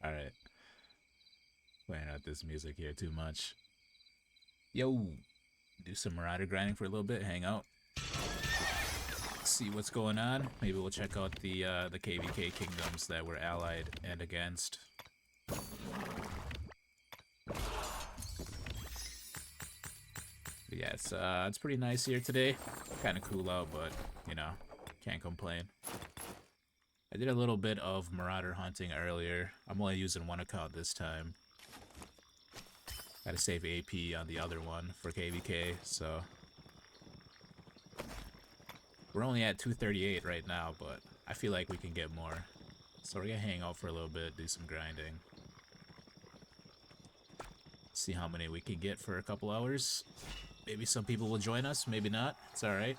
Alright. Playing out this music here too much. Yo! Do some Marauder grinding for a little bit, hang out. See what's going on. Maybe we'll check out the KvK kingdoms that we're allied and against. But yeah, it's pretty nice here today. Kind of cool out, but you know, can't complain. I did a little bit of Marauder hunting earlier. I'm only using one account this time. Gotta save AP on the other one for KvK, so we're only at 238 right now, but I feel like we can get more. So we're gonna hang out for a little bit, do some grinding. See how many we can get for a couple hours. Maybe some people will join us, maybe not. It's alright.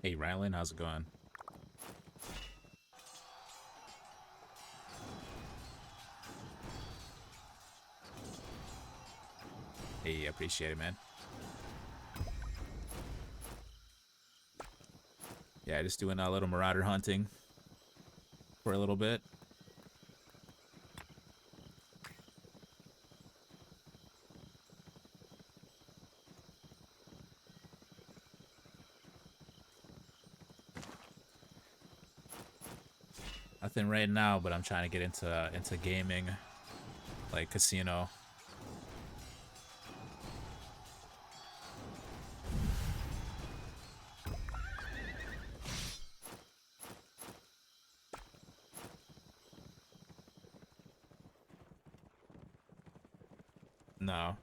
Hey, Rylan, how's it going? Hey, appreciate it, man. Yeah, just doing a little Marauder hunting for a little bit. Nothing right now, but I'm trying to get into gaming, like casino. No.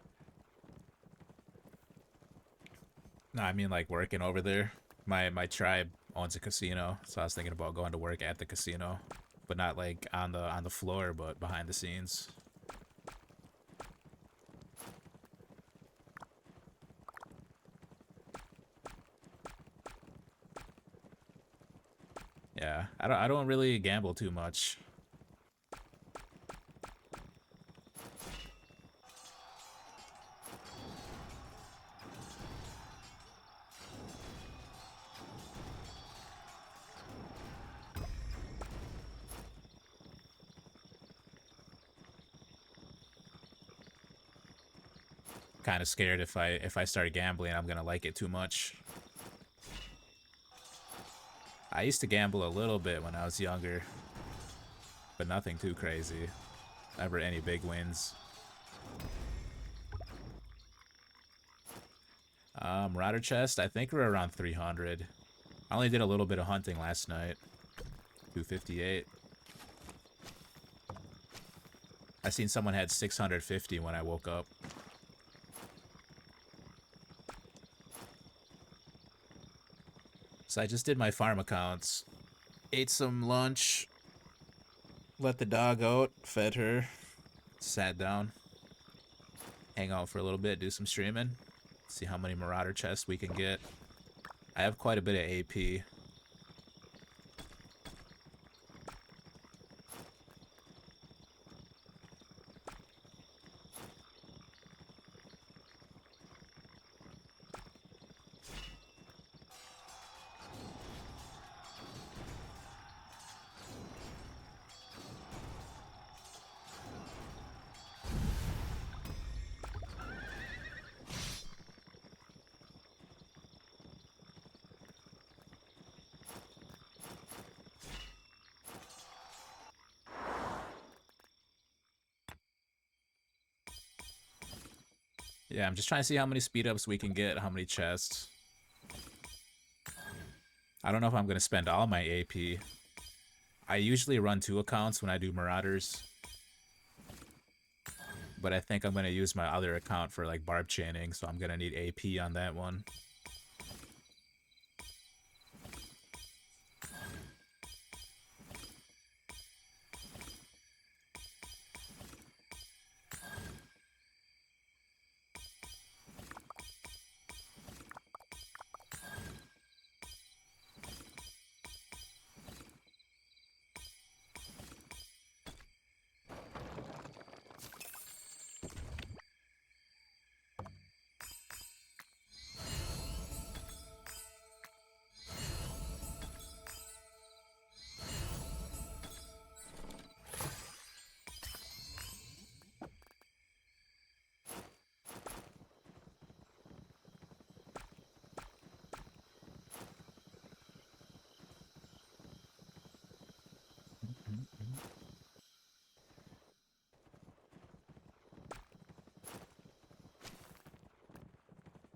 No, I mean like working over there. My tribe owns a casino, so I was thinking about going to work at the casino, but not like on the floor, but behind the scenes. Yeah, I don't really gamble too much. Kind of scared if I start gambling, I'm gonna like it too much. I used to gamble a little bit when I was younger, but nothing too crazy. Never any big wins. Marauder chest, I think we're around 300. I only did a little bit of hunting last night. 258. I seen someone had 650 when I woke up. So I just did my farm accounts. Ate some lunch. Let the dog out. Fed her. Sat down. Hang out for a little bit. Do some streaming. See how many Marauder chests we can get. I have quite a bit of AP. Yeah, I'm just trying to see how many speed ups we can get, how many chests. I don't know if I'm going to spend all my AP. I usually run 2 accounts when I do Marauders. But I think I'm going to use my other account for like barb chaining, so I'm going to need AP on that one.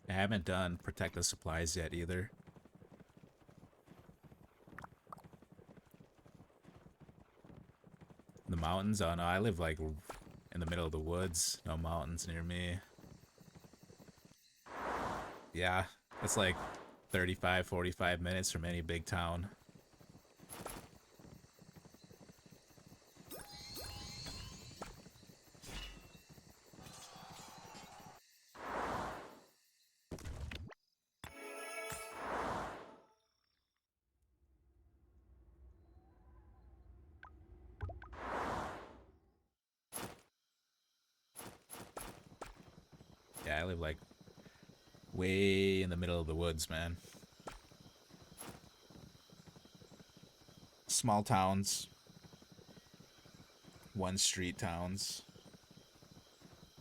I haven't done protect the supplies yet either. The mountains? Oh no, I live like in the middle of the woods. No mountains near me. Yeah, it's like 35, 45 minutes from any big town. Yeah, I live like way in the middle of the woods, man. Small towns. One street towns.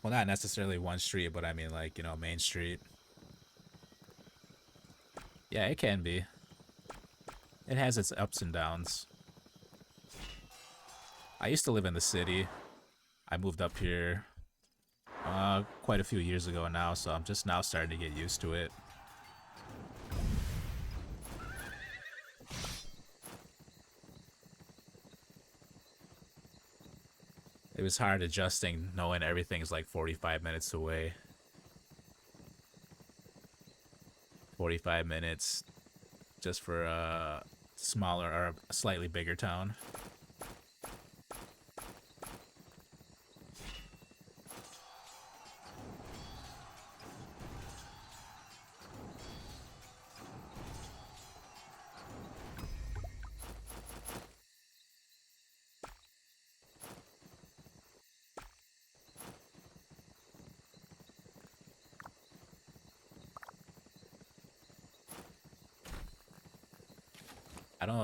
Well, not necessarily one street, but I mean like, you know, main street. Yeah, it can be. It has its ups and downs. I used to live in the city. I moved up here quite a few years ago now, so I'm just now starting to get used to it. It was hard adjusting knowing everything's like 45 minutes away. 45 minutes just for a smaller or a slightly bigger town.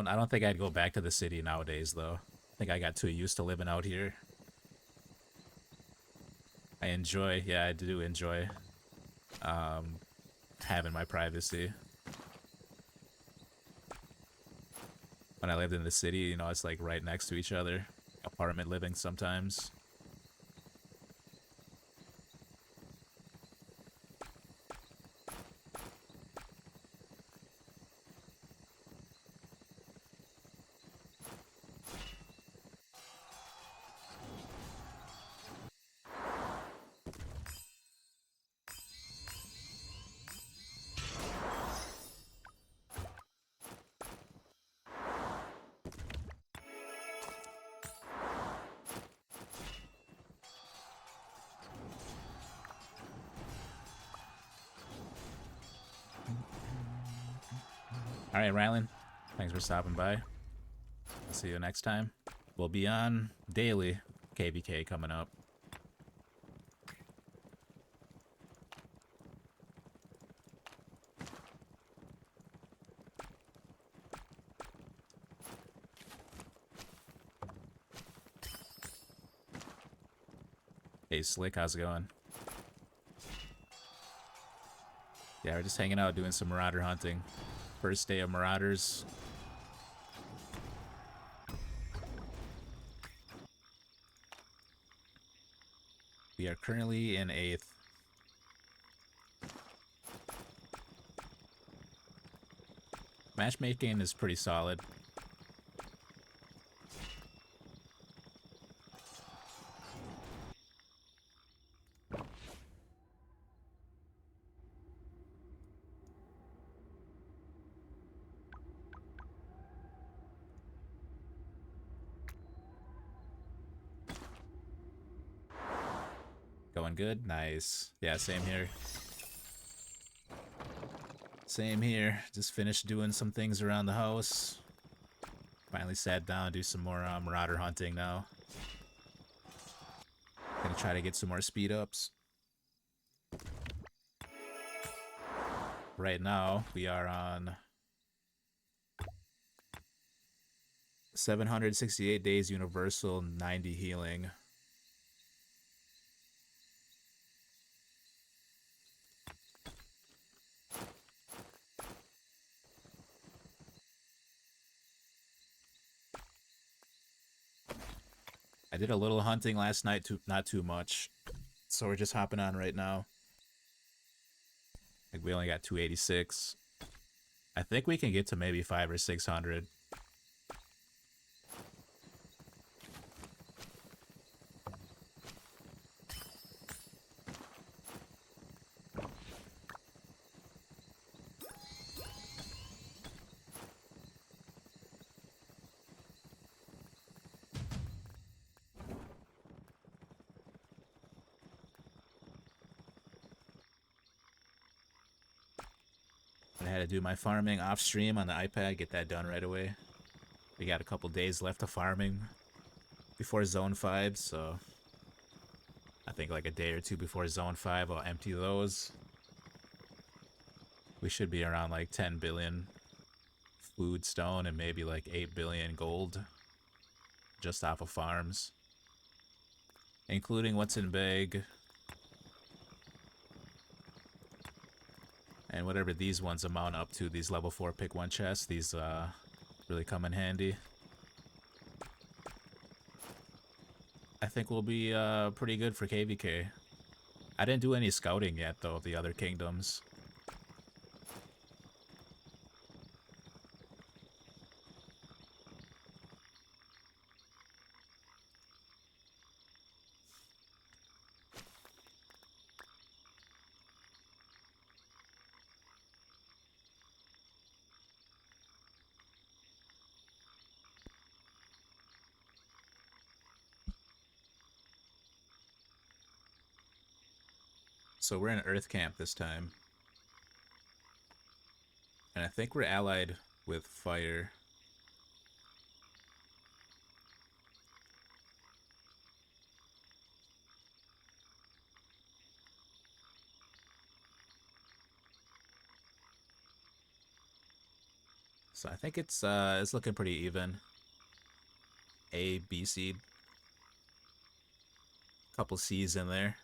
I don't think I'd go back to the city nowadays though. I think I got too used to living out here. I do enjoy having my privacy. When I lived in the city, you know, it's like right next to each other. Apartment living sometimes. All right, Rylan. Thanks for stopping by. I'll see you next time. We'll be on daily KvK coming up. Hey, Slick, how's it going? Yeah, we're just hanging out doing some Marauder hunting. First day of Marauders. We are currently in 8th. Matchmaking is pretty solid. Going good? Nice. Yeah, same here. Same here. Just finished doing some things around the house. Finally sat down, do some more Marauder hunting now. Gonna try to get some more speed ups. Right now, we are on 768 days universal, 90 healing. I did a little hunting last night, not too much. So we're just hopping on right now. Like we only got 286. I think we can get to maybe 500 or 600. I had to do my farming off stream on the iPad, get that done right away. We got a couple days left of farming before Zone 5, so I think like a day or two before Zone 5, I'll empty those. We should be around like 10 billion food stone and maybe like 8 billion gold just off of farms, including what's in bag and whatever these ones amount up to. These level 4 pick 1 chests, these really come in handy. I think we'll be pretty good for KvK. I didn't do any scouting yet though of the other kingdoms. So we're in Earth Camp this time. And I think we're allied with Fire. So I think it's looking pretty even. A, B seed. Couple C's in there.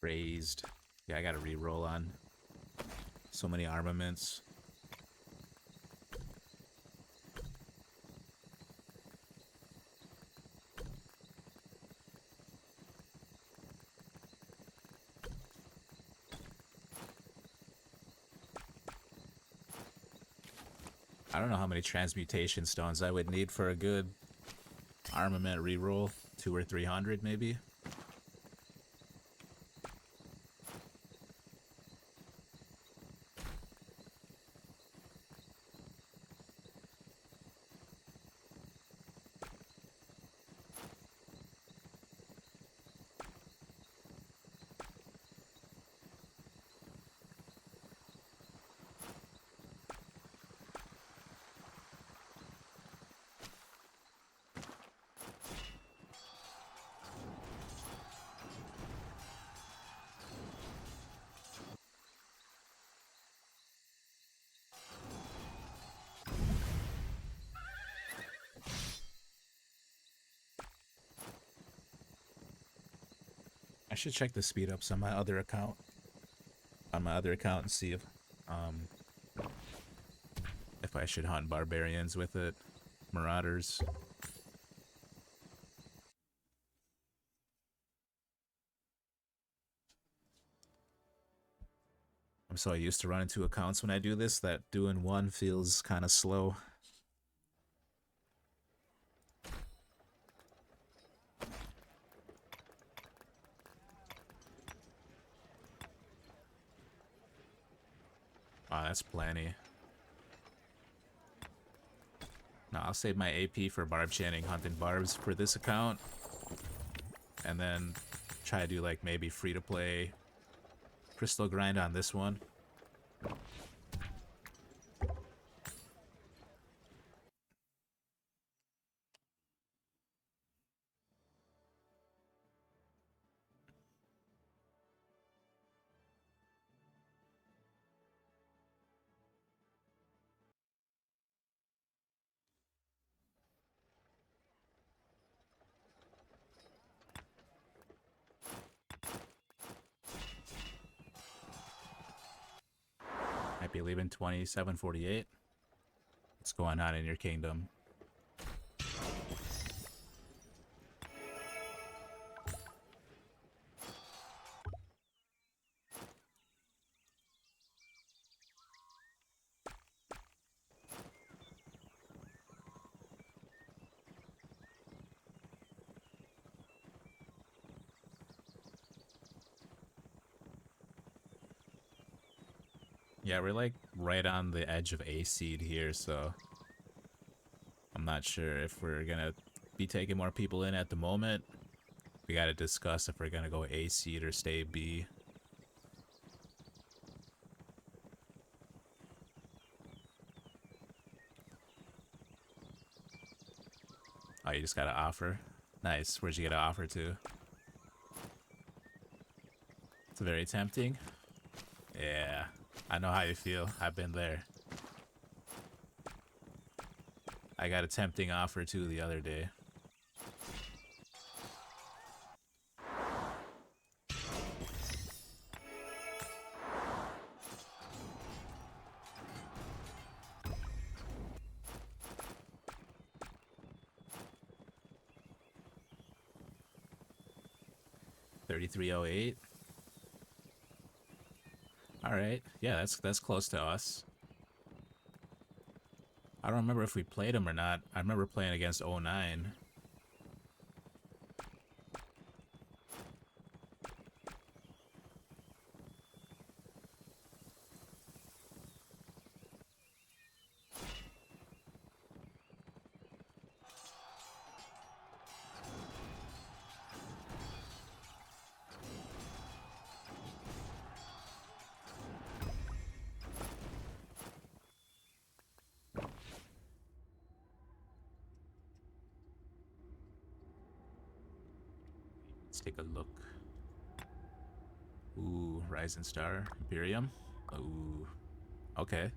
Raised. Yeah, I gotta re-roll on so many armaments. I don't know how many transmutation stones I would need for a good armament reroll. 200 or 300 maybe. I should check the speed ups on my other account. And see if I should hunt barbarians with it. Marauders. so used to running two accounts when I do this that doing one feels kind of slow. Wow, that's plenty. Now I'll save my AP for barb chanting, hunting barbs for this account. And then try to do like maybe free to play crystal grind on this one. Might be leaving 2748. What's going on in your kingdom? Yeah, we're like right on the edge of A seed here, so I'm not sure if we're gonna be taking more people in at the moment. We gotta discuss if we're gonna go A seed or stay B. Oh, you just got an offer? Nice. Where'd you get an offer to? It's very tempting. Yeah, I know how you feel. I've been there. I got a tempting offer too the other day. $33.08. All right, yeah, that's close to us. I don't remember if we played him or not. I remember playing against 09. Let's take a look. Ooh, Rising Star, Imperium. Ooh, okay.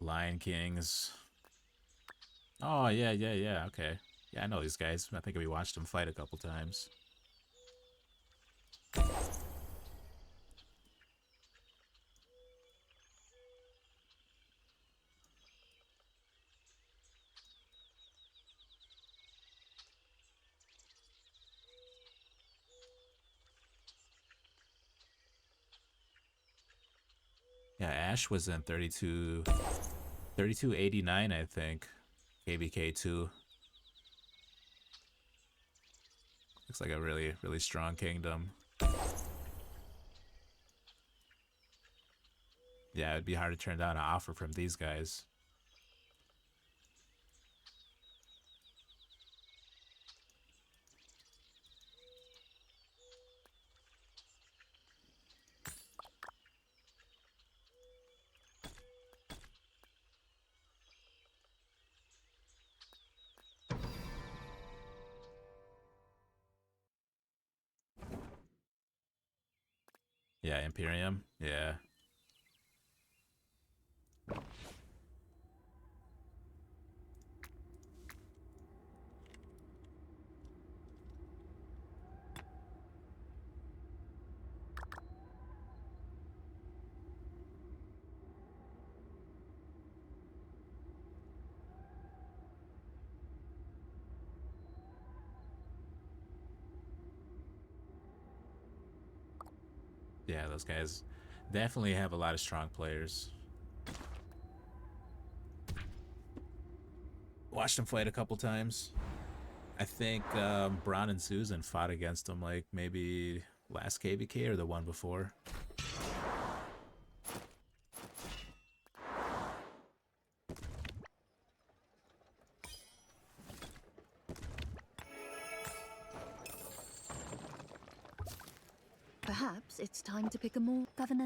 Lion Kings. Oh, yeah, okay. Yeah, I know these guys. I think we watched them fight a couple times. Yeah, Ash was in 3289, I think. KvK7. Looks like a really, really strong kingdom. Yeah, it'd be hard to turn down an offer from these guys. Yeah, Imperium. Yeah. Yeah, those guys definitely have a lot of strong players. Watched them fight a couple times. I think Braun and Susan fought against them like maybe last KvK or the one before. Perhaps it's time to pick a more governor.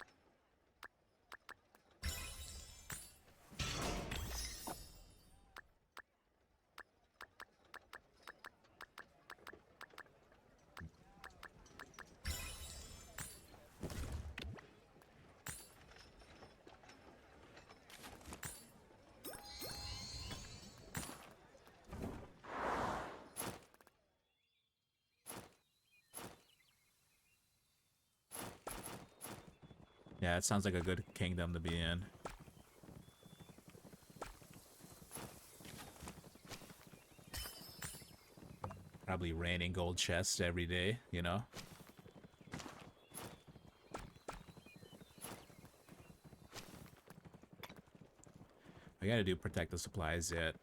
Yeah, it sounds like a good kingdom to be in. Probably raining gold chests every day, you know? I gotta do protect the supplies yet.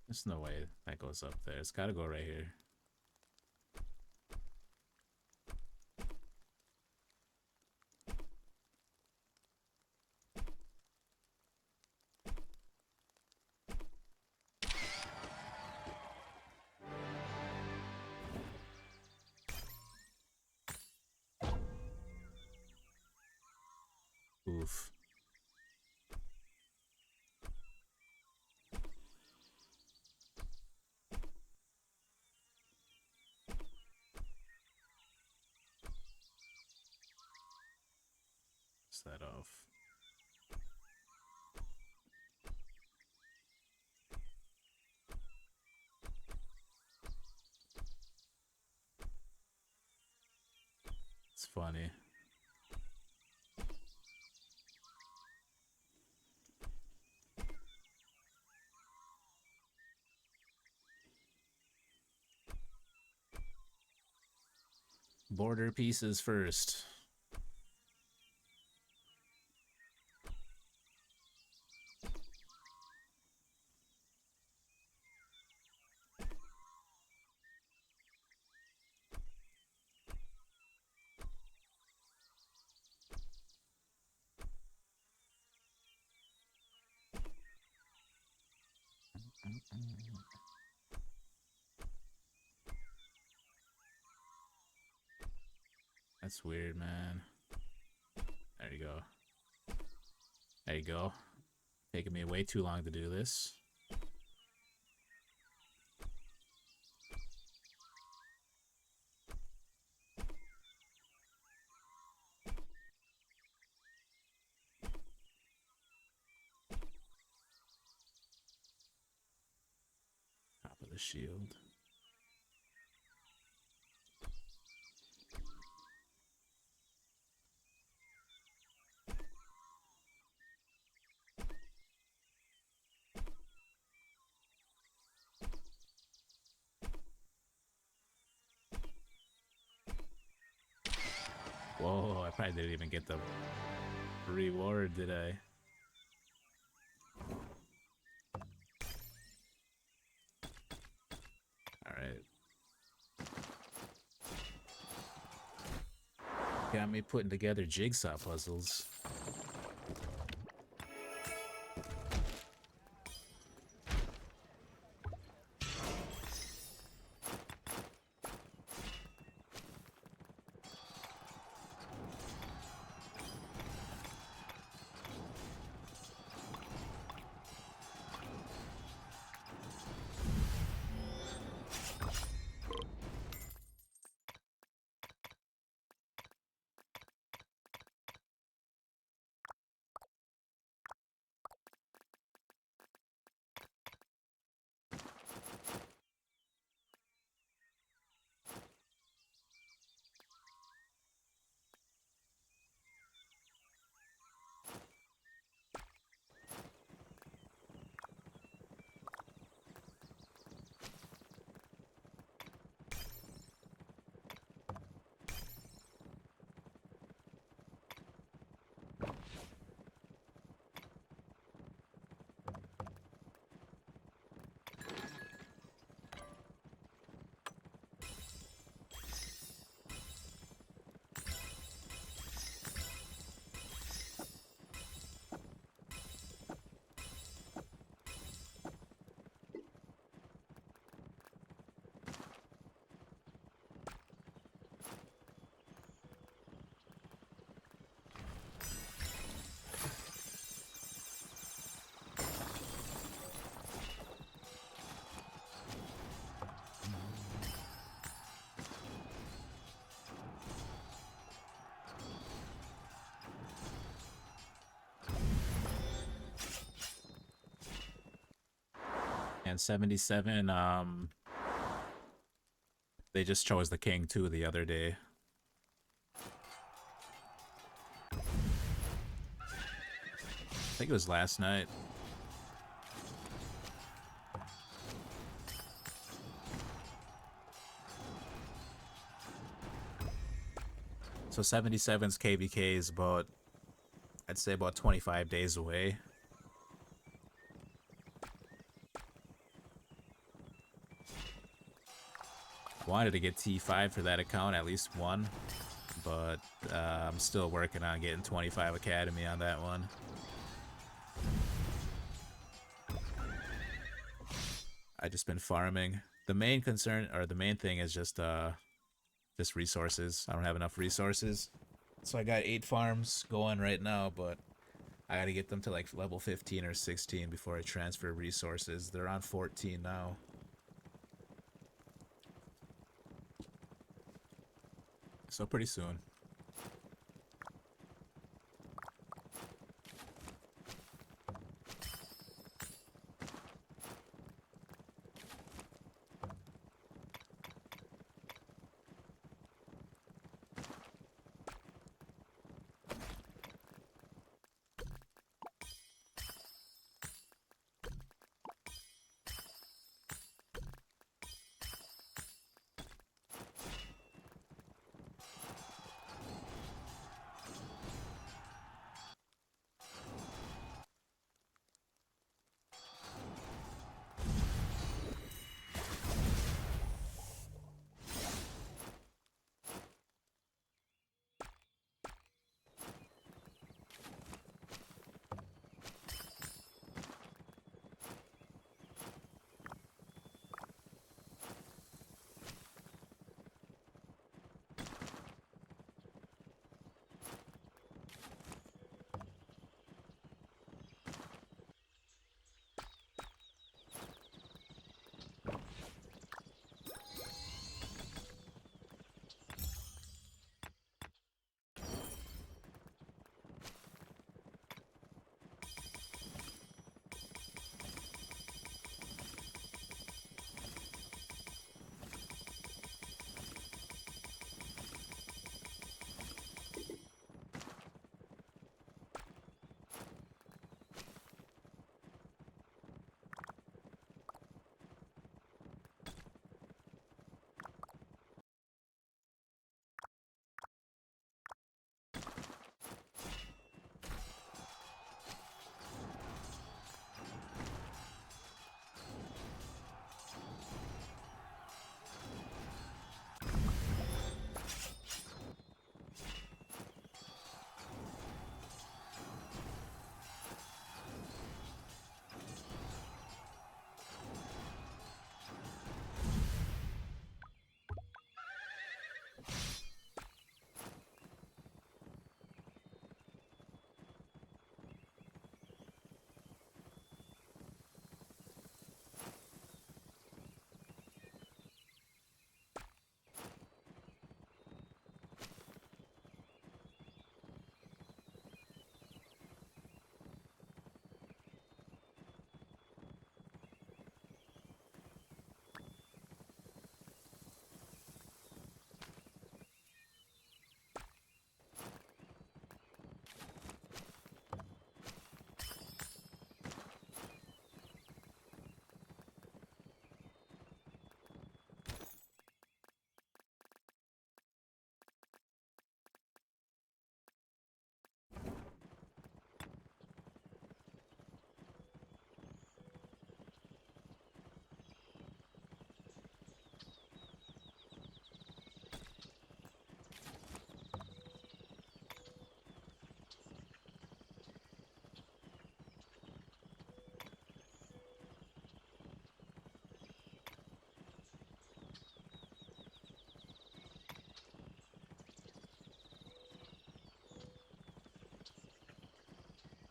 There's no way that goes up there. It's gotta go right here. Oof. Is that off? It's funny. Border pieces first. That's weird, man. There you go. There you go. Taking me way too long to do this. Top of the shield. Oh, I probably didn't even get the reward, did I? Alright. Got me putting together jigsaw puzzles. And 77, they just chose the king too the other day. I think it was last night. So 77's KvK is about, I'd say about 25 days away. Wanted to get T5 for that account, at least one, but I'm still working on getting 25 Academy on that one. I just been farming. The main concern, or the main thing, is just resources. I don't have enough resources, so I got 8 farms going right now, but I gotta get them to like level 15 or 16 before I transfer resources. They're on 14 now. So pretty soon.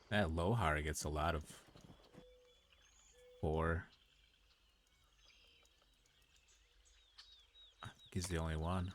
That Lohar gets a lot of 4. I think he's the only one.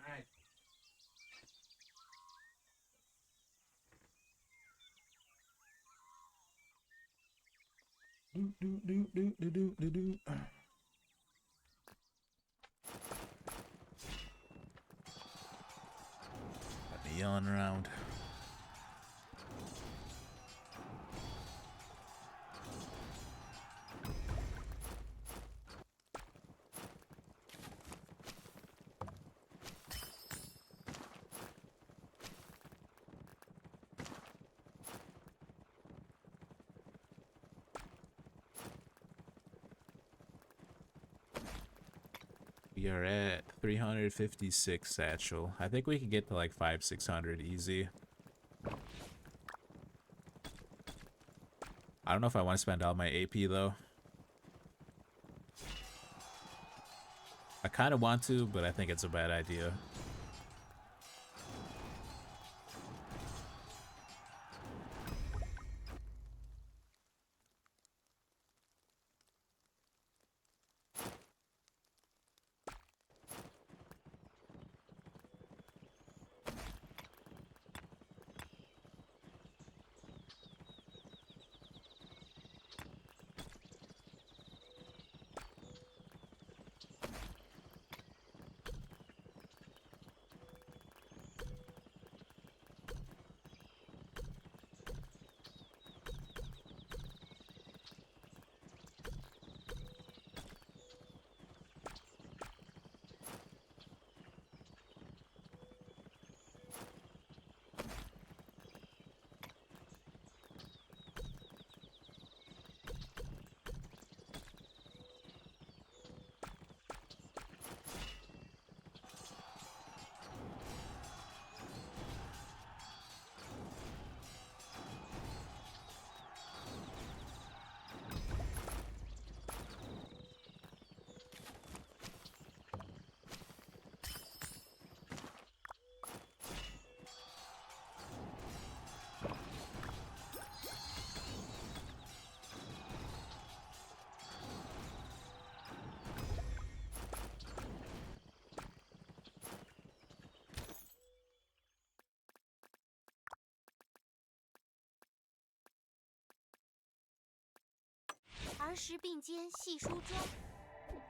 Alright. Do. Let me yawn around. We are at 356 satchel. I think we can get to like 500-600 easy. I don't know if I want to spend all my AP though. I kind of want to, but I think it's a bad idea.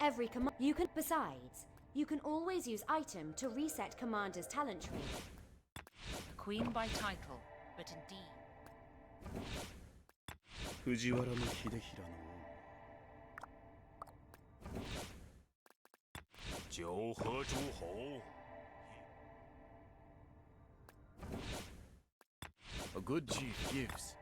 Every command you can. Besides, you can always use item to reset commander's talent tree. Queen by title, but indeed. 藤原秀衡の九合诸侯 A good chief gives.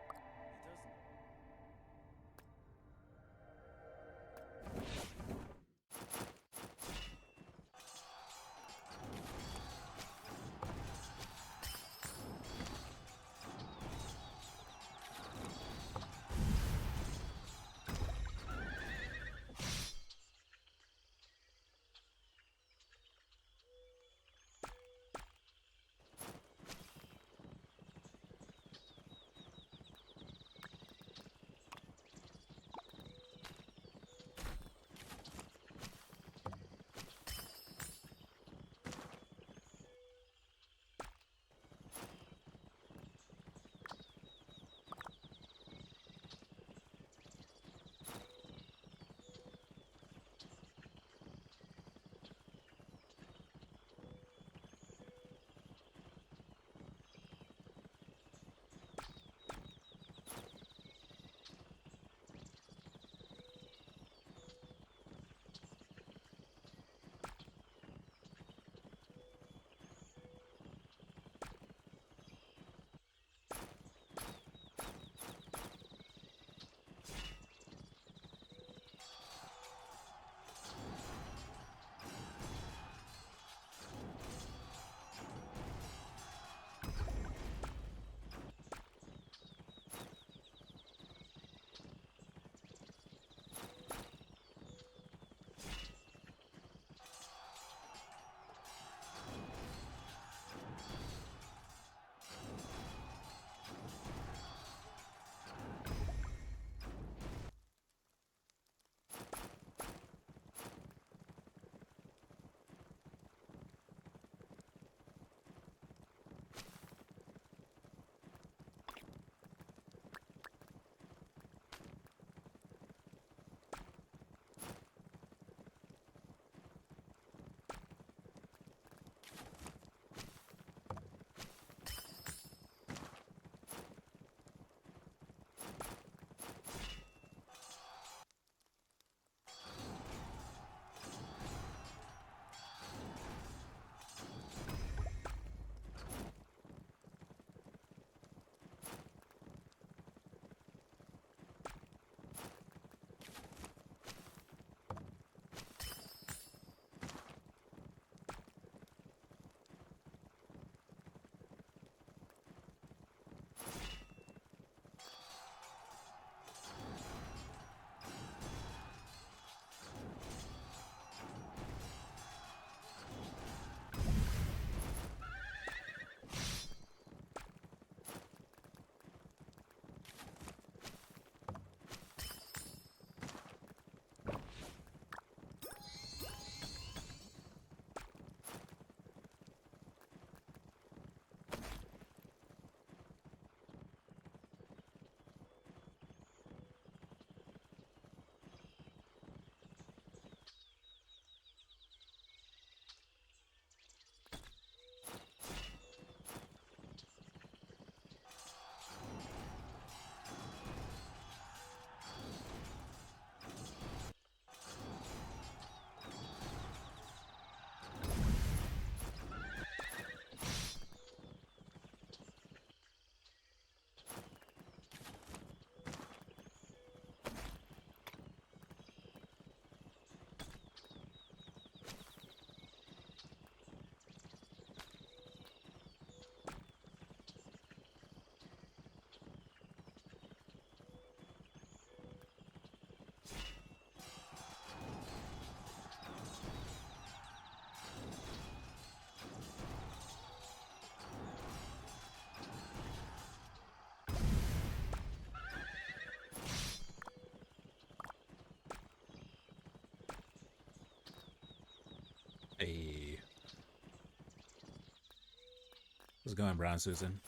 it going, Brown Susan?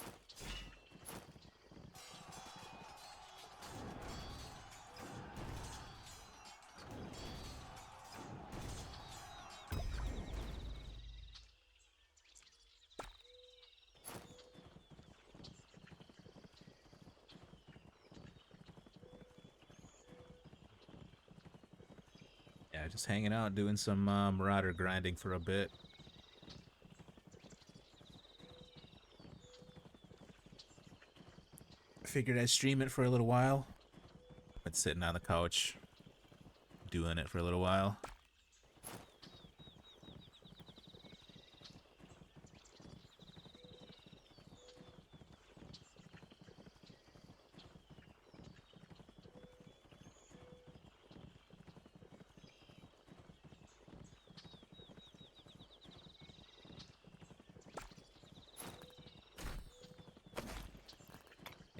Yeah, just hanging out, doing some Marauder grinding for a bit. Figured I'd stream it for a little while. Been sitting on the couch, doing it for a little while.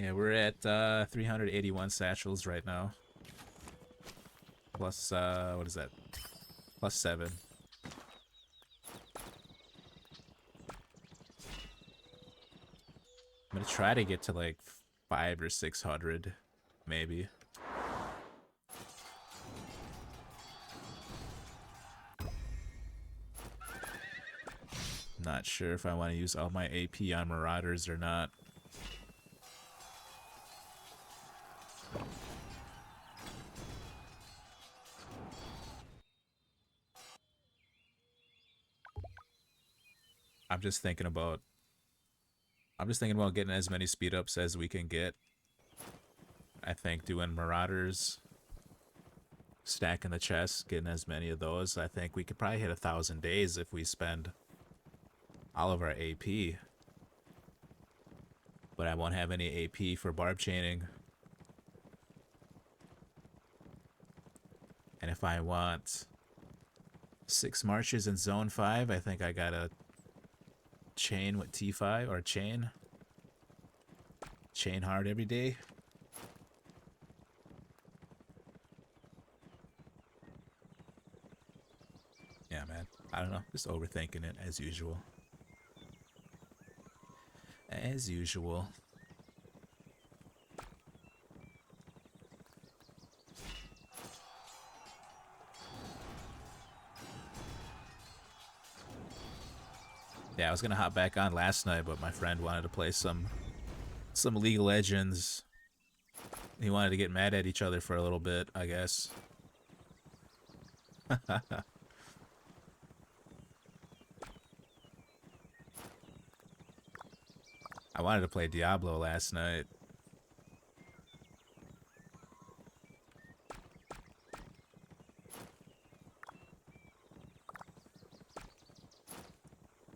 Yeah, we're at 381 satchels right now. Plus, what is that? Plus 7. I'm gonna try to get to like 500 or 600, maybe. Not sure if I want to use all my AP on Marauders or not. I'm just thinking about getting as many speed ups as we can get. I think doing Marauders, stacking the chests, getting as many of those. I think we could probably hit 1,000 days if we spend all of our AP. But I won't have any AP for barb chaining. And if I want 6 marches in zone 5, I think I gotta chain with T5 or chain hard every day. Yeah, man. I don't know. Just overthinking it as usual. As usual. Yeah, I was gonna hop back on last night, but my friend wanted to play some League of Legends. He wanted to get mad at each other for a little bit, I guess. I wanted to play Diablo last night.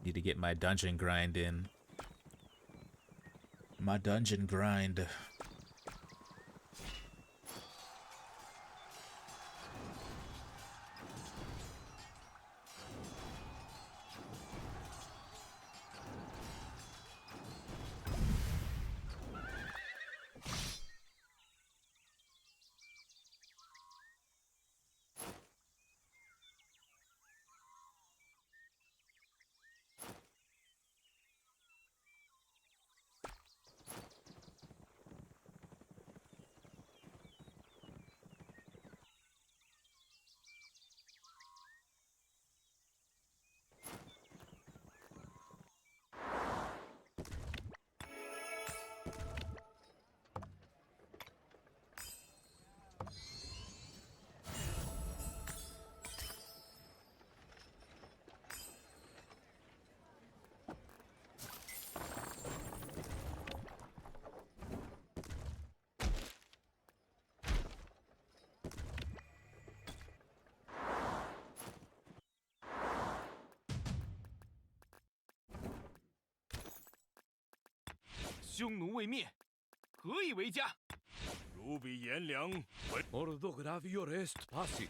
Need to get my dungeon grind in. My dungeon grind. Ordo gravior est passi.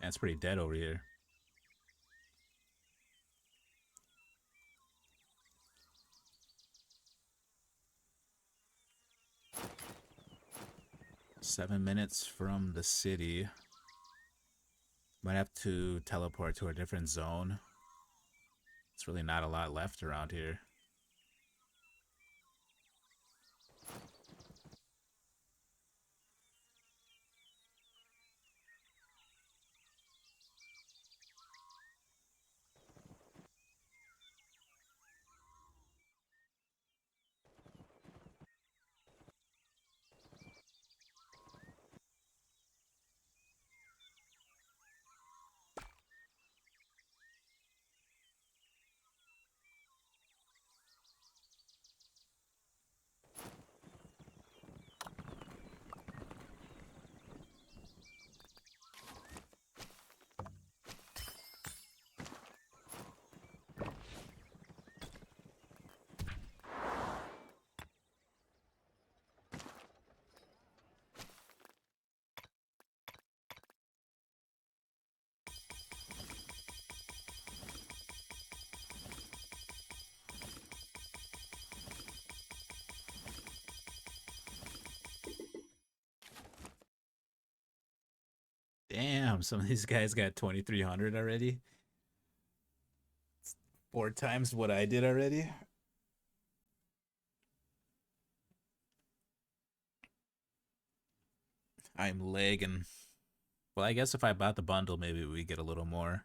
Yeah, it's pretty dead over here. "7 minutes from the city. Might have to teleport to a different zone. It's really not a lot left around here." Damn, some of these guys got 2,300 already. It's 4 times what I did already. I'm lagging. Well, I guess if I bought the bundle, maybe we get a little more.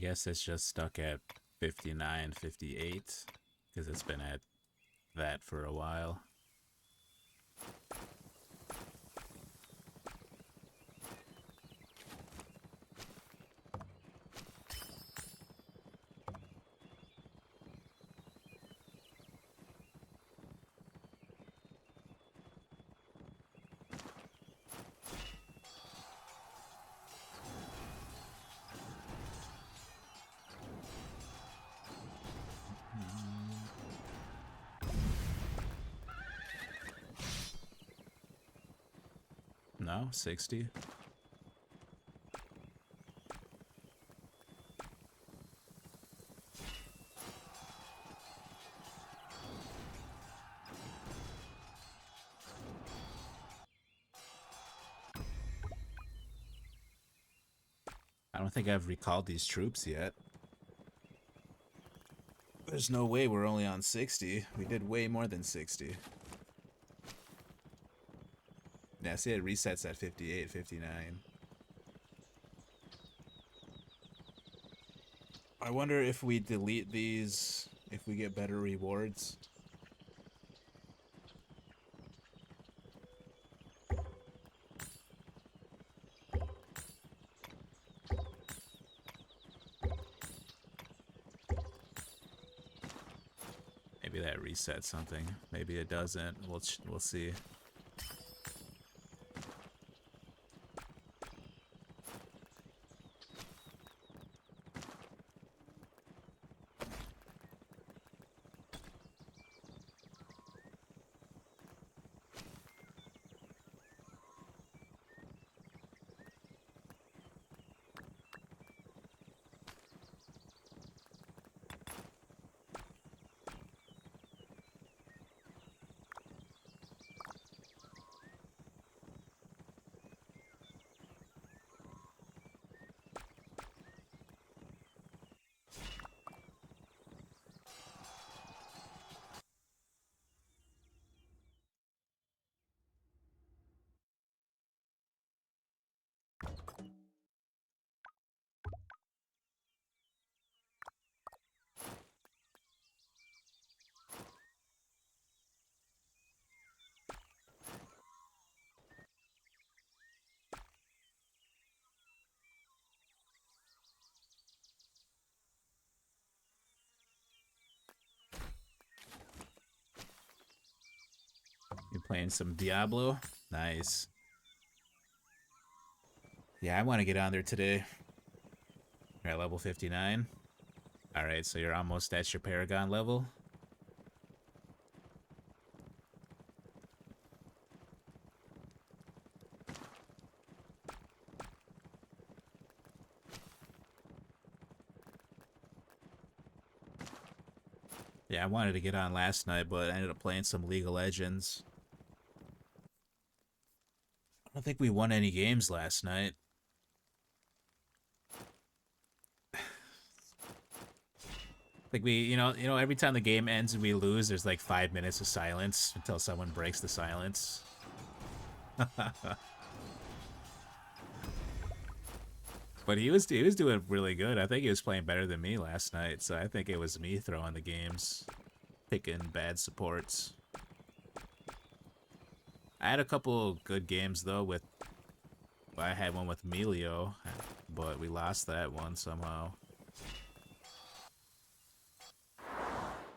guess it's just stuck at 59, 58, because it's been at that for a while. No, 60. I don't think I've recalled these troops yet. There's no way we're only on 60. We did way more than 60. Yeah, see it resets at 58, 59. I wonder if we delete these, if we get better rewards. Maybe that resets something. Maybe it doesn't. We'll see. You playing some Diablo? Nice. Yeah, I want to get on there today. You're at level 59. Alright, so you're almost at your Paragon level. Yeah, I wanted to get on last night, but I ended up playing some League of Legends. I don't think we won any games last night. Like every time the game ends and we lose, there's like 5 minutes of silence until someone breaks the silence. But he was doing really good. I think he was playing better than me last night, so I think it was me throwing the games, picking bad supports. I had a couple good games though I had one with Melio, but we lost that one somehow.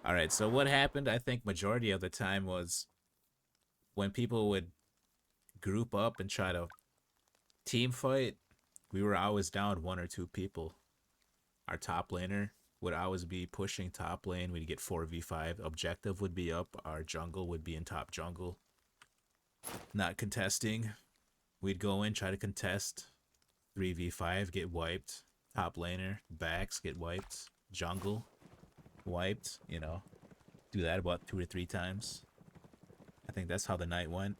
Alright, so what happened, I think majority of the time, was when people would group up and try to team fight, we were always down 1 or 2 people. Our top laner would always be pushing top lane. We'd get 4v5. Objective would be up. Our jungle would be in top jungle. Not contesting. We'd go in, try to contest. 3v5, get wiped. Top laner, backs, get wiped. Jungle, wiped. Do that about 2 or 3 times. I think that's how the night went.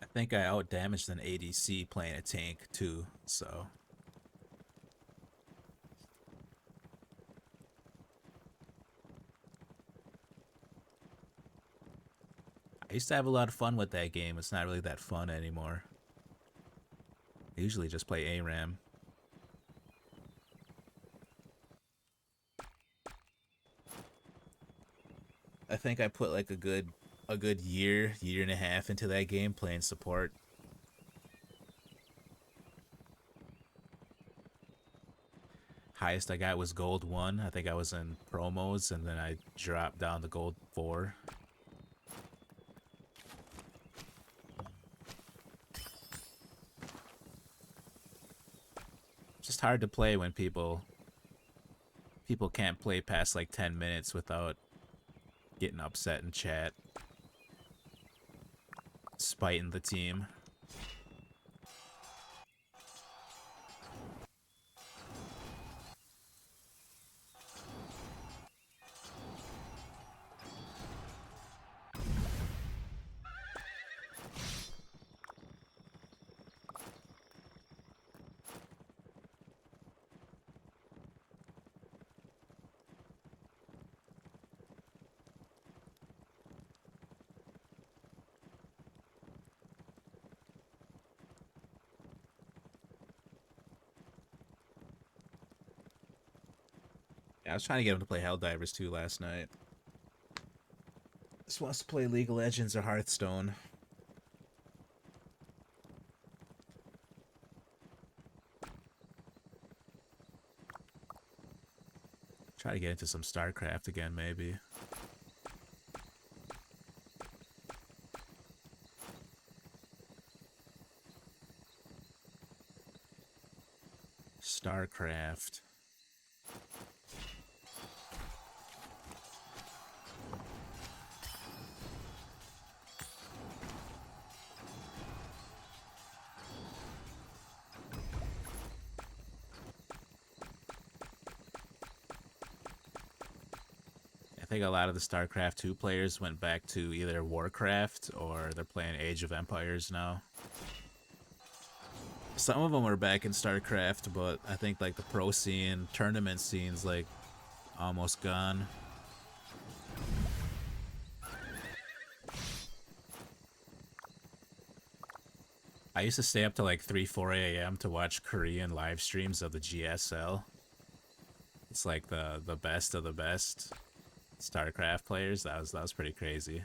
I think I outdamaged an ADC playing a tank too, so. I used to have a lot of fun with that game. It's not really that fun anymore. I usually just play ARAM. I think I put like a good year and a half into that game playing support. Highest I got was gold 1. I think I was in promos, and then I dropped down to gold 4. Just hard to play when people can't play past like 10 minutes without getting upset in chat, spiting the team. I was trying to get him to play Helldivers 2 last night. Just wants to play League of Legends or Hearthstone. Try to get into some StarCraft again, maybe. StarCraft. I think a lot of the StarCraft 2 players went back to either Warcraft or they're playing Age of Empires now. Some of them are back in StarCraft, but I think like the pro scene, tournament scene's like almost gone. I used to stay up to like 3-4 a.m. to watch Korean live streams of the GSL. It's like the best of the best StarCraft players. That was pretty crazy.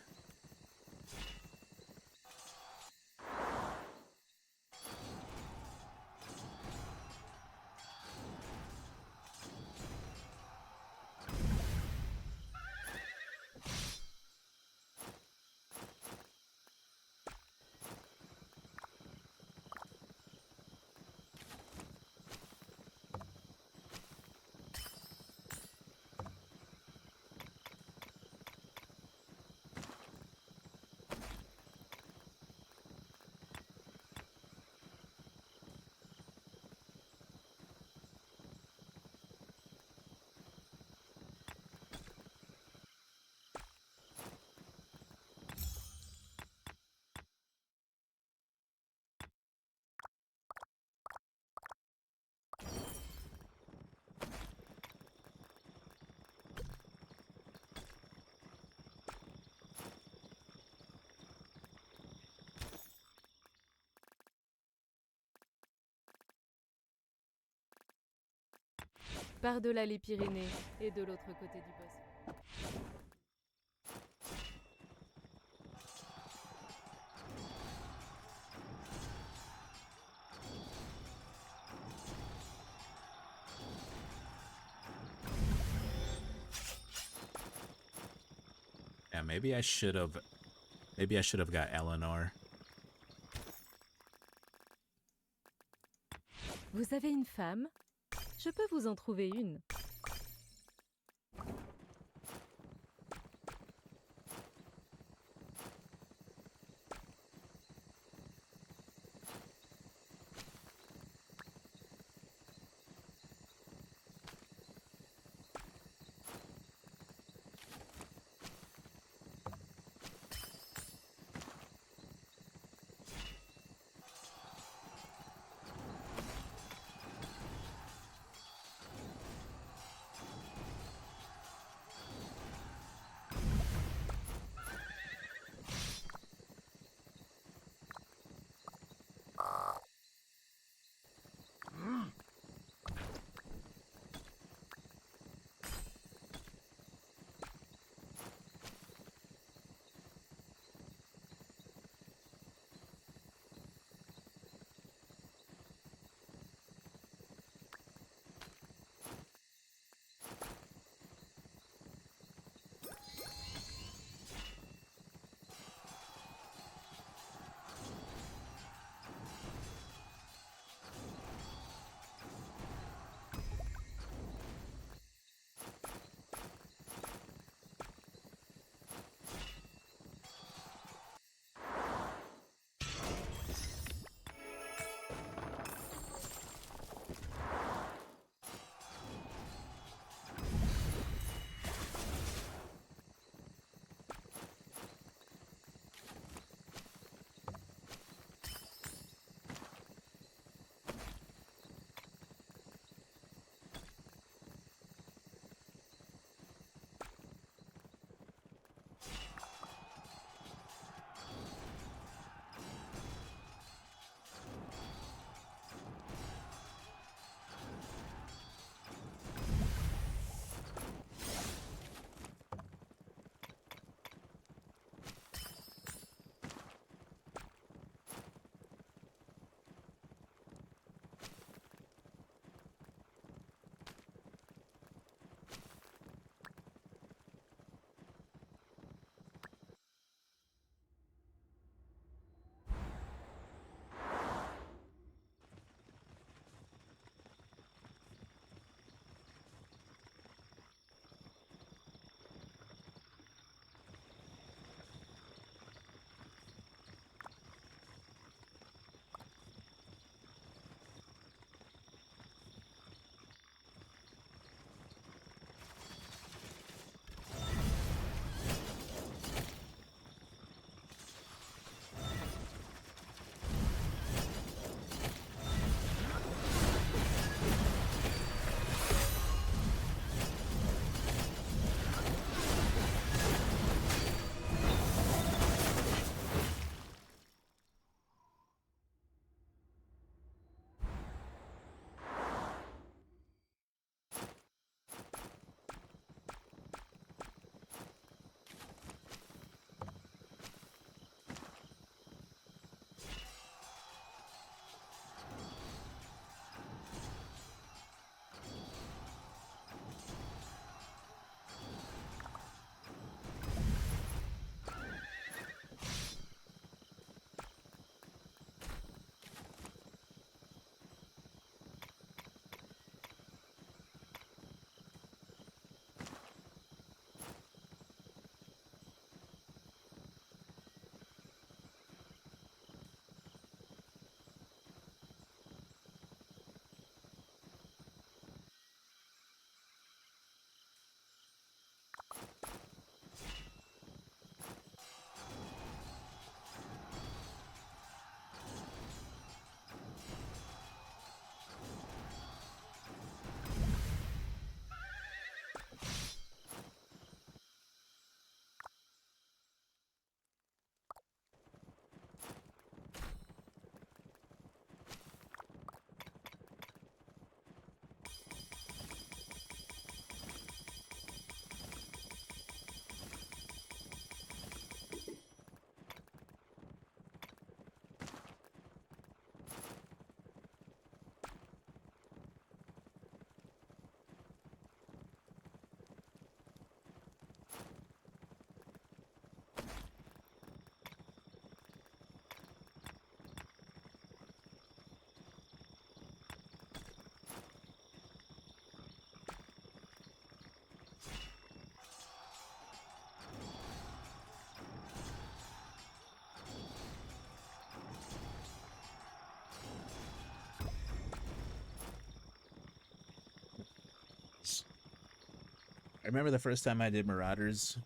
Par-delà les Pyrénées et de l'autre côté du Bosphore. Yeah, maybe I should have got Eleanor. Vous avez une femme? Je peux vous en trouver une. I remember the first time I did Marauders.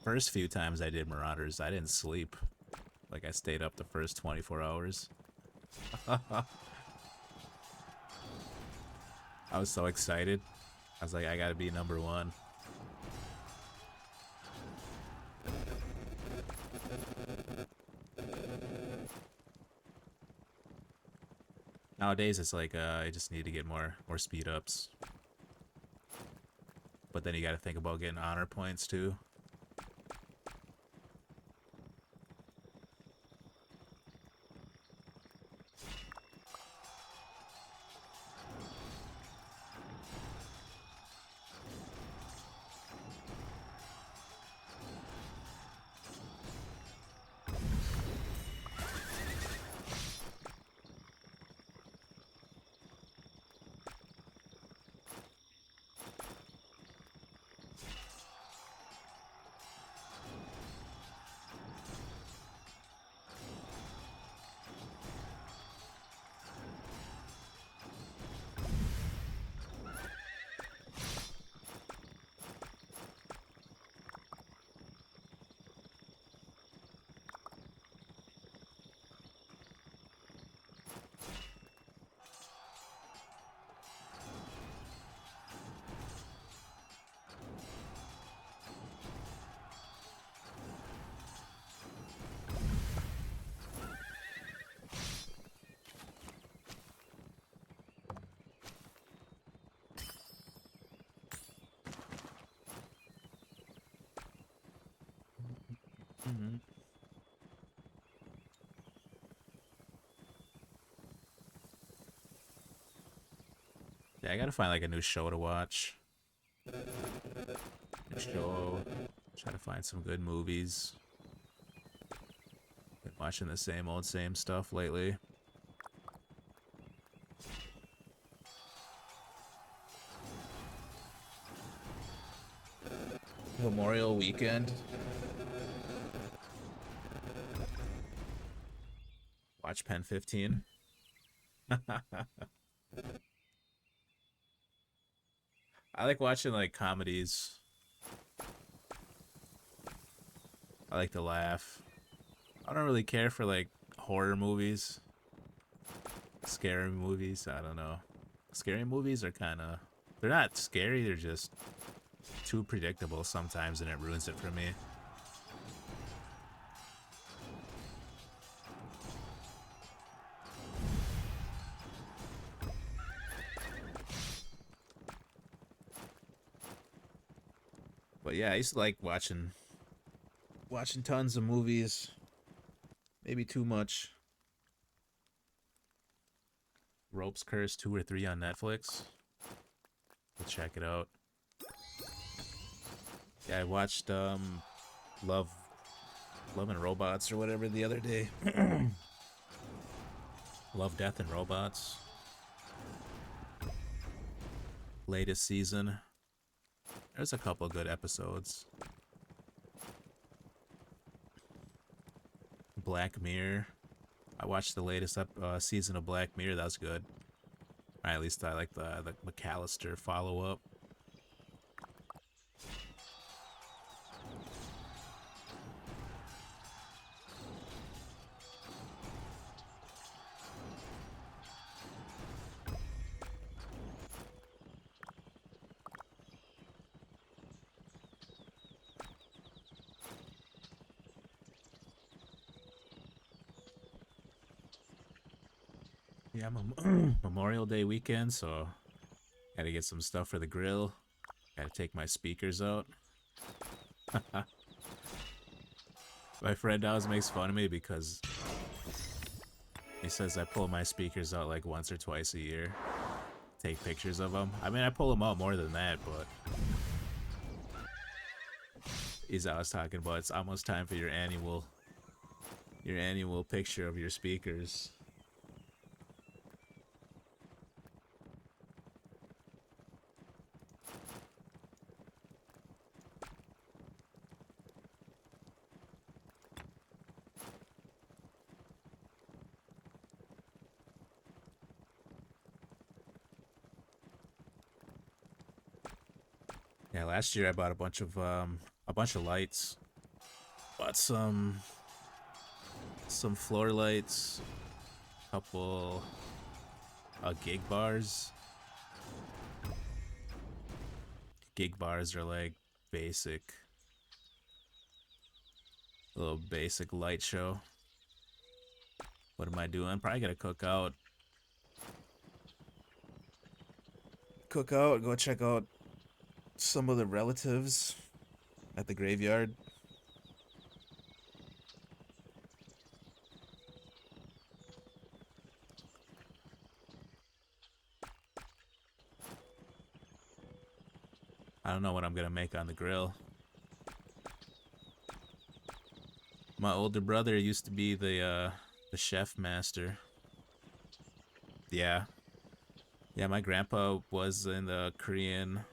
First few times I did Marauders, I didn't sleep. Like, I stayed up the first 24 hours. I was so excited. I was like, I gotta be number one. Nowadays, it's like, I just need to get more speed ups. But then you gotta think about getting honor points, too. Yeah, I gotta find like a new show to watch. New show. Try to find some good movies. Been watching the same old same stuff lately. Memorial weekend. Watch Pen 15. I like watching like comedies. I like to laugh. I don't really care for like horror movies. Scary movies, I don't know. Scary movies are kind of... They're not scary, they're just too predictable sometimes and it ruins it for me. But yeah, I used to like watching tons of movies. Maybe too much. Rope's Curse 2 or 3 on Netflix. We'll check it out. Yeah, I watched Love and Robots or whatever the other day. Love, Death, and Robots. Latest season. There's a couple good episodes. Black Mirror. I watched the latest season of Black Mirror. That was good. Or at least I like the McAllister follow-up. Yeah, Memorial Day weekend, so gotta get some stuff for the grill. Gotta take my speakers out. My friend always makes fun of me because he says I pull my speakers out like once or twice a year. Take pictures of them. I mean, I pull them out more than that, but he's always talking about it's almost time for your annual picture of your speakers. Yeah, last year I bought a bunch of lights. Bought some floor lights, couple gig bars. Gig bars are like basic, a little basic light show. What am I doing? Probably gonna cook out. Go check out some of the relatives at the graveyard. I don't know what I'm gonna make on the grill. My older brother used to be the chef master. Yeah. Yeah, my grandpa was in the Korean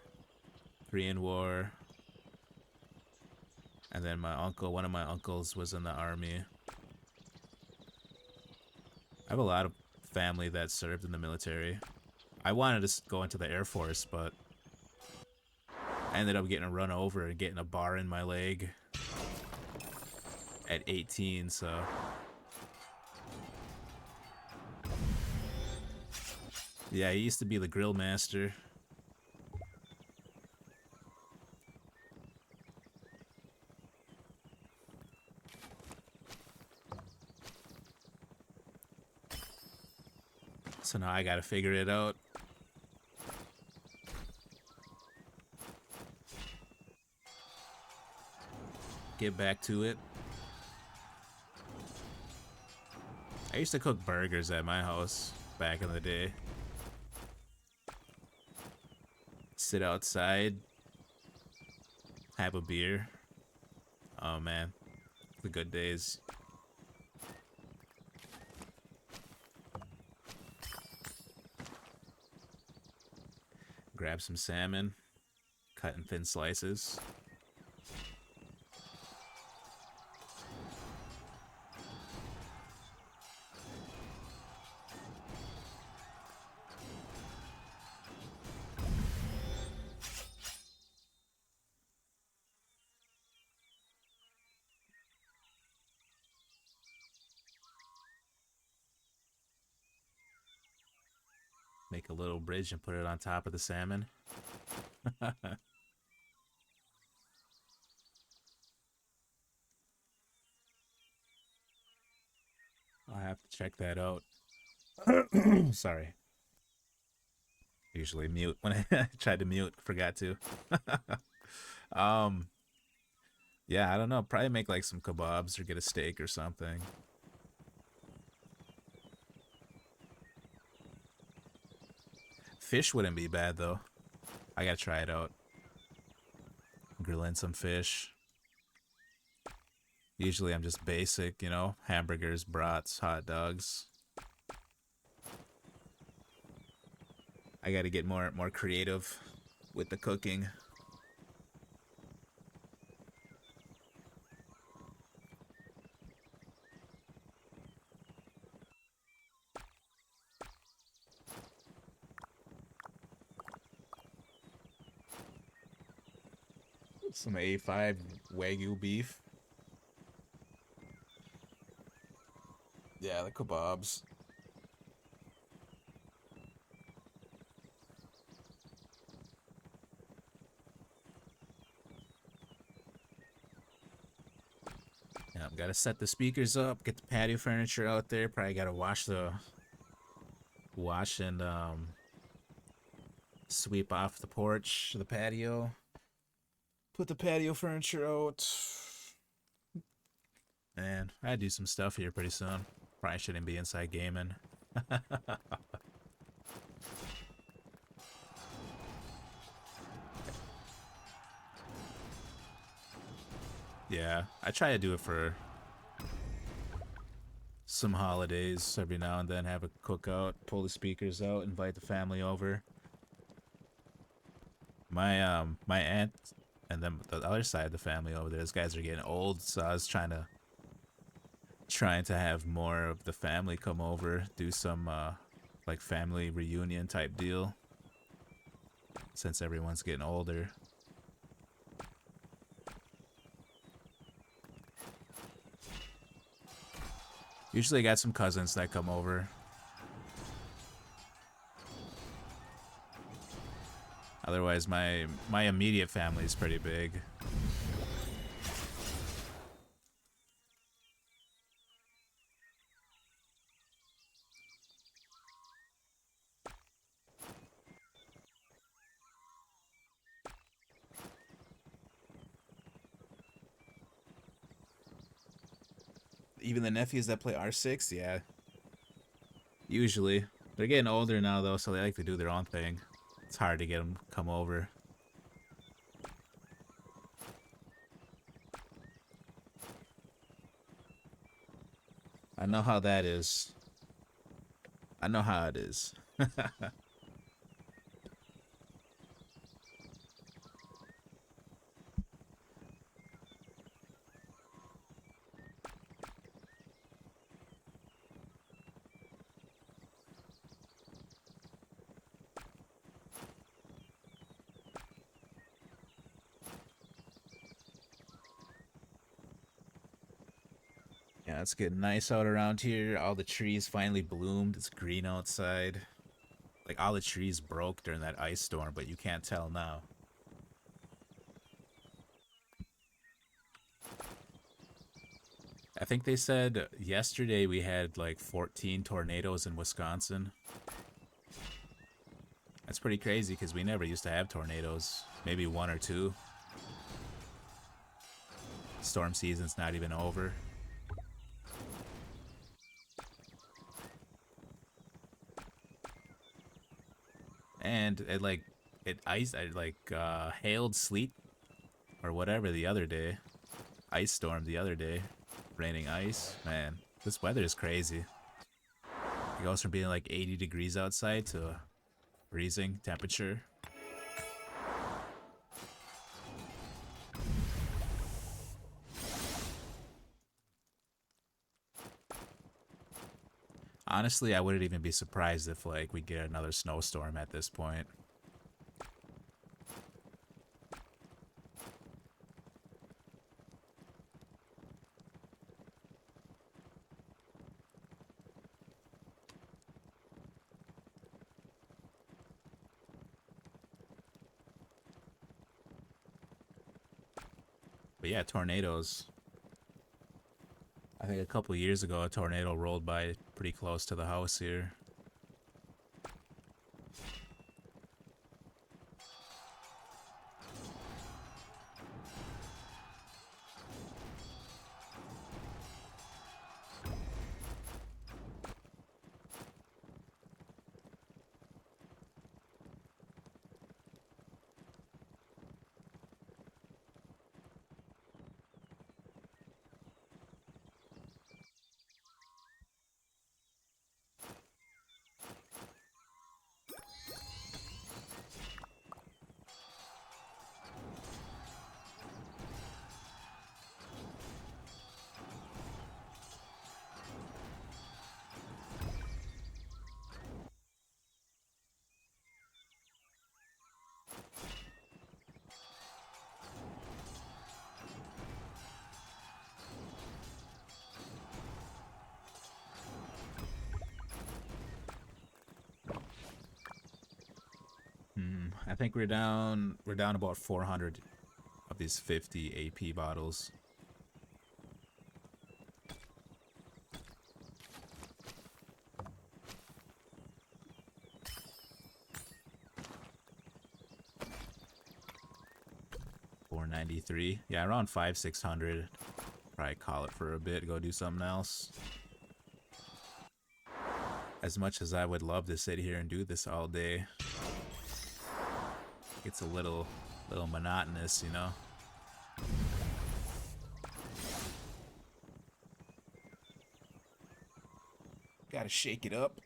War. And then one of my uncles was in the army. I have a lot of family that served in the military. I wanted to go into the Air Force, but I ended up getting run over and getting a bar in my leg at 18, so yeah, he used to be the grill master. So now I gotta figure it out. Get back to it. I used to cook burgers at my house back in the day. Sit outside, have a beer. Oh man, the good days. Grab some salmon, cut in thin slices. Make a little bridge and put it on top of the salmon. I'll have to check that out. Sorry. Usually mute when I tried to mute, forgot to. Yeah, I don't know. Probably make like some kebabs or get a steak or something. Fish wouldn't be bad though. I gotta try it out. Grilling some fish. Usually I'm just basic, you know, hamburgers, brats, hot dogs. I gotta get more creative with the cooking. Some A5 Wagyu beef. Yeah, the kebabs. Yeah, gotta set the speakers up, get the patio furniture out there. Probably gotta wash and sweep off the porch, the patio. Put the patio furniture out. And I do some stuff here pretty soon. Probably shouldn't be inside gaming. Yeah, I try to do it for some holidays every now and then. Have a cookout, pull the speakers out, invite the family over. My aunt and then the other side of the family over there, those guys are getting old, so I was trying to have more of the family come over, do some like family reunion type deal since everyone's getting older. Usually I got some cousins that come over. Otherwise, my immediate family is pretty big. Even the nephews that play R6, yeah. Usually. They're getting older now, though, so they like to do their own thing. It's hard to get them to come over. I know how that is. I know how it is. Yeah, it's getting nice out around here. All the trees finally bloomed. It's green outside. Like, all the trees broke during that ice storm, but you can't tell now. I think they said yesterday we had like 14 tornadoes in Wisconsin. That's pretty crazy because we never used to have tornadoes. Maybe one or two. Storm season's not even over. And it hailed sleet or whatever the other day. Ice storm the other day. Raining ice. Man, this weather is crazy. It goes from being like 80 degrees outside to freezing temperature. Honestly, I wouldn't even be surprised if like we get another snowstorm at this point. But yeah, tornadoes. I think a couple years ago, a tornado rolled by pretty close to the house here. I think we're down about 400 of these 50 AP bottles. $493. Yeah, around 500-600. Probably call it for a bit, go do something else. As much as I would love to sit here and do this all day, it's a little monotonous, you know. Gotta shake it up.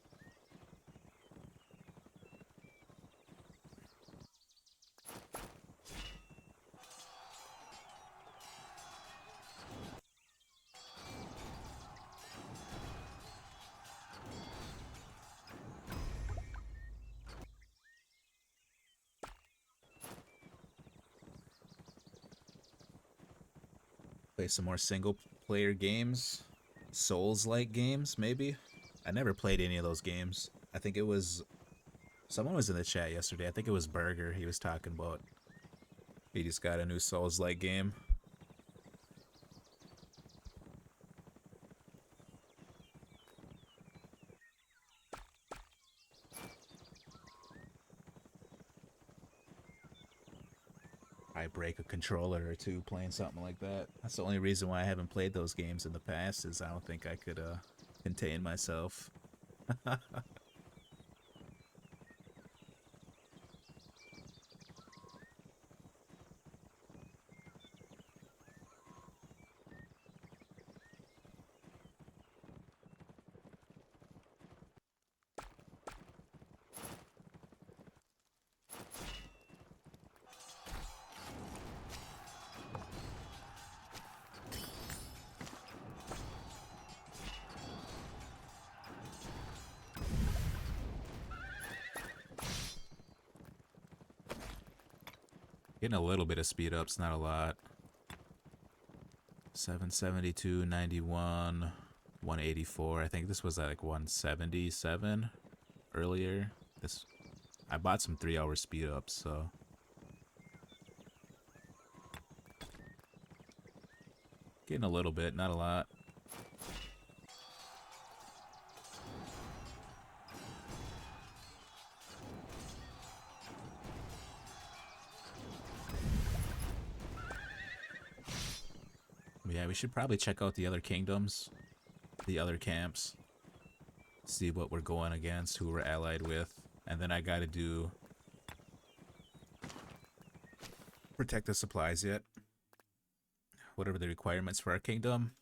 Play some more single player games. Souls-like games, maybe? I never played any of those games. I think it was... Someone was in the chat yesterday. I think it was Burger he was talking about. He just got a new Souls-like game. I break a controller or two playing something like that. That's the only reason why I haven't played those games in the past, is I don't think I could contain myself. Getting a little bit of speed ups, not a lot. 772, 91, 184. I think this was like 177 earlier. I bought some 3-hour speed ups, so getting a little bit, not a lot. Yeah, we should probably check out the other kingdoms, the other camps, see what we're going against, who we're allied with, and then I gotta do protect the supplies yet. Whatever the requirements for our kingdom.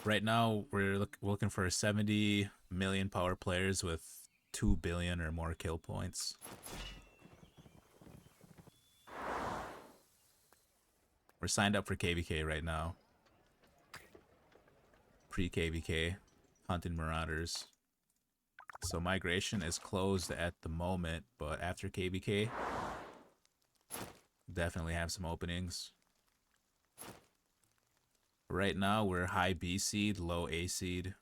Right now, we're looking for 70 million power players with 2 billion or more kill points. We're signed up for KvK right now. Pre-KvK, hunting Marauders. So migration is closed at the moment, but after KvK, definitely have some openings. Right now, we're high B seed, low A seed.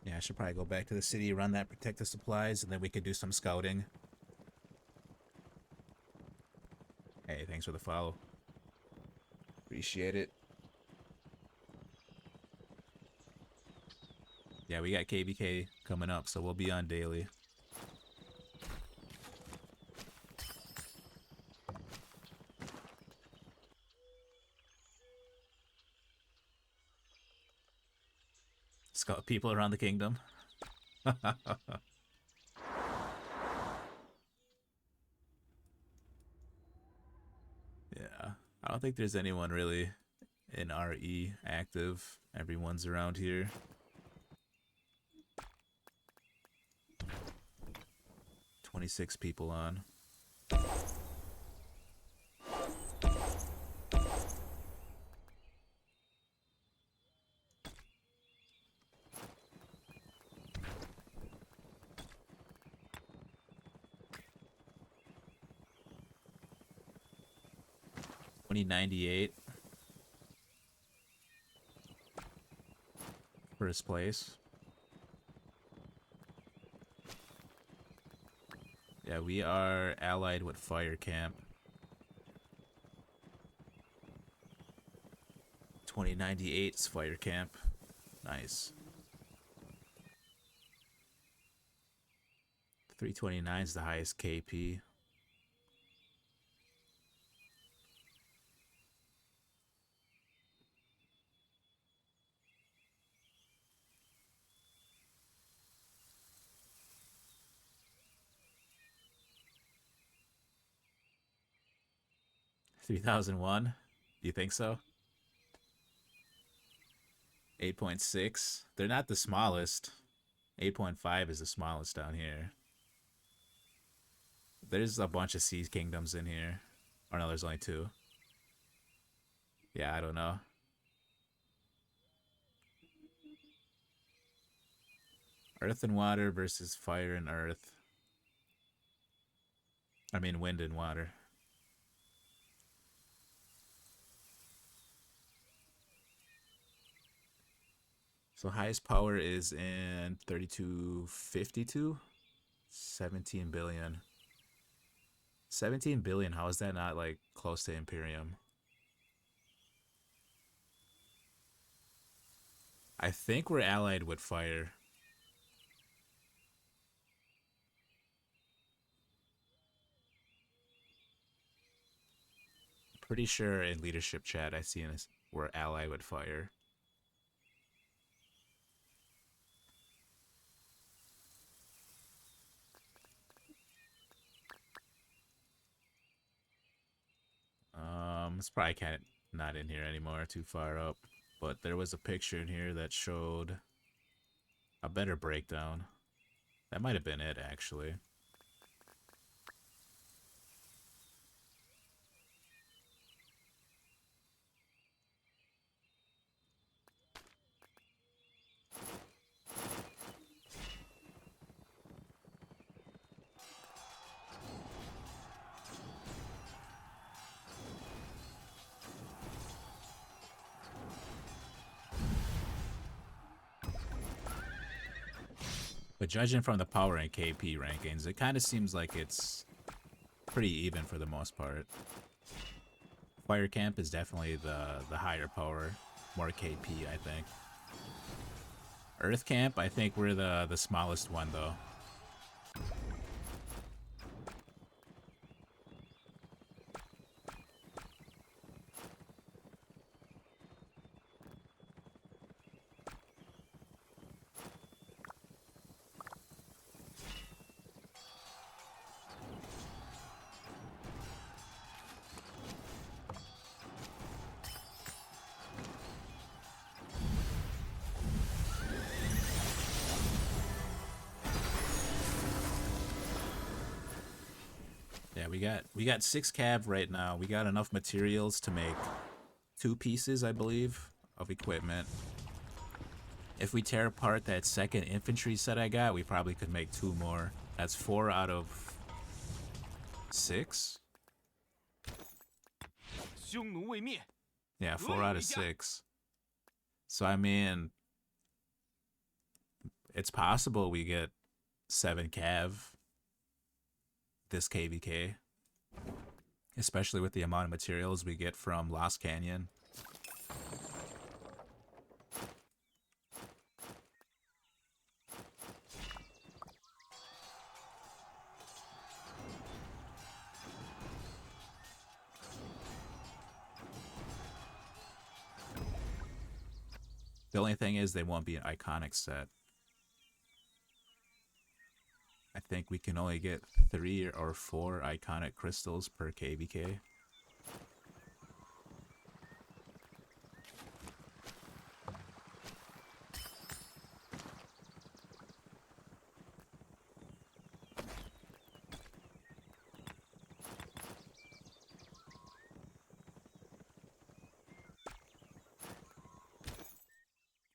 Yeah, I should probably go back to the city, run that protect the supplies, and then we could do some scouting. Hey, thanks for the follow. Appreciate it. Yeah, we got KvK coming up, so we'll be on daily. Scout people around the kingdom. Yeah, I don't think there's anyone really in RE active. Everyone's around here. 26 people on. $20.98. First place. Yeah, we are allied with Fire Camp. 2098's Fire Camp. Nice. 329 is the highest KP. $3,001? You think so? 8.6. They're not the smallest. 8.5 is the smallest down here. There's a bunch of sea kingdoms in here. Or no, there's only 2. Yeah, I don't know. Earth and water versus fire and earth. I mean wind and water. So highest power is in 3252. 17 billion. 17 billion, how is that not like close to Imperium? I think we're allied with fire. Pretty sure in leadership chat I see we're allied with fire. It's probably kind of not in here anymore, too far up. But there was a picture in here that showed a better breakdown. That might have been it, actually. But judging from the power and KP rankings, it kind of seems like it's pretty even for the most part. Fire Camp is definitely the higher power, more KP, I think. Earth Camp, I think we're the smallest one, though. Yeah, we got 6 cav right now. We got enough materials to make 2 pieces, I believe, of equipment. If we tear apart that second infantry set I got, we probably could make 2 more. That's 4 out of 6? Yeah, 4 out of 6. So, I mean, it's possible we get 7 cav this KvK. Especially with the amount of materials we get from Lost Canyon. The only thing is they won't be an iconic set. I think we can only get 3 or 4 iconic crystals per KvK.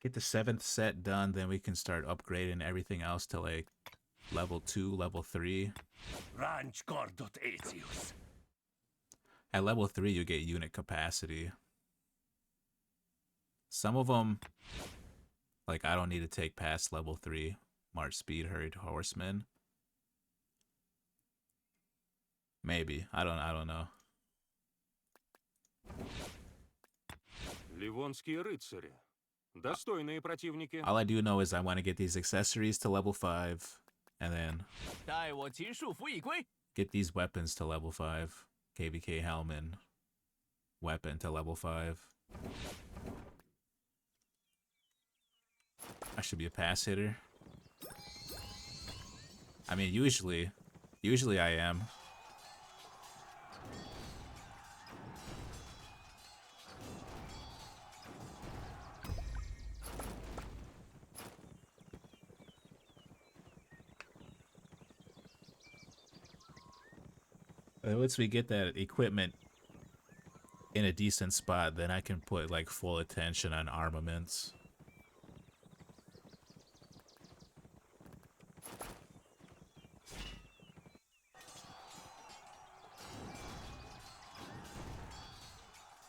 Get the 7th set done, then we can start upgrading everything else to like level 2, level 3. Ranch Gordot Aetius. At level 3, you get unit capacity. Some of them, like I don't need to take past level 3. March speed, hurried horseman. Maybe. I don't know. Ливонские рыцари. Достойные противники. All I do know is I want to get these accessories to level 5. And then 待我秦束缚已归。 get these weapons to level 5. KvK helmet. Weapon to level 5. I should be a pass hitter. I mean, usually I am. Once we get that equipment in a decent spot, then I can put like full attention on armaments.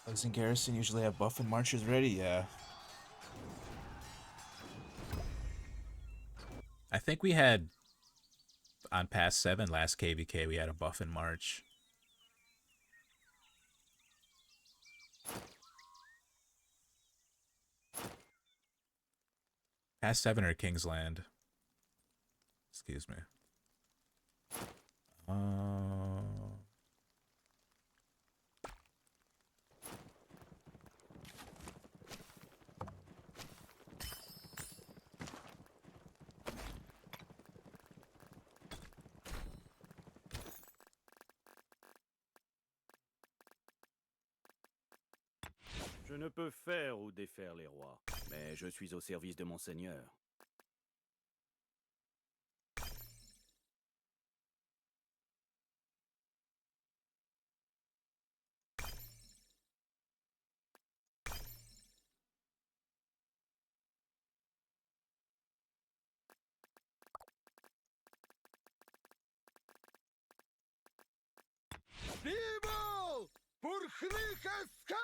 Doesn't Garrison usually have buff and marchers ready? Yeah. I think we had on past 7 last KvK we had a buff and march. Past 7 or Kingsland. Excuse me. Je ne peux faire ou défaire les rois, mais je suis au service de mon seigneur. Vivo! Purchnika skal!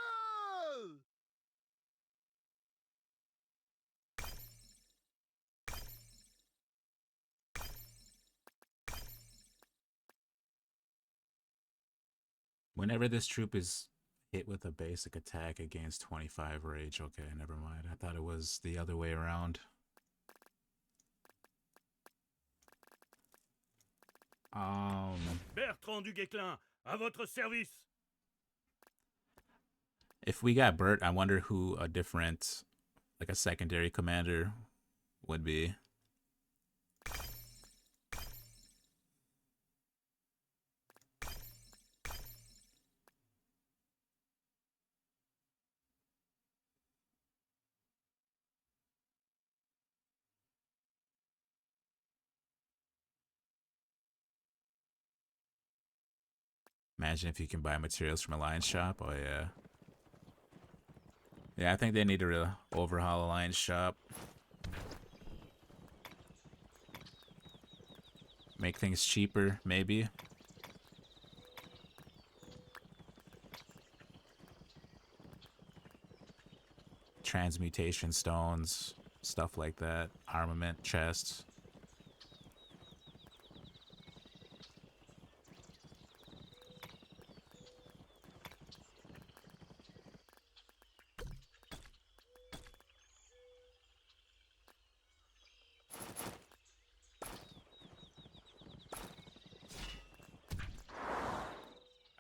Whenever this troop is hit with a basic attack, it gains 25 rage. Okay, never mind. I thought it was the other way around. Bertrand du Guesclin, à votre service. If we got Bert, I wonder who a different, like a secondary commander would be. Imagine if you can buy materials from Alliance Shop. Oh, yeah. Yeah, I think they need to overhaul Alliance Shop. Make things cheaper, maybe. Transmutation stones, stuff like that. Armament chests.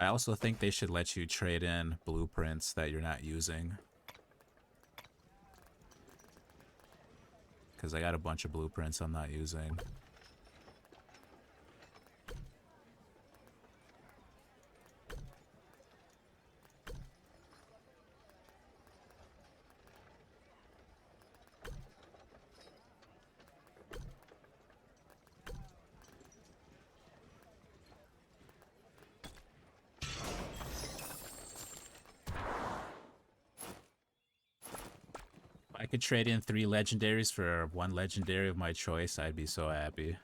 I also think they should let you trade in blueprints that you're not using. Because I got a bunch of blueprints I'm not using. I could trade in 3 legendaries for 1 legendary of my choice. I'd be so happy.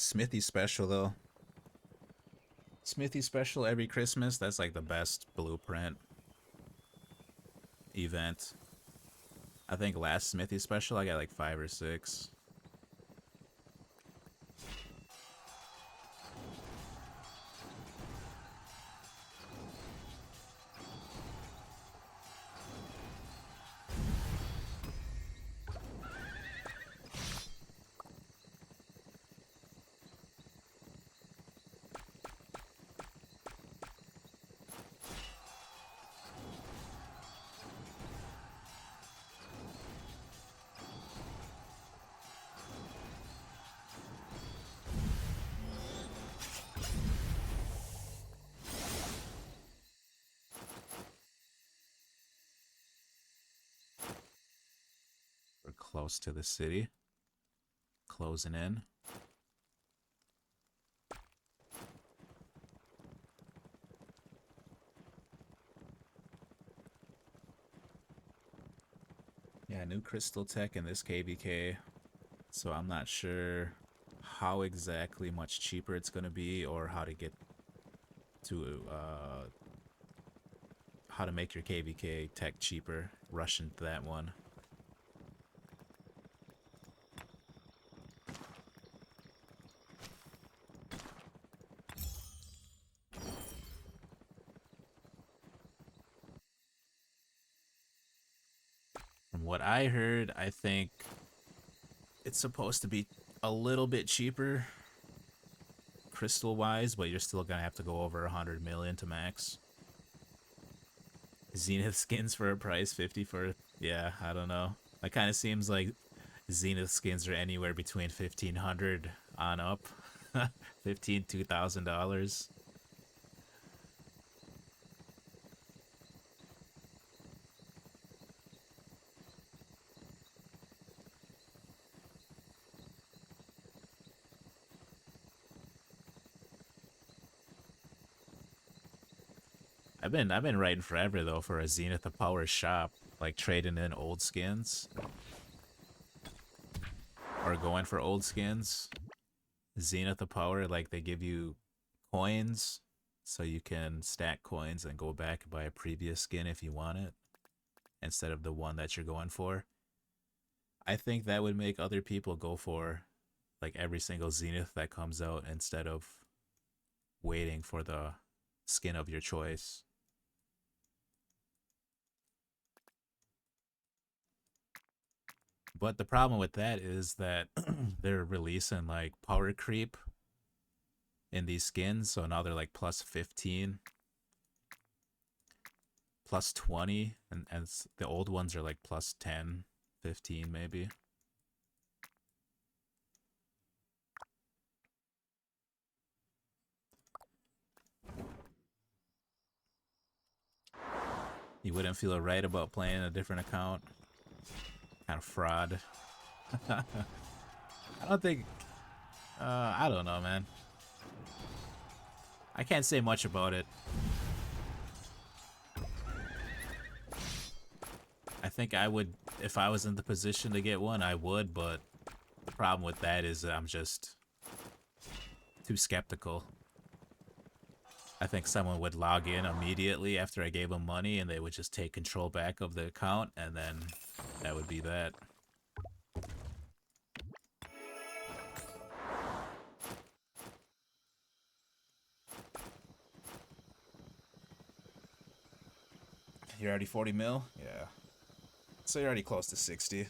Smithy special though. Smithy special every Christmas, that's like the best blueprint event. I think last Smithy special I got like 5 or 6. We're close to the city. Closing in. Yeah, new crystal tech in this KvK. So I'm not sure how exactly much cheaper it's gonna be or how to get to how to make your KvK tech cheaper. Rush into that one. From what I heard, I think it's supposed to be a little bit cheaper crystal wise, but you're still gonna have to go over 100 million to max. Zenith skins for a price 50 for, yeah, I don't know. That kind of seems like Zenith skins are anywhere between 1,500 on up. $2,000. I've been writing forever though for a Zenith of Power shop, like trading in old skins or going for old skins. Zenith of Power, like they give you coins so you can stack coins and go back and buy a previous skin if you want it instead of the one that you're going for. I think that would make other people go for like every single Zenith that comes out instead of waiting for the skin of your choice. But the problem with that is that they're releasing like power creep in these skins. So now they're like plus 15, plus 20, and the old ones are like plus 10, 15 maybe. You wouldn't feel right about playing a different account. Kind of fraud. I don't think... I don't know, man. I can't say much about it. I think I would, if I was in the position to get one, I would, but the problem with that is that I'm just too skeptical. I think someone would log in immediately after I gave them money and they would just take control back of the account, and then that would be that. You're already 40 mil? Yeah. So you're already close to 60.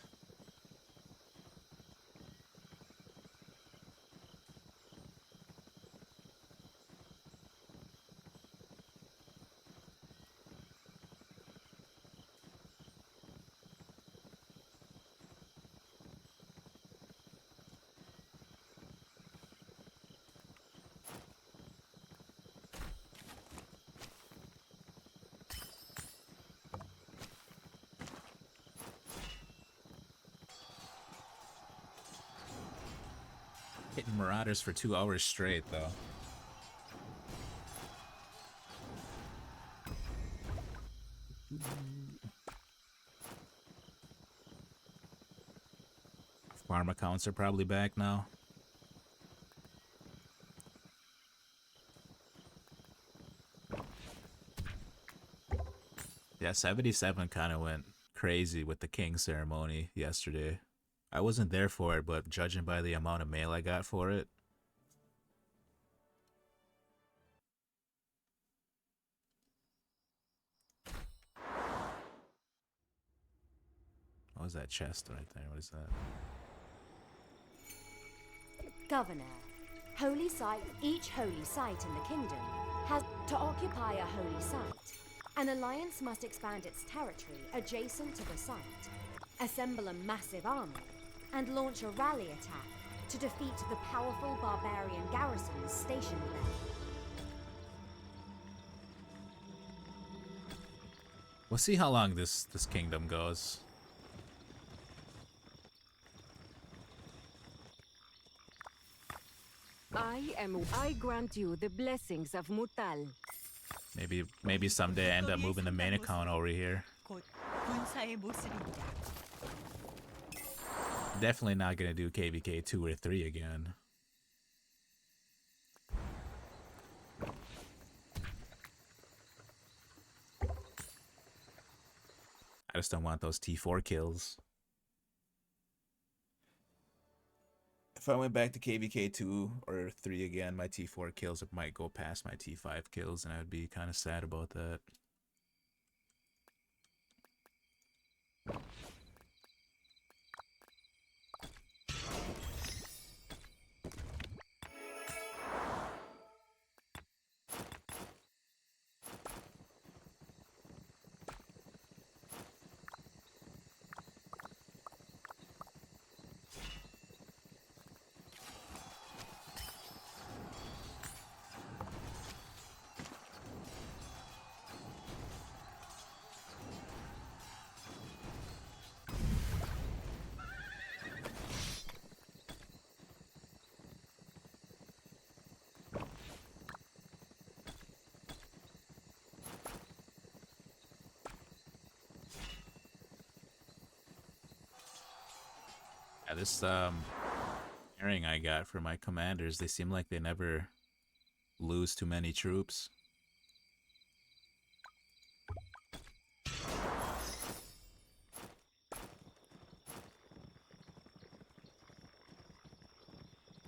Hitting Marauders for 2 hours straight, though. Farm accounts are probably back now. Yeah, 77 kind of went crazy with the king ceremony yesterday. I wasn't there for it, but judging by the amount of mail I got for it. What was that chest right there? What is that? Governor, holy site. Each holy site in the kingdom has to occupy a holy site. An alliance must expand its territory adjacent to the site, assemble a massive army, and launch a rally attack to defeat the powerful barbarian garrisons stationed there. We'll see how long this kingdom goes. I grant you the blessings of Mutal. Maybe someday I end up moving the main account over here. 곧 군사의 모습입니다. Definitely not gonna do KvK 2 or 3 again. I just don't want those T4 kills. If I went back to KvK 2 or 3 again, my T4 kills might go past my T5 kills, and I would be kind of sad about that. Yeah, this airing I got for my commanders, they seem like they never lose too many troops.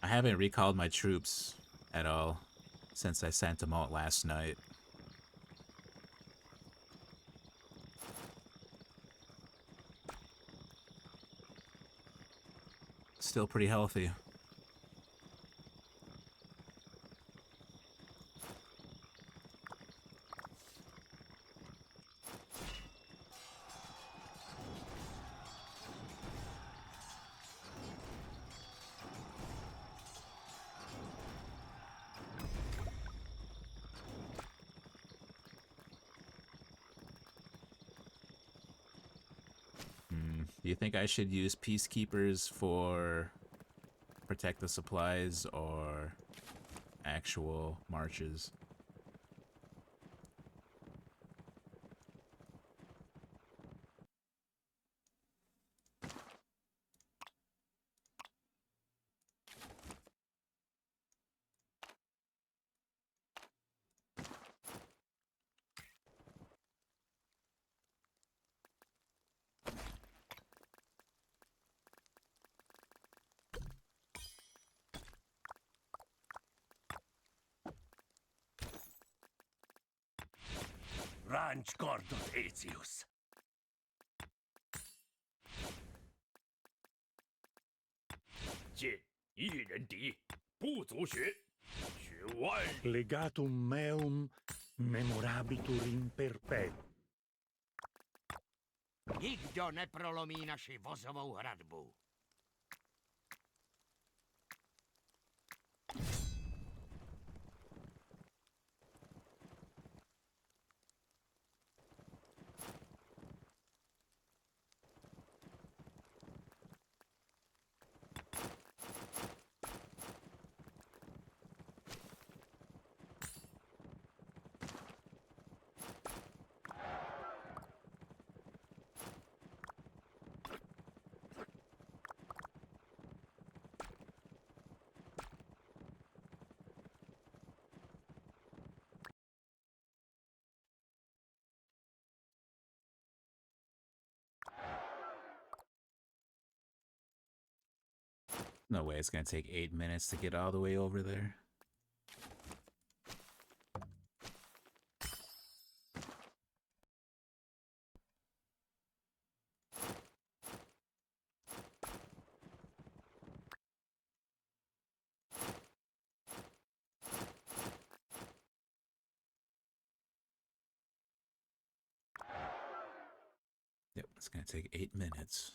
I haven't recalled my troops at all since I sent them out last night. Still pretty healthy. Do you think I should use peacekeepers for protect the supplies or actual marches? Ranch Gordot Etius. 见一人敌，不足学，学万 Legatum meum memorabitur in perpetuum. Nikdo neprolomí naši vozovou hradbu. No way it's gonna take 8 minutes to get all the way over there. Yep, it's gonna take 8 minutes.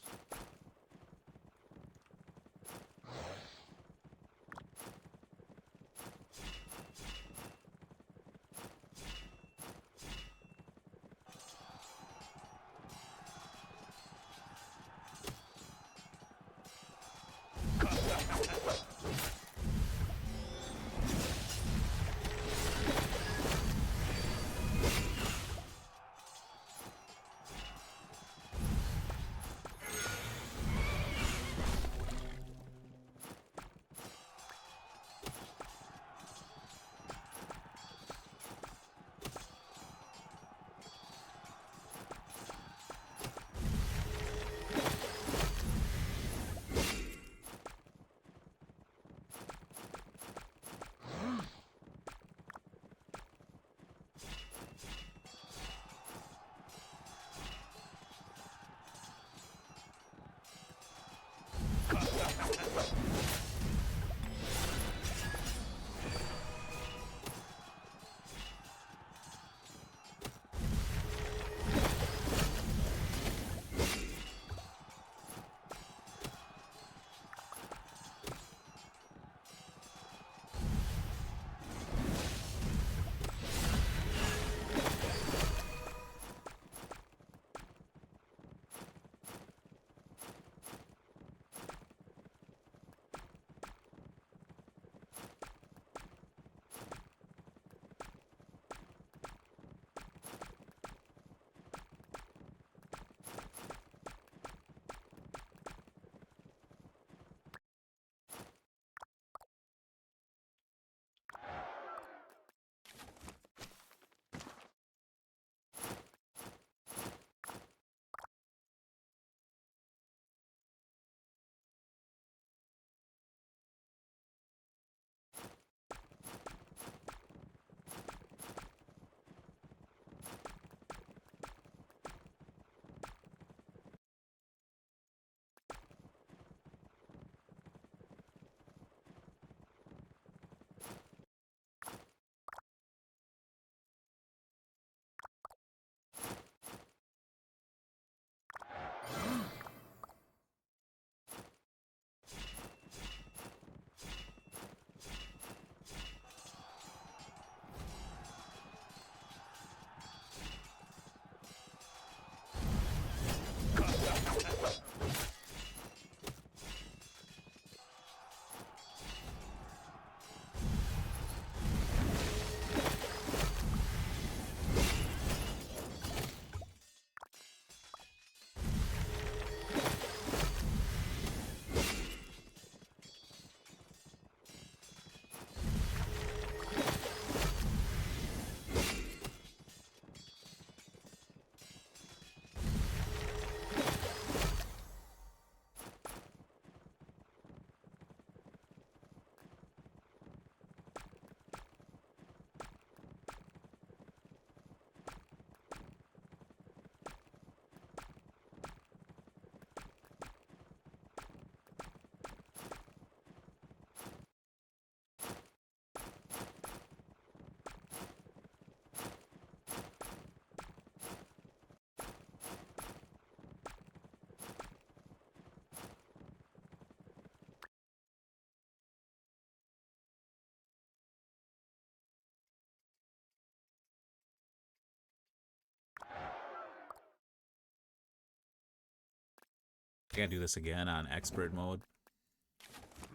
I gotta do this again on expert mode.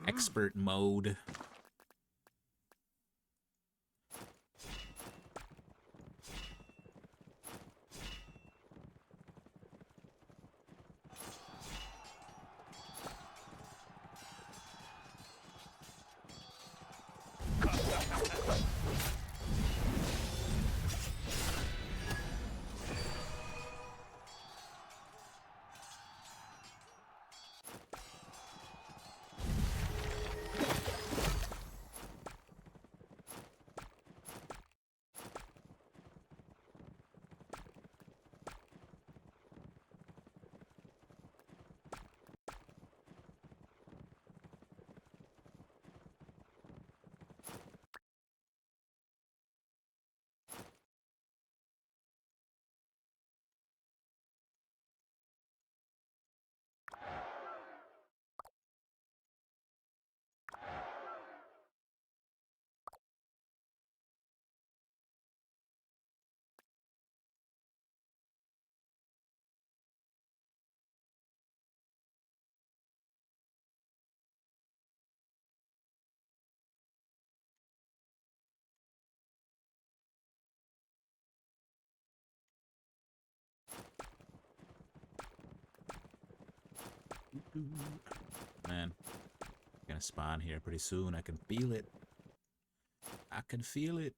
Expert mode. Man, gonna spawn here pretty soon. I can feel it. I can feel it.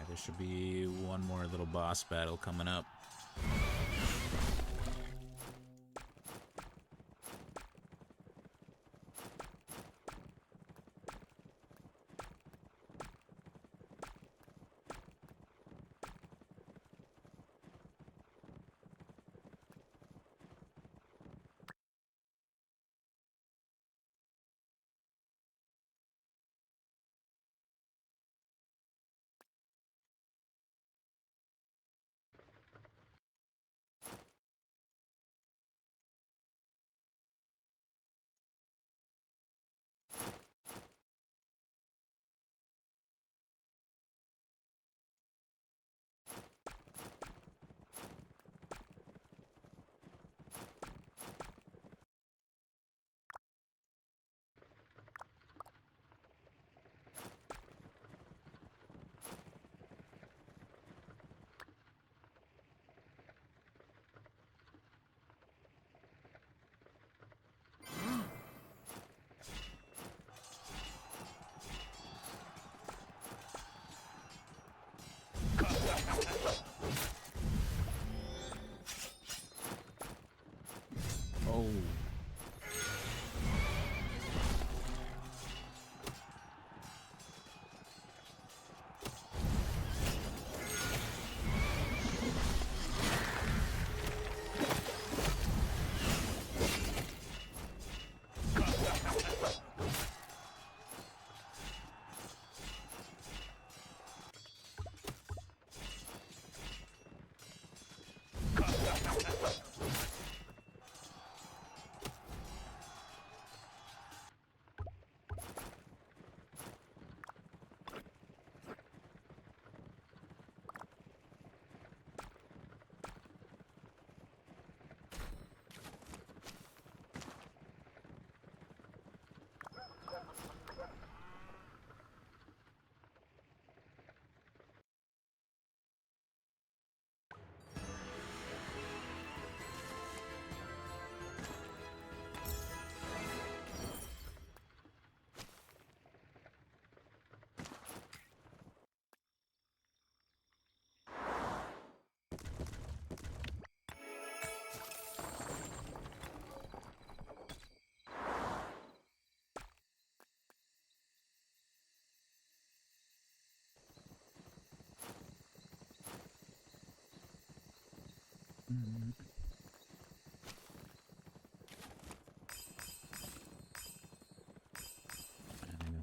There should be one more little boss battle coming up.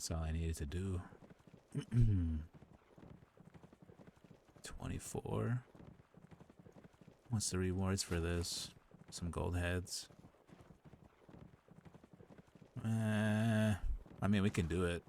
That's all I needed to do. 24. What's the rewards for this? Some gold heads. I mean, we can do it.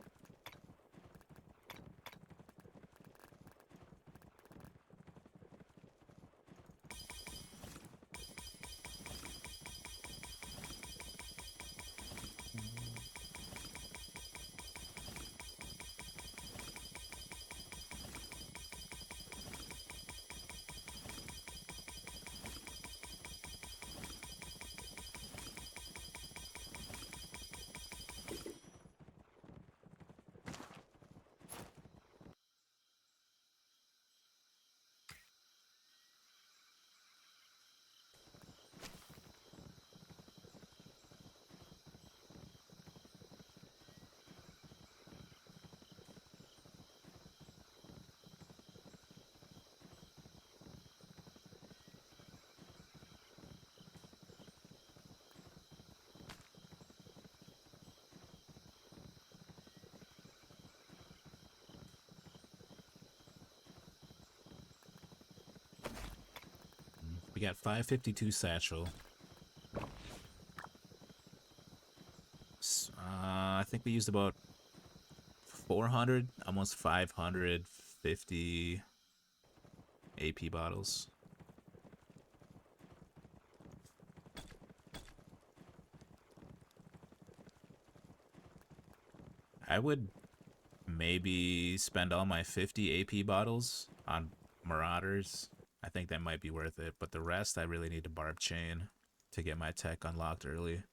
We got 552 satchel. I think we used about 400, almost 550 AP bottles. I would maybe spend all my 50 AP bottles on Marauders. I think that might be worth it, but the rest I really need to barb chain to get my tech unlocked early.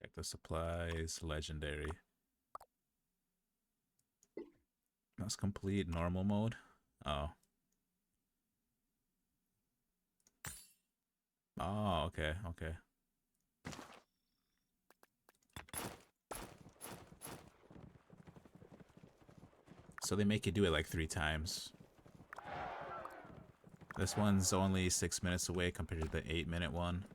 Check the supplies, legendary. Must complete normal mode. Oh. Oh, okay, okay. So they make you do it like 3 times. This one's only 6 minutes away compared to the 8-minute one.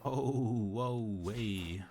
Oh, whoa, way.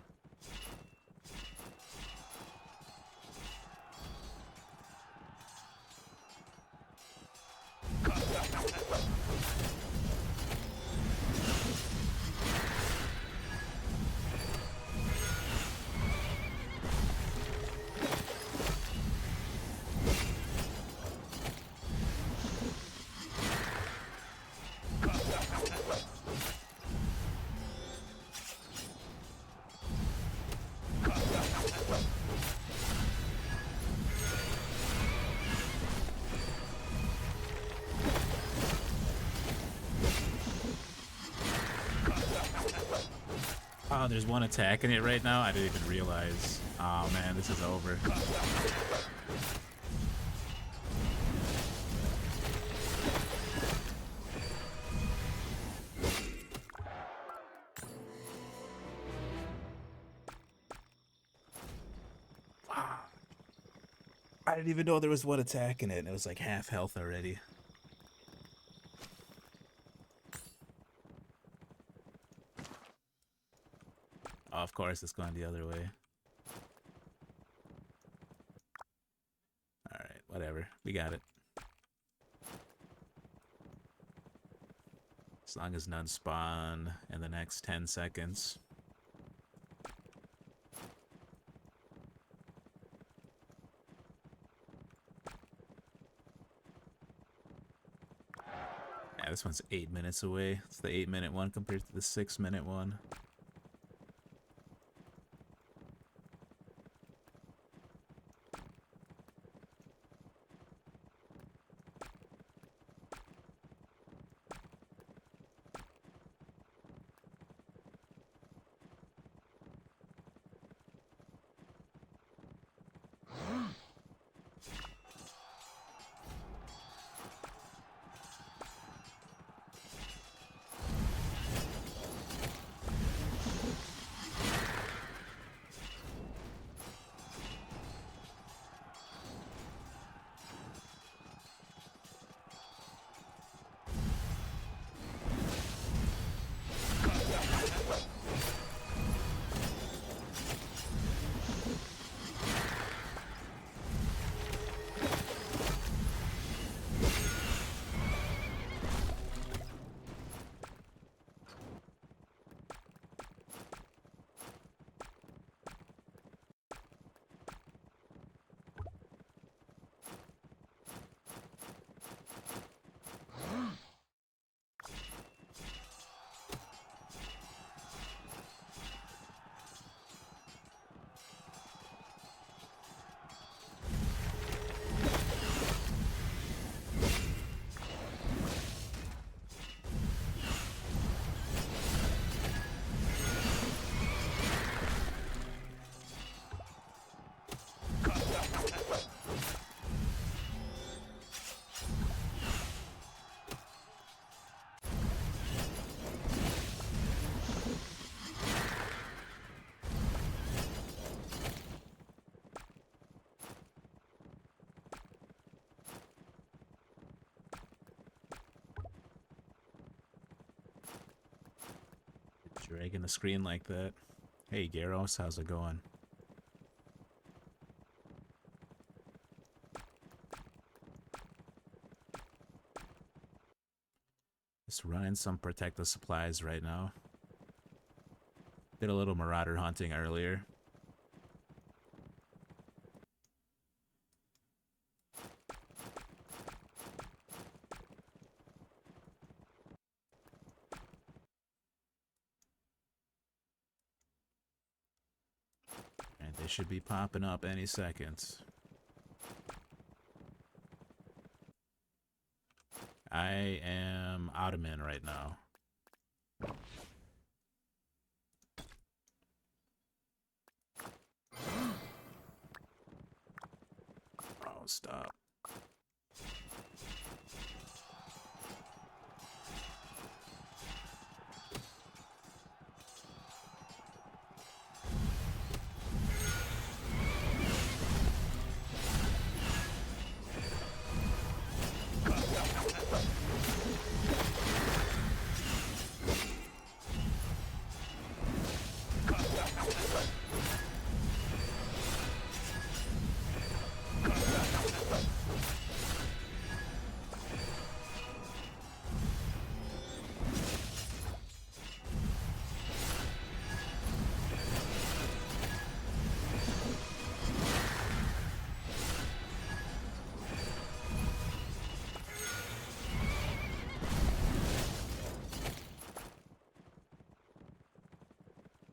Oh, there's one attacking it right now? I didn't even realize. Oh man, this is over. I didn't even know there was one attacking it, and it was like half health already. Oh, of course, it's going the other way. Alright, whatever. We got it. As long as none spawn in the next 10 seconds. Yeah, this one's 8 minutes away. It's the 8-minute one compared to the 6-minute one. Dragging the screen like that. Hey Garros, how's it going? Just running some protective supplies right now. Did a little marauder hunting earlier. And they should be popping up any second. I am Ottoman right now. Oh, stop.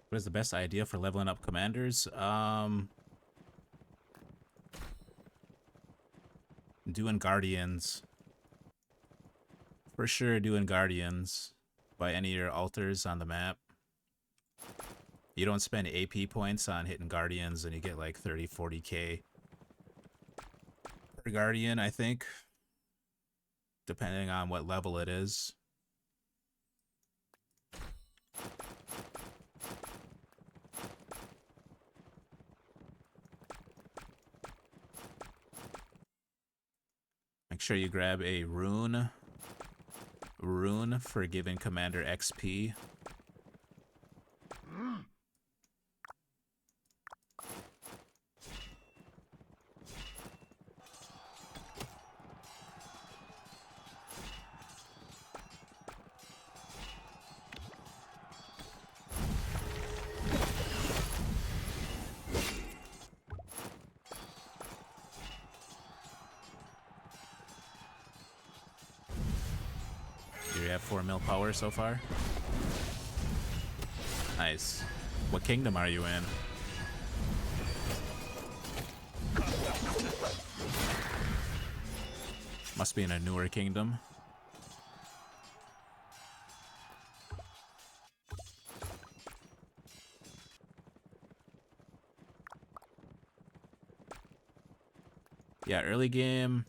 What is the best idea for leveling up commanders? Doing Guardians. For sure doing Guardians by any of your altars on the map. You don't spend AP points on hitting Guardians and you get like 30, 40k per Guardian, I think. Depending on what level it is. Make sure you grab a rune for giving commander XP. You have 4 mil power so far. Nice. What kingdom are you in? Must be in a newer kingdom. Yeah, early game,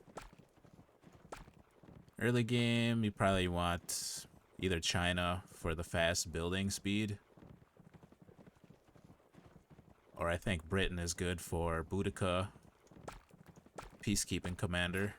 you probably want either China for the fast building speed, or I think Britain is good for Boudica, peacekeeping commander.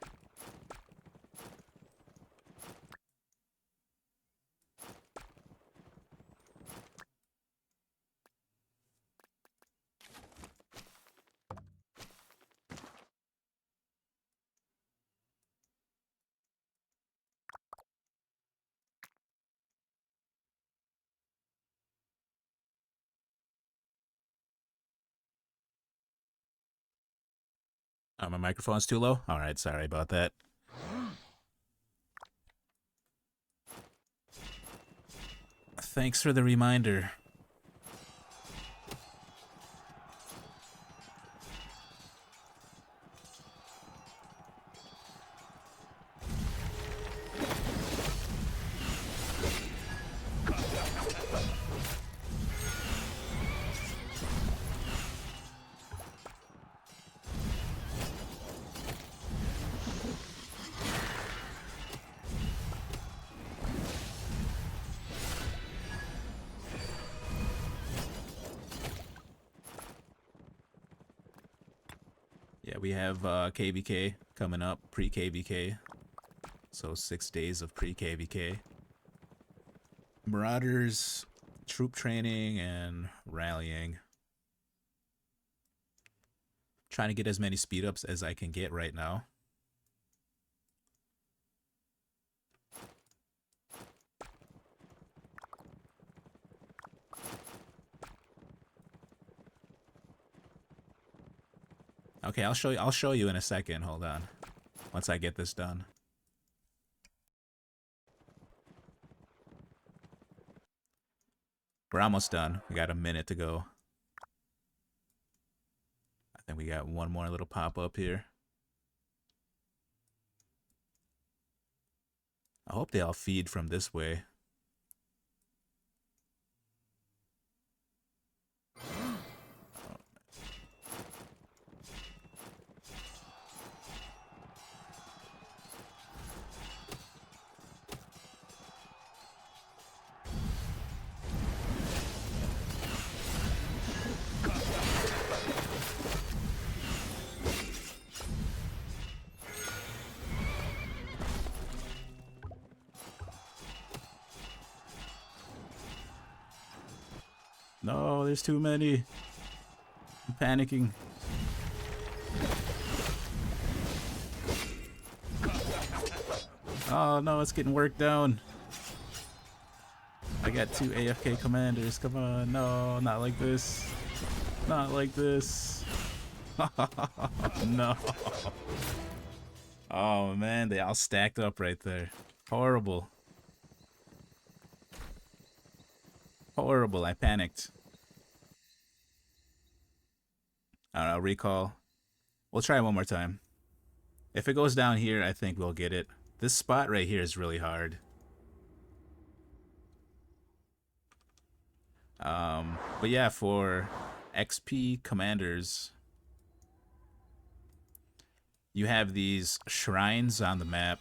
Oh, my microphone's too low? Alright, sorry about that. Thanks for the reminder. Yeah, we have KvK coming up, pre-KvK. So 6 days of pre-KvK. Marauders, troop training, and rallying. Trying to get as many speed ups as I can get right now. Okay, I'll show you in a second. Hold on. Once I get this done. We're almost done. We got a minute to go. I think we got one more little pop-up here. I hope they all feed from this way. No, there's too many. I'm panicking. Oh no, it's getting worked down. I got 2 AFK commanders. Come on, no, not like this. Not like this. No. Oh man, they all stacked up right there. Horrible. Horrible, I panicked. I don't know, recall. We'll try one more time. If it goes down here, I think we'll get it. This spot right here is really hard. But yeah, for XP commanders, you have these shrines on the map.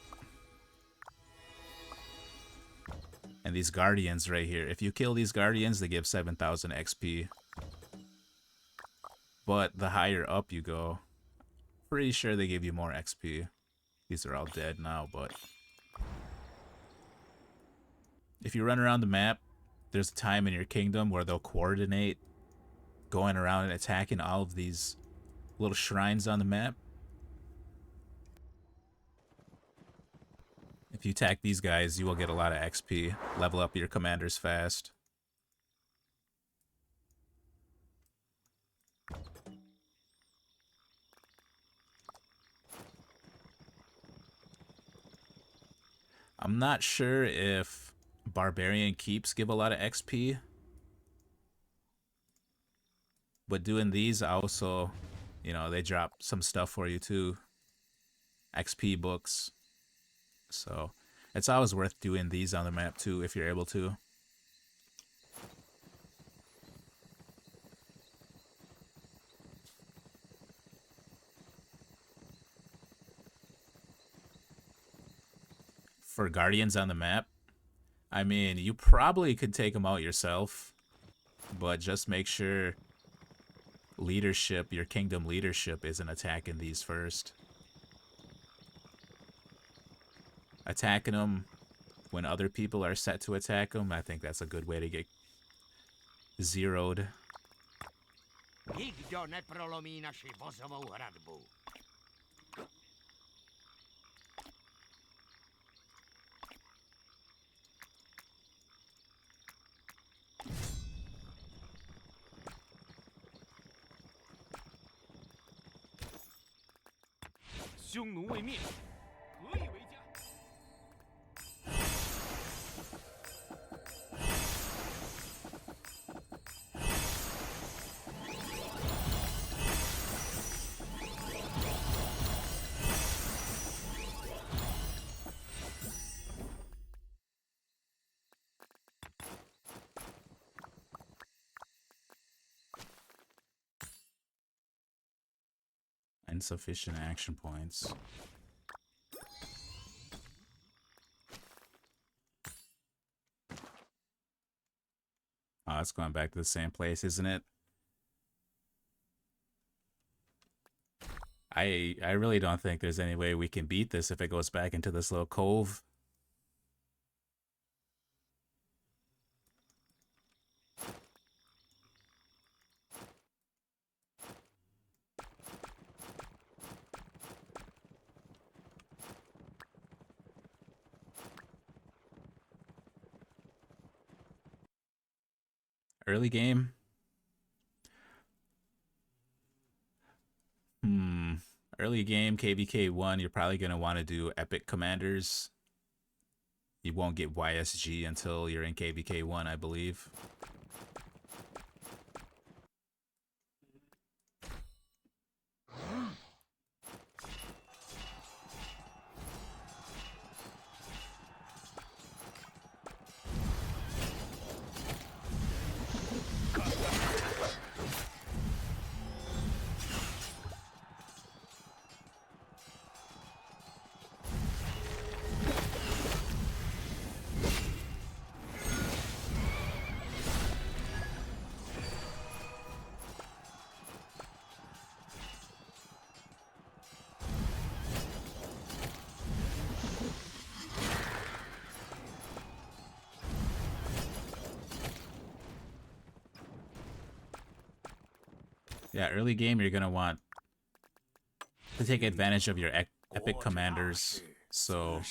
And these guardians right here. If you kill these guardians, they give 7,000 XP. But the higher up you go, pretty sure they give you more XP. These are all dead now, but if you run around the map, there's a time in your kingdom where they'll coordinate going around and attacking all of these little shrines on the map. If you attack these guys, you will get a lot of XP. Level up your commanders fast. I'm not sure if barbarian keeps give a lot of XP. But doing these also, you know, they drop some stuff for you too. XP books. So it's always worth doing these on the map too if you're able to. For guardians on the map, I mean, you probably could take them out yourself, but just make sure leadership, your kingdom leadership, isn't attacking these first. Attacking them when other people are set to attack them, I think that's a good way to get zeroed. Insufficient action points. Oh, it's going back to the same place, isn't it? I really don't think there's any way we can beat this if it goes back into this little cove. Early game. Early game, KvK1, you're probably going to want to do epic commanders. You won't get YSG until you're in KvK1, I believe. Yeah, early game, you're going to want to take advantage of your epic commanders. So,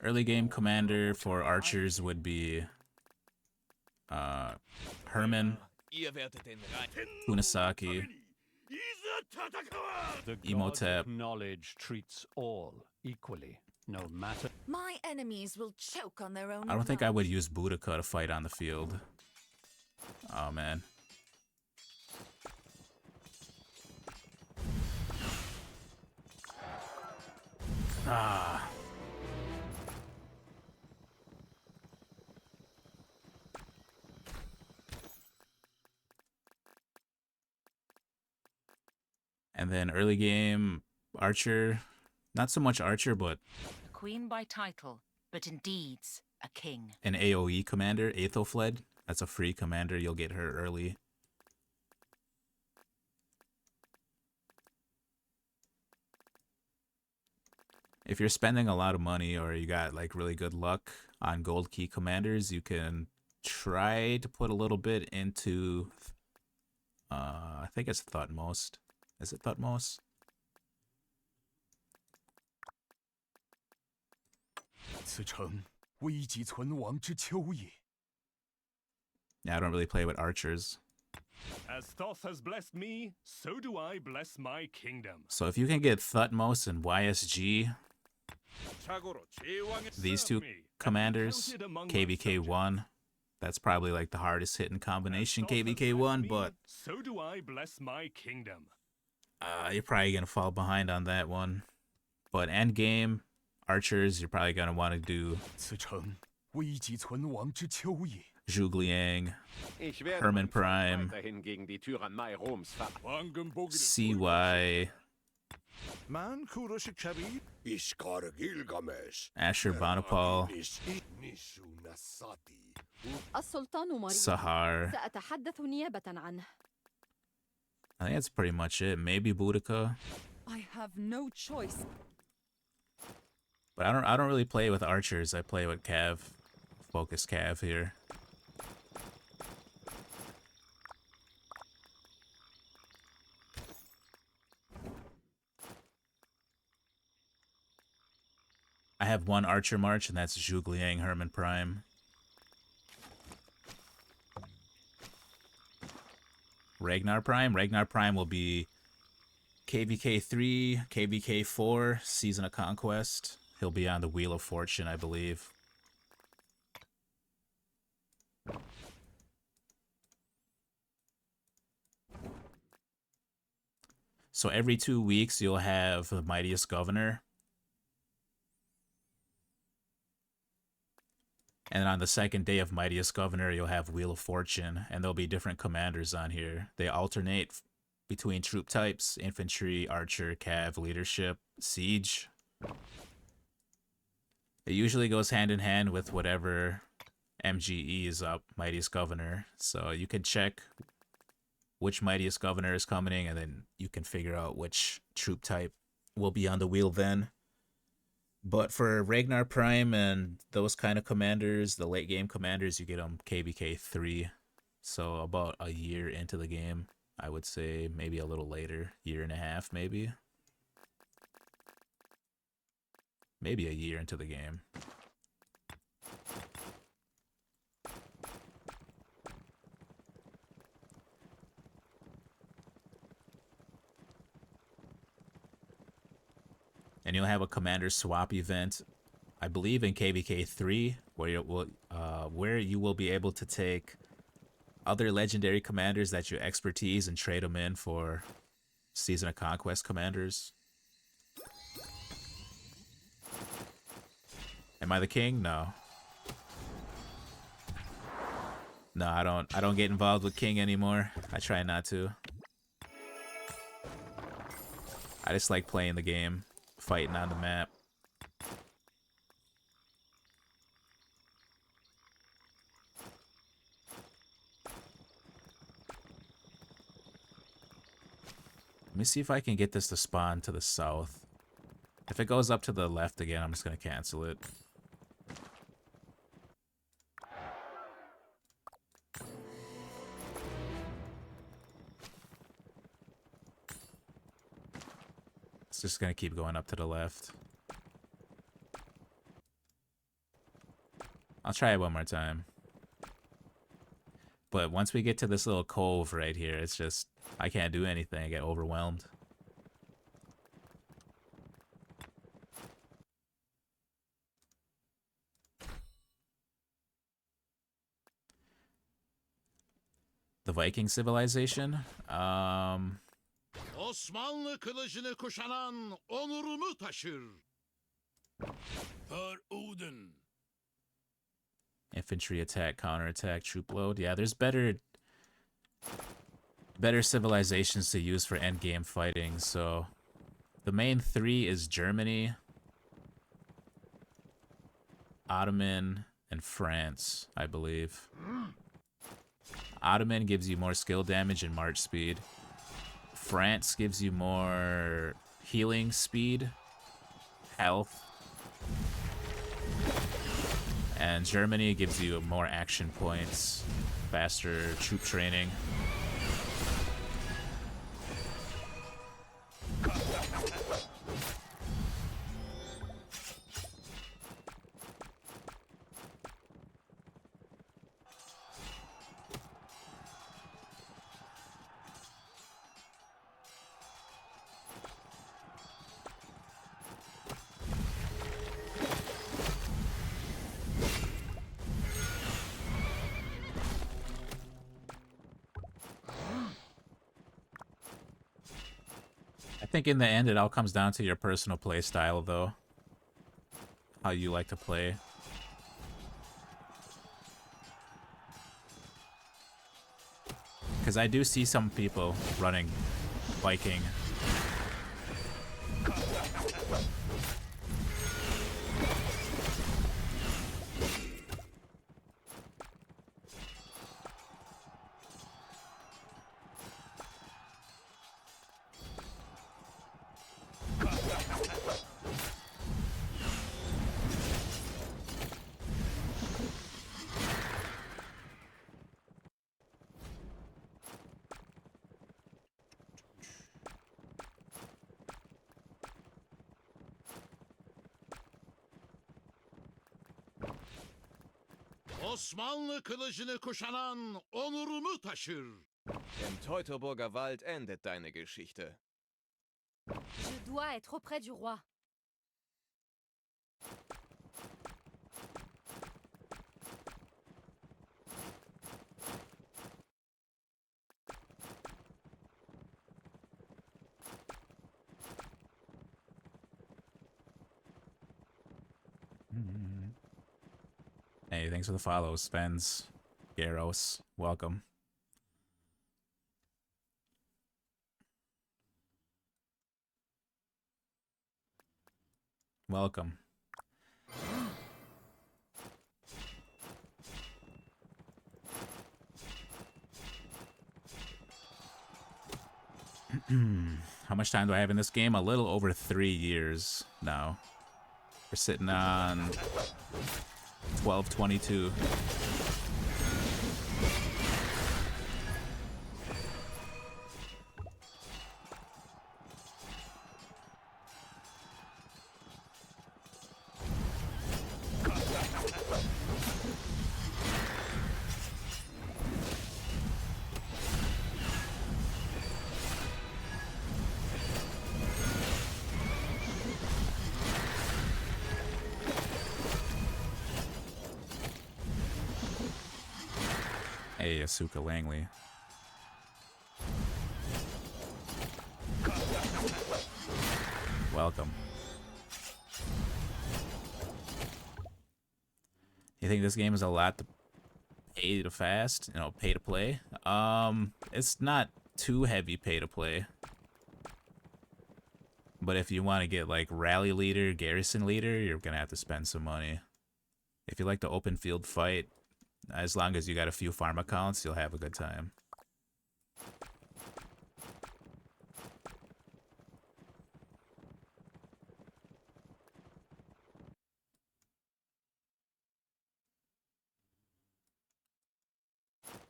early game commander for archers would be Herman, Kunasaki, Imhotep. Knowledge treats all equally, no matter. My enemies will choke on their own. I don't think I would use Boudica to fight on the field. Oh, man. Ah. And then early game, Archer. Not so much Archer, but A queen by title, but in deeds, a king. an AoE commander, Aethelfled. That's a free commander. You'll get her early. If you're spending a lot of money or you got like really good luck on gold key commanders, you can try to put a little bit into I think it's Thutmose. Is it Thutmose? Yeah, I don't really play with archers. As Thoth has blessed me, so do I bless my kingdom. So if you can get Thutmose and YSG, these two commanders, KvK1, that's probably like the hardest hitting combination, KvK1, but so do I bless my kingdom. You're probably gonna fall behind on that one. But end game, archers, you're probably gonna want to do Zhuge Liang, Hermann Prime, CY, Asher Banipal, السلطان مريض. Sahar. سأتحدث نيابة عنه. I think that's pretty much it. Maybe Boudica. I have no choice. But I don't really play with archers. I play with Cav. Focus Cav here. I have one Archer March, and that's Zhuge Liang, Hermann Prime. Ragnar Prime? Ragnar Prime will be KvK3, KvK4, Season of Conquest. He'll be on the Wheel of Fortune, I believe. So every 2 weeks, you'll have the Mightiest Governor. And then on the second day of Mightiest Governor, you'll have Wheel of Fortune, and there'll be different commanders on here. They alternate between troop types: infantry, archer, cav, leadership, siege. It usually goes hand in hand with whatever MGE is up, Mightiest Governor. So you can check which Mightiest Governor is coming, and then you can figure out which troop type will be on the wheel then. But for Ragnar Prime and those kind of commanders, the late game commanders, you get them KvK3. So about a year into the game, I would say, maybe a little later, year and a half maybe. Maybe a year into the game. And you'll have a commander swap event, I believe in KvK3, where you will be able to take other legendary commanders that you expertise and trade them in for Season of Conquest commanders. Am I the king? No. No, I don't get involved with king anymore. I try not to. I just like playing the game. Fighting on the map. Let me see if I can get this to spawn to the south. If it goes up to the left again, I'm just gonna cancel it. It's just gonna keep going up to the left. I'll try it one more time. But once we get to this little cove right here, it's just, I can't do anything. I get overwhelmed. The Viking civilization? Osmanlı kılıcını kuşanan onurunu taşır. For Odin. Infantry attack, counterattack, troop load. Yeah, there's better civilizations to use for endgame fighting. So the main three is Germany, Ottoman, and France, I believe. Ottoman gives you more skill damage and march speed. France gives you more healing speed, health. And Germany gives you more action points, faster troop training. I think in the end it all comes down to your personal play style, though. How you like to play. Because I do see some people running Viking. Osmanlı kılıcını kuşanan onurumu taşır. Im Teutoburger Wald endet deine Geschichte. Je dois être auprès du roi. Hey, thanks for the follow, Spence, Garros. Welcome. Welcome. How much time do I have in this game? A little over 3 years now. We're sitting on 12:22. Hey, Asuka Langley. Welcome. You think this game is a lot to pay to fast? You know, pay to play? It's not too heavy pay to play. But if you want to get like rally leader, garrison leader, you're gonna have to spend some money. If you like the open field fight, as long as you got a few farm accounts, you'll have a good time.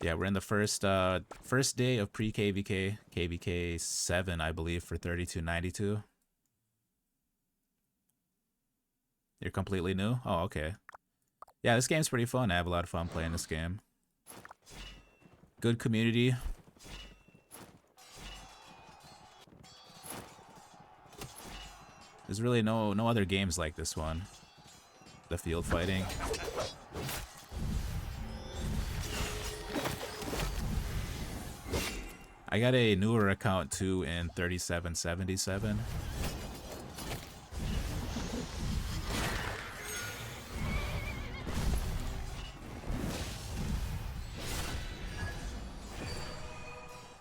Yeah, we're in the first day of pre-KvK, KvK7, I believe, for 3292. You're completely new? Oh, okay. Yeah, this game's pretty fun. I have a lot of fun playing this game. Good community. There's really no other games like this one. The field fighting. I got a newer account too in 3777.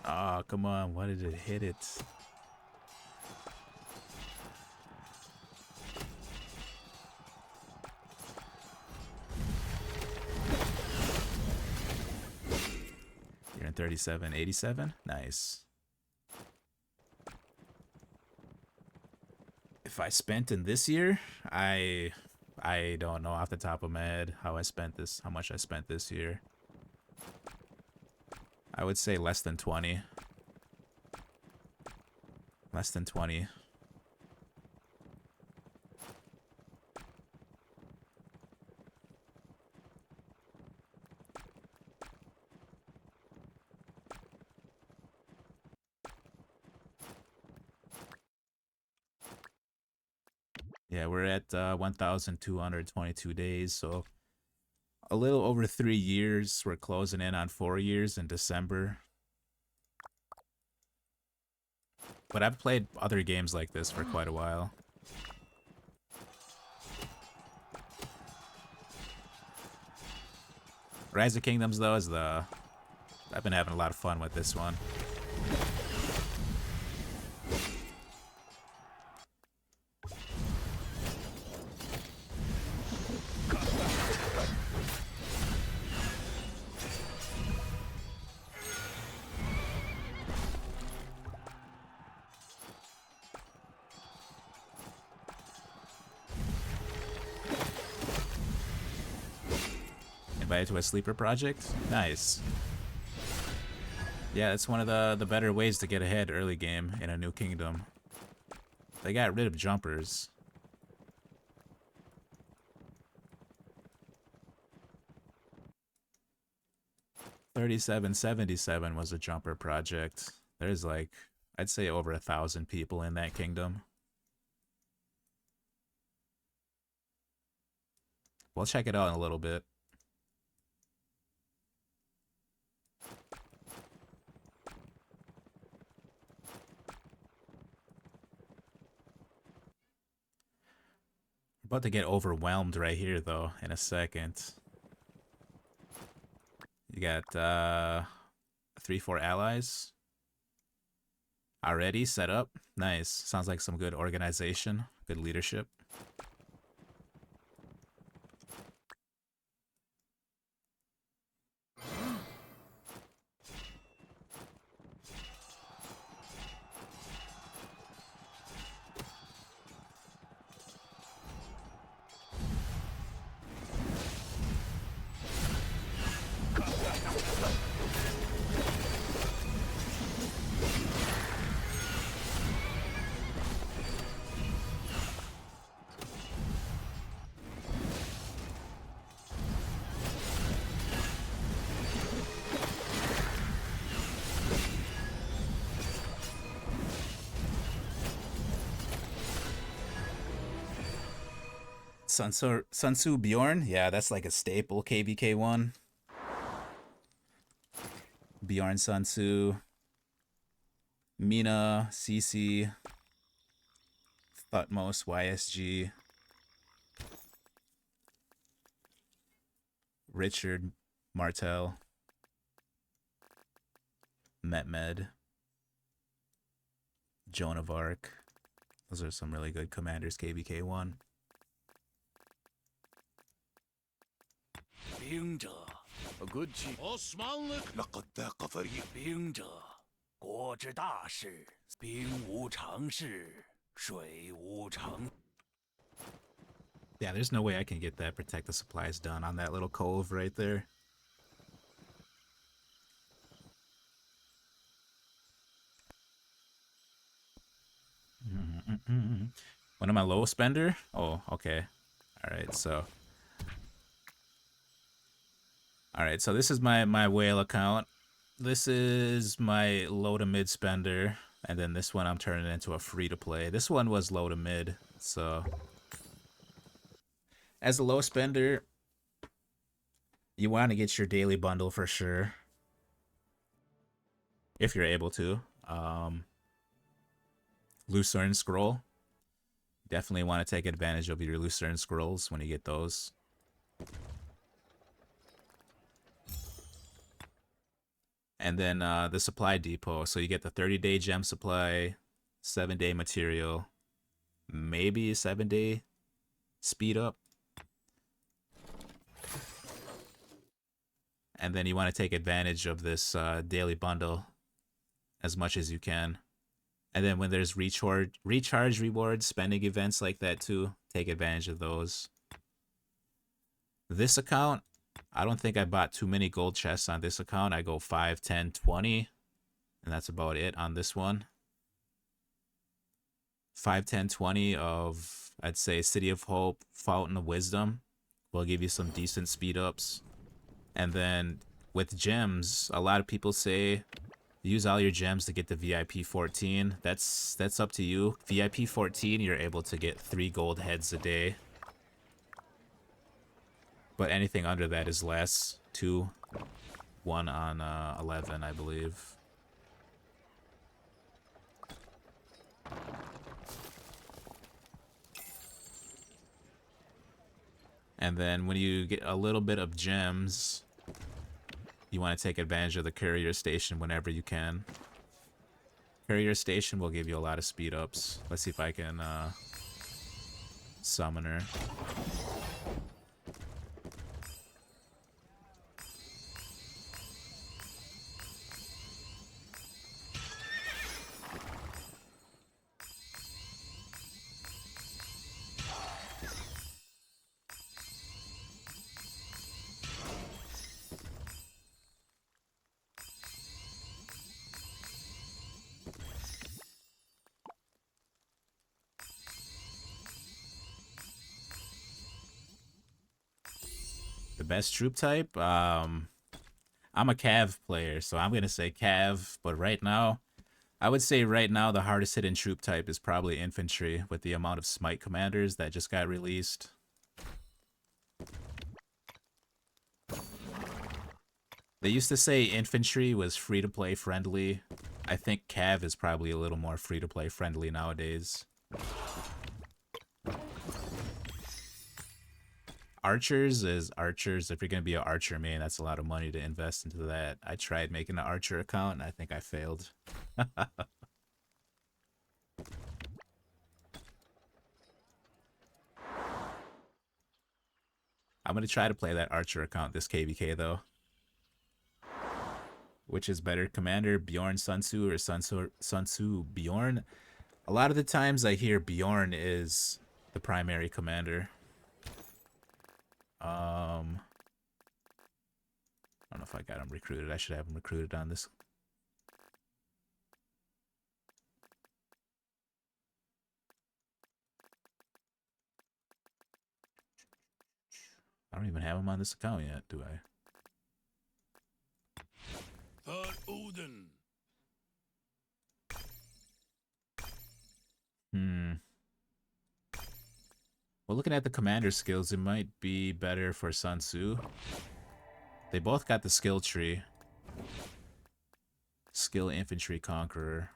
Oh, come on. Why did it hit it? You're in 3787. Nice. If I spent in this year, I don't know off the top of my head how much I spent this year. I would say less than 20. Less than 20. Yeah, we're at 1,222 days, so a little over 3 years. We're closing in on 4 years in December. But I've played other games like this for quite a while. Rise of Kingdoms, though, is I've been having a lot of fun with this one. Invited to a sleeper project? Nice. Yeah, it's one of the better ways to get ahead early game in a new kingdom. They got rid of jumpers. $37.77 was a jumper project. There's like, I'd say over 1,000 people in that kingdom. We'll check it out in a little bit. About to get overwhelmed right here, though, in a second. You got 3-4 allies already set up. Nice. Sounds like some good organization, good leadership. Sun Tzu Bjorn, yeah, that's like a staple KvK1. Bjorn Sun Tzu, Mina, CC, Thutmose, YSG, Richard, Martel, Metmed, Joan of Arc. Those are some really good commanders, KvK1. 兵者 A good chief. Osmanlı لقد ذاق فريق 兵者国之大事，兵无常势，水无常。 Yeah, there's no way I can get that protect the supplies done on that little cove right there. When am I low spender? Oh, okay. Alright, so this is my whale account. This is my low to mid spender, and then this one I'm turning into a free to play. This one was low to mid, so as a low spender, you want to get your daily bundle for sure, if you're able to. Lucerne Scroll. Definitely want to take advantage of your Lucerne Scrolls when you get those. And then the supply depot. So you get the 30-day gem supply, 7-day material, maybe a 7-day speed up. And then you want to take advantage of this daily bundle as much as you can. And then when there's recharge rewards, spending events like that too, take advantage of those. This account, I don't think I bought too many gold chests on this account. I go 5, 10, 20, and that's about it on this one. 5, 10, 20 of, I'd say, City of Hope, Fountain of Wisdom will give you some decent speed ups. And then with gems, a lot of people say use all your gems to get the VIP 14. That's up to you. VIP 14, you're able to get 3 gold heads a day. But anything under that is less. 2, 1 on 11, I believe. And then when you get a little bit of gems, you want to take advantage of the courier station whenever you can. Courier station will give you a lot of speed ups. Let's see if I can summon her. The best troop type? I'm a Cav player, so I'm going to say Cav. But right now, I would say right now the hardest hitting troop type is probably infantry with the amount of smite commanders that just got released. They used to say infantry was free-to-play friendly. I think Cav is probably a little more free-to-play friendly nowadays. Archers is archers. If you're going to be an archer main, that's a lot of money to invest into that. I tried making an archer account, and I think I failed. I'm going to try to play that archer account this KvK, though. Which is better, Commander Bjorn Sun Tzu or Sun Tzu Bjorn? A lot of the times I hear Bjorn is the primary commander. I don't know if I got him recruited. I should have him recruited on this. I don't even have him on this account yet, do I? Odin. Well, looking at the commander skills, it might be better for Sun Tzu. They both got the skill tree. Skill Infantry Conqueror.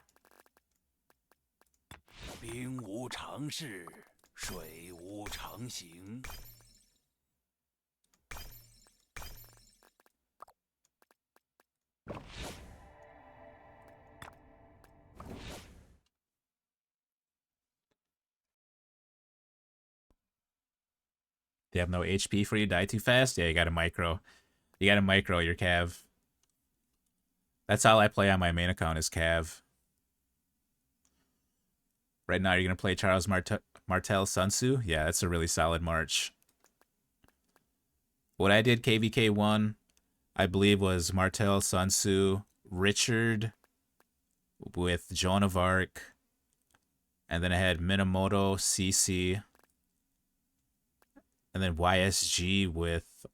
兵无常势，水无常形。 They have no HP for you, die too fast? Yeah, you got a micro. You got a micro your Cav. That's all I play on my main account is Cav. Right now, you're going to play Charles Martel Sun Tzu? Yeah, that's a really solid March. What I did KvK1, I believe, was Martel Sun Tzu, Richard with Joan of Arc, and then I had Minamoto, CC, and then YSG with,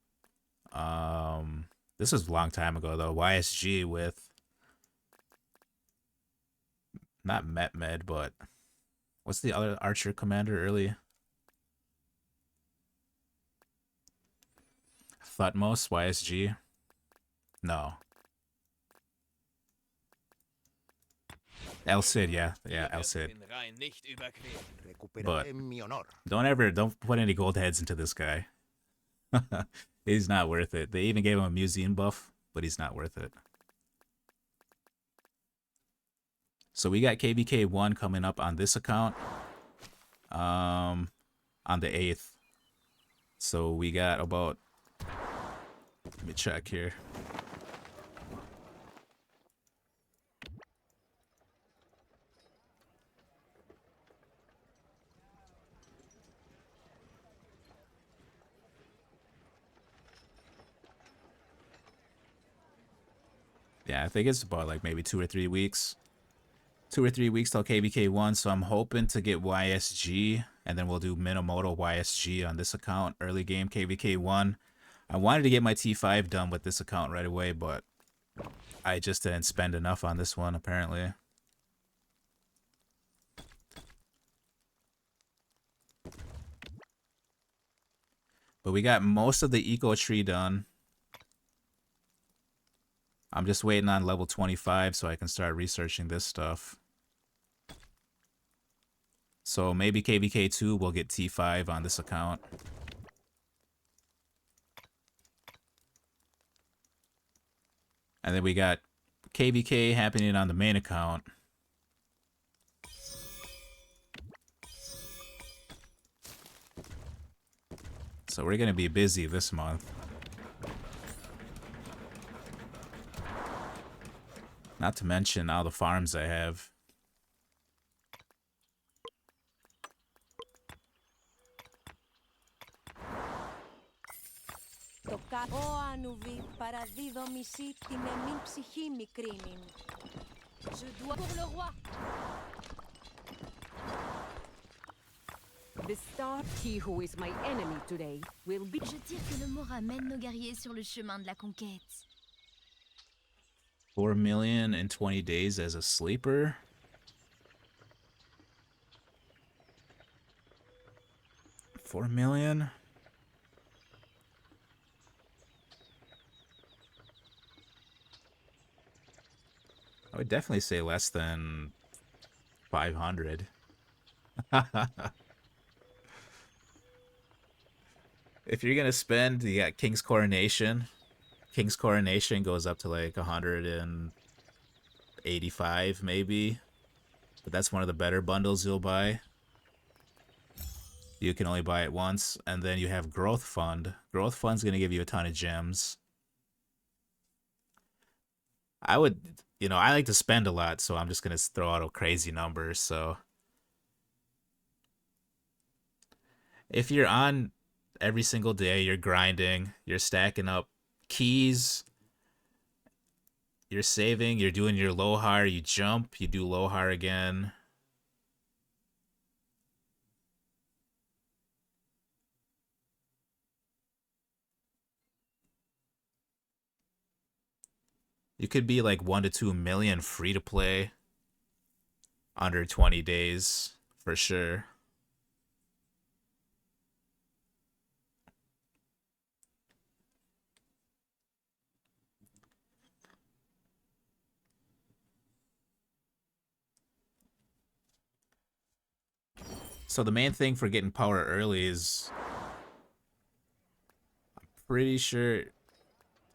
this was a long time ago though, YSG with, not Metmed, but what's the other archer commander early? Thutmose, YSG? No. El Cid, yeah, El Cid. But don't put any gold heads into this guy. He's not worth it. They even gave him a museum buff, but he's not worth it. So we got KvK1 coming up on this account on the 8th. So we got about, let me check here. Yeah, I think it's about like maybe 2 or 3 weeks. 2 or 3 weeks till KvK1, so I'm hoping to get YSG, and then we'll do Minamoto YSG on this account, early game KvK1. I wanted to get my T5 done with this account right away, but I just didn't spend enough on this one, apparently. But we got most of the eco tree done. I'm just waiting on level 25 so I can start researching this stuff. So maybe KvK2 will get T5 on this account. And then we got KvK happening on the main account. So we're going to be busy this month. Not to mention all the farms I have. Je dois pour le roi. The star, he who is my enemy today, will be. Je tire que le mot ramène nos guerriers sur le chemin de la conquête. 4 million in 20 days as a sleeper. $4 million. I would definitely say less than 500. If you're gonna spend, you got King's Coronation. King's Coronation goes up to like 185 maybe. But that's one of the better bundles you'll buy. You can only buy it once. And then you have Growth Fund. Growth Fund's gonna give you a ton of gems. I would, you know, I like to spend a lot, so I'm just gonna throw out a crazy numbers. So if you're on every single day, you're grinding, you're stacking up keys, you're saving, you're doing your Lohar, you jump, you do Lohar again. You could be like 1 to 2 million free to play under 20 days for sure. So the main thing for getting power early is, I'm pretty sure,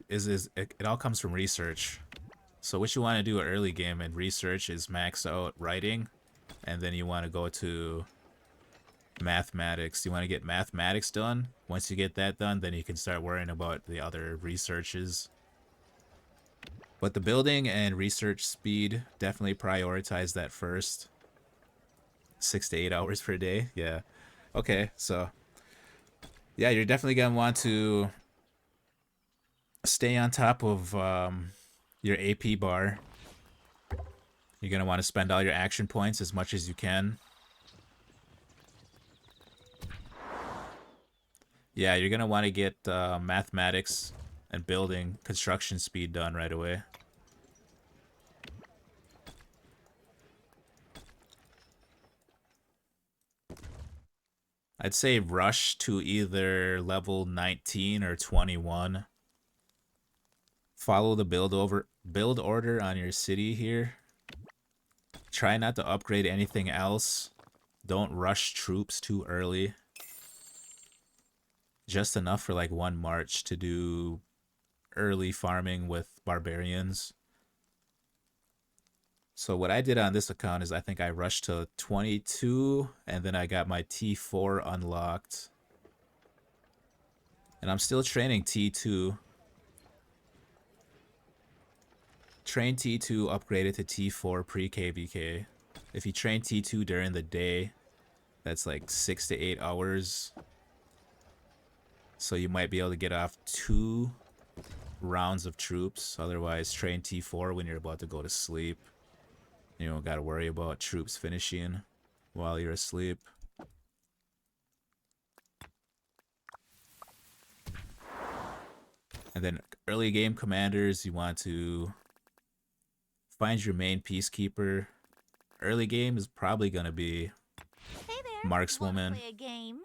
it all comes from research. So what you want to do early game in research is max out writing, and then you want to go to mathematics. You want to get mathematics done. Once you get that done, then you can start worrying about the other researches. But the building and research speed, definitely prioritize that first. 6 to 8 hours per day. Yeah. Okay, so yeah, you're definitely gonna want to stay on top of your AP bar. You're gonna want to spend all your action points as much as you can. Yeah, you're gonna want to get mathematics and building construction speed done right away. I'd say rush to either level 19 or 21. Follow the build order on your city here. Try not to upgrade anything else. Don't rush troops too early. Just enough for like one march to do early farming with barbarians. So what I did on this account is I think I rushed to 22 and then I got my T4 unlocked. And I'm still training T2. Train T2 upgraded to T4 pre-KvK. If you train T2 during the day, that's like 6 to 8 hours. So you might be able to get off 2 rounds of troops. Otherwise, train T4 when you're about to go to sleep. You don't got to worry about troops finishing while you're asleep. And then early game commanders, you want to find your main peacekeeper. Early game is probably going to be markswoman. Play a game?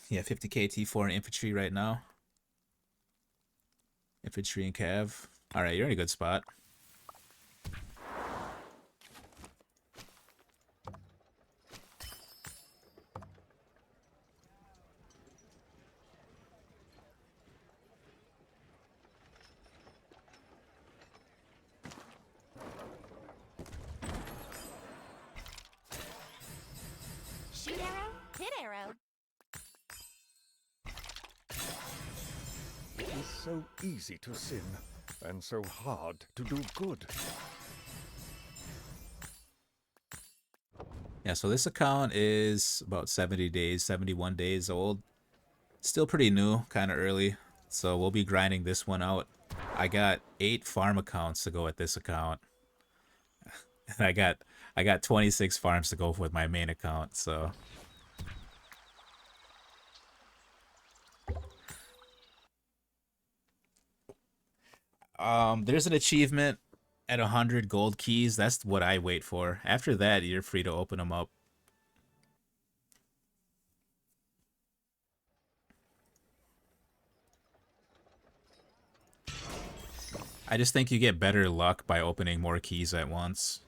Yeah, 50k T4 infantry right now. Infantry and cav. Alright, you're in a good spot. Shoot arrow, hit arrow. It is so easy to sin, and so hard to do good. Yeah, so this account is about 70 days, 71 days old. Still pretty new, kind of early. So we'll be grinding this one out. I got 8 farm accounts to go with this account. And I got 26 farms to go with my main account, so there's an achievement at 100 gold keys. That's what I wait for. After that, you're free to open them up. I just think you get better luck by opening more keys at once.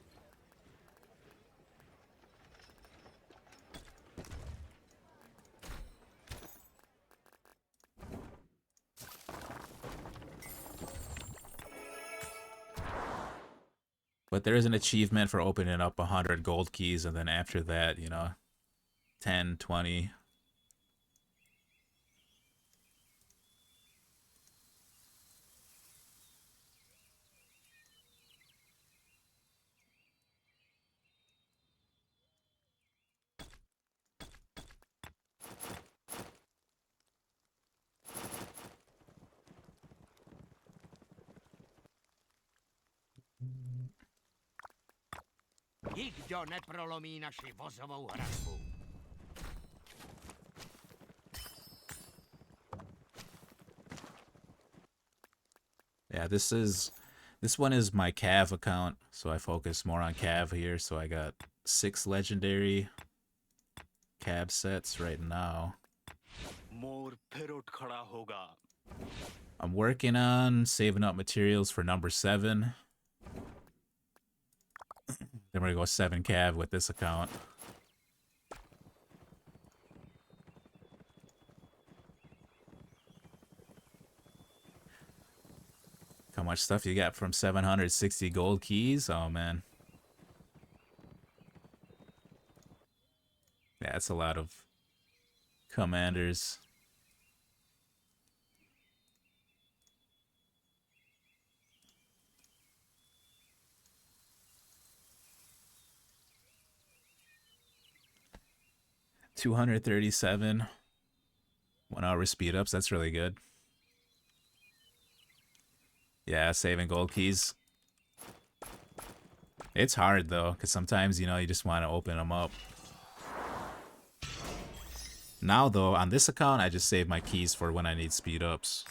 But there is an achievement for opening up 100 gold keys, and then after that, you know, 10, 20. Nikdo neprolomí naši vozovou hradbu. Yeah, this one is my cav account, so I focus more on cav here. So I got 6 legendary cav sets right now. I'm working on saving up materials for number 7. Then we're gonna go 7 cav with this account. How much stuff you got from 760 gold keys? Oh man. Yeah, that's a lot of commanders. $237 1-hour speed ups. That's really good. Yeah, saving gold keys. It's hard though, because sometimes, you know, you just want to open them up. Now though, on this account, I just save my keys for when I need speed ups.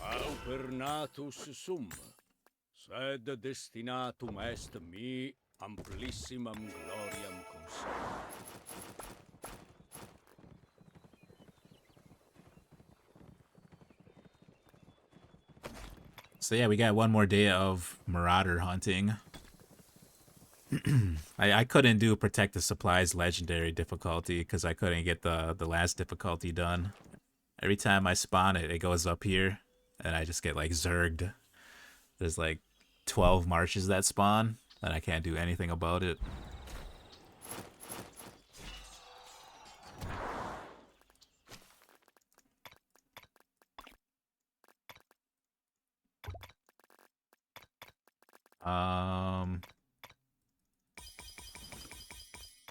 Aupernatus sum, sed destinatum est mi amplissimam gloriam consum. So yeah, we got one more day of Marauder hunting. I couldn't do Protect the Supplies Legendary difficulty because I couldn't get the last difficulty done. Every time I spawn it, it goes up here, and I just get like zerged. There's like 12 marshes that spawn, and I can't do anything about it.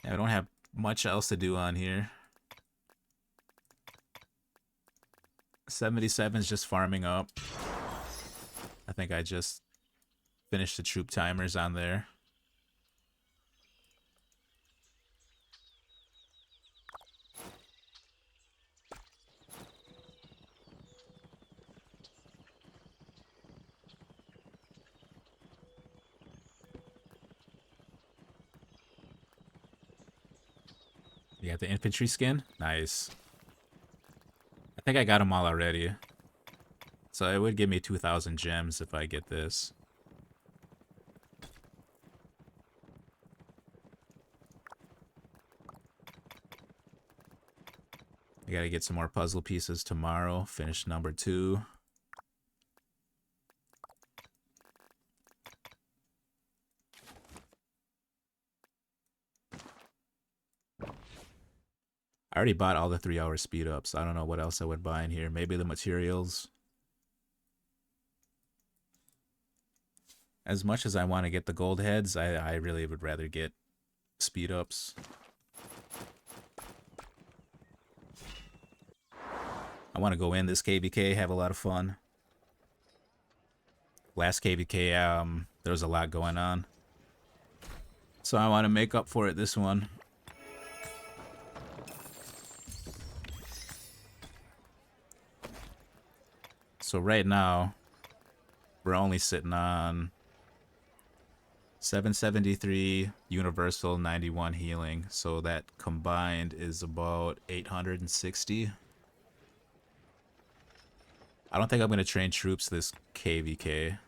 Yeah, I don't have much else to do on here. 77's just farming up. I think I just finished the troop timers on there. You got the infantry skin? Nice. I think I got them all already. So it would give me 2,000 gems if I get this. I gotta get some more puzzle pieces tomorrow. Finish number 2. I already bought all the 3-hour speed ups. I don't know what else I would buy in here. Maybe the materials. As much as I want to get the gold heads, I really would rather get speed ups. I want to go in this KvK, have a lot of fun. Last KvK, there was a lot going on. So I want to make up for it this one. So right now, we're only sitting on 773 universal, 91 healing. So that combined is about 860. I don't think I'm going to train troops this KvK.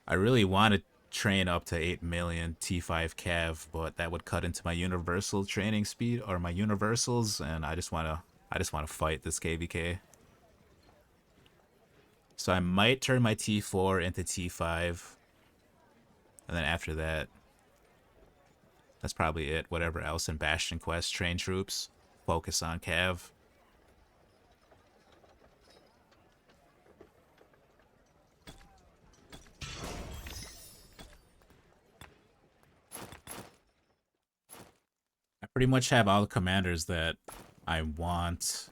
I really want to train up to 8 million T5 Cav, but that would cut into my universal training speed or my universals, and I just want to fight this KvK. So I might turn my T4 into T5. And then after that, that's probably it. Whatever else in Bastion Quest, train troops, focus on Cav. I pretty much have all the commanders that I want.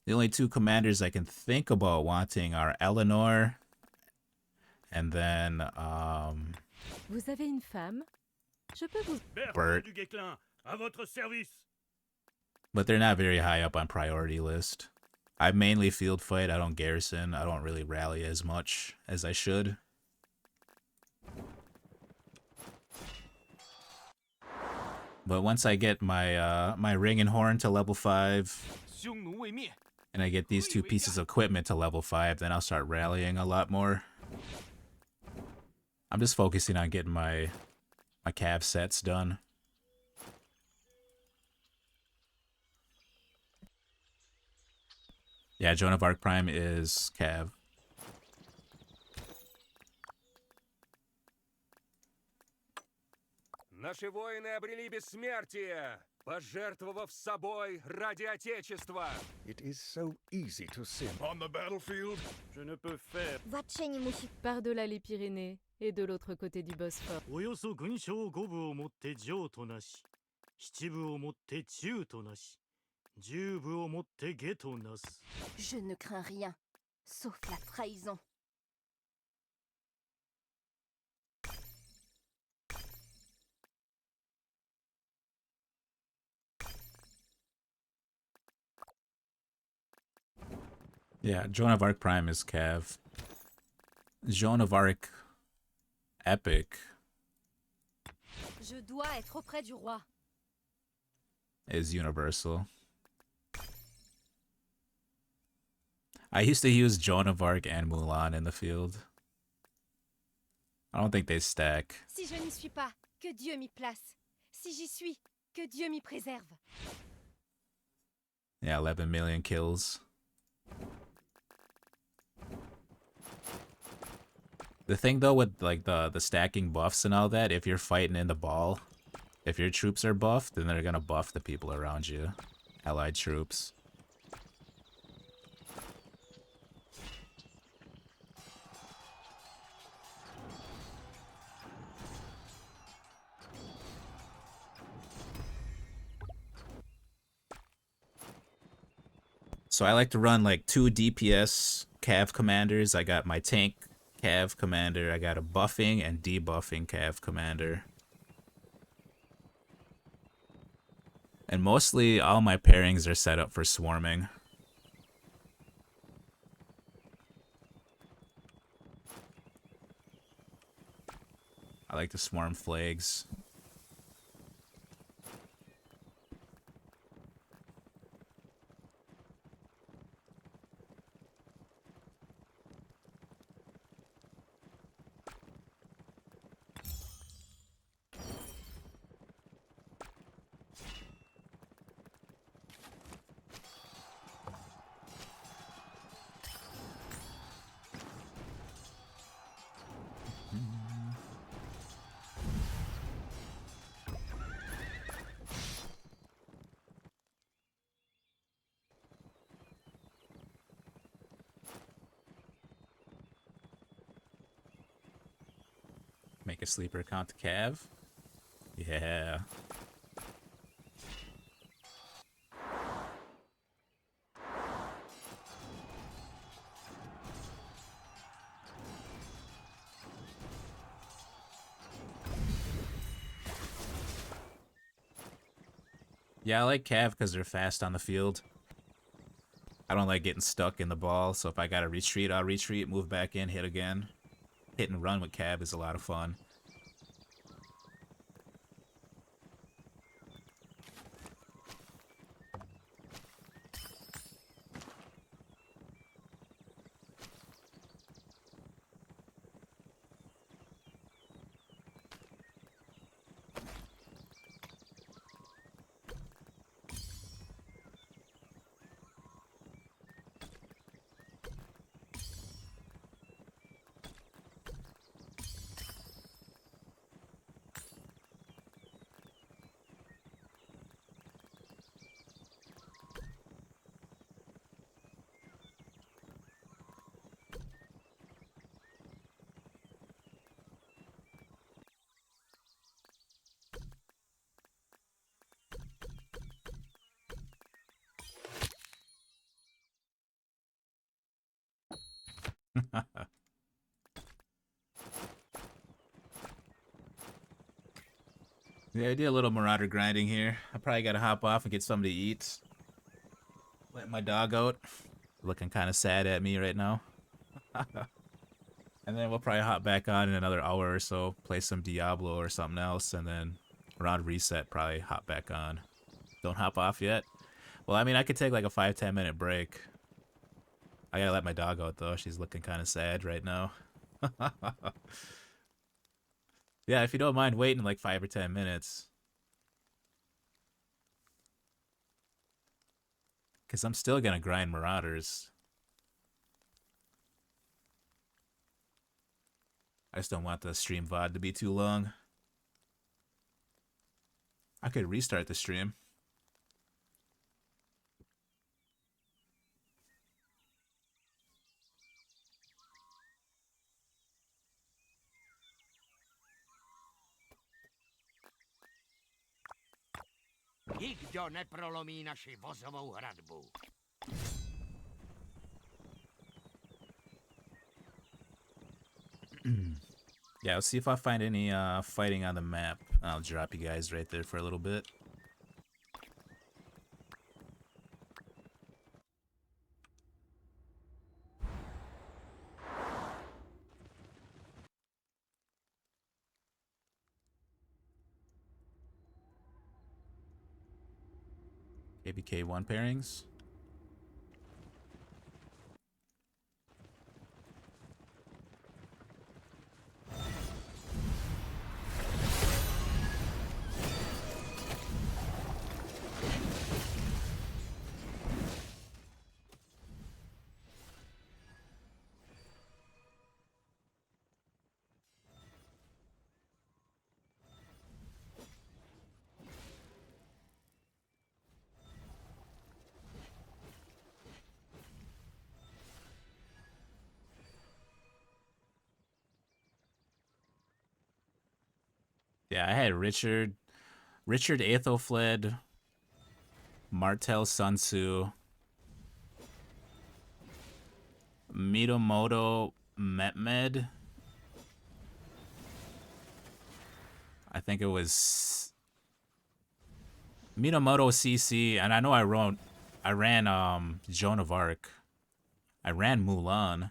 The only 2 commanders I can think about wanting are Eleanor and then Vous avez une femme? Je peux vous... Bert. But they're not very high up on priority list. I mainly field fight, I don't garrison, I don't really rally as much as I should. But once I get my my ring and horn to level 5, and I get these 2 pieces of equipment to level 5, then I'll start rallying a lot more. I'm just focusing on getting my Cav sets done. Yeah, Joan of Arc Prime is Cav. Наши воины обрели бессмертие, пожертвовав собой ради Отечества. It is so easy to sin. On the battlefield, Je ne peux faire. Par-delà les Pyrénées et de l'autre côté du Bosphore. およそ軍将5部をもって上となし、7部をもって中となし、10部をもって下となす。Je ne crains rien, sauf la trahison. Yeah, Joan of Arc Prime is Cav. Joan of Arc Epic Je dois être auprès du roi. is universal. I used to use Joan of Arc and Mulan in the field. I don't think they stack. Si je n'y suis pas, que Dieu m'y place. Si j'y suis, que Dieu m'y préserve. Yeah, 11 million kills. The thing though with like the stacking buffs and all that, if you're fighting in the ball, if your troops are buffed, then they're gonna buff the people around you. Allied troops. So I like to run like 2 DPS Cav commanders. I got my tank Cav commander. I got a buffing and debuffing Cav commander. And mostly all my pairings are set up for swarming. I like to swarm flags. Make a sleeper account to Cav. Yeah. Yeah, I like Cav because they're fast on the field. I don't like getting stuck in the ball, so if I gotta retreat, I'll retreat, move back in, hit again. Hit and run with Cav is a lot of fun. Yeah, I did a little Marauder grinding here. I probably gotta hop off and get something to eat. Let my dog out. Looking kind of sad at me right now. And then we'll probably hop back on in another hour or so, play some Diablo or something else, and then around reset, probably hop back on. Don't hop off yet? Well, I mean, I could take like a 5-10 minute break. I gotta let my dog out though. She's looking kind of sad right now. Yeah, if you don't mind waiting like 5 or 10 minutes. Because I'm still gonna grind Marauders. I just don't want the stream VOD to be too long. I could restart the stream. Nikdo neprolomí naši vozovou hradbu. Yeah, let's see if I find any fighting on the map. I'll drop you guys right there for a little bit. KvK7 pairings. Yeah, I had Richard Aethelfled, Martel Sun Tzu, Minamoto Mehmed. I think it was Minamoto CC, and I know I ran Joan of Arc. I ran Mulan.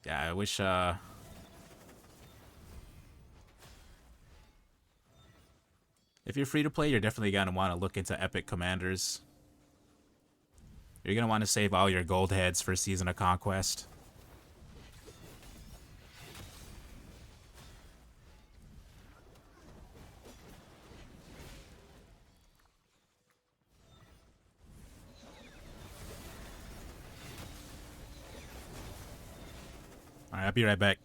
Yeah, I wish if you're free to play, you're definitely gonna want to look into epic commanders. You're gonna want to save all your gold heads for Season of Conquest. Alright, I'll be right back.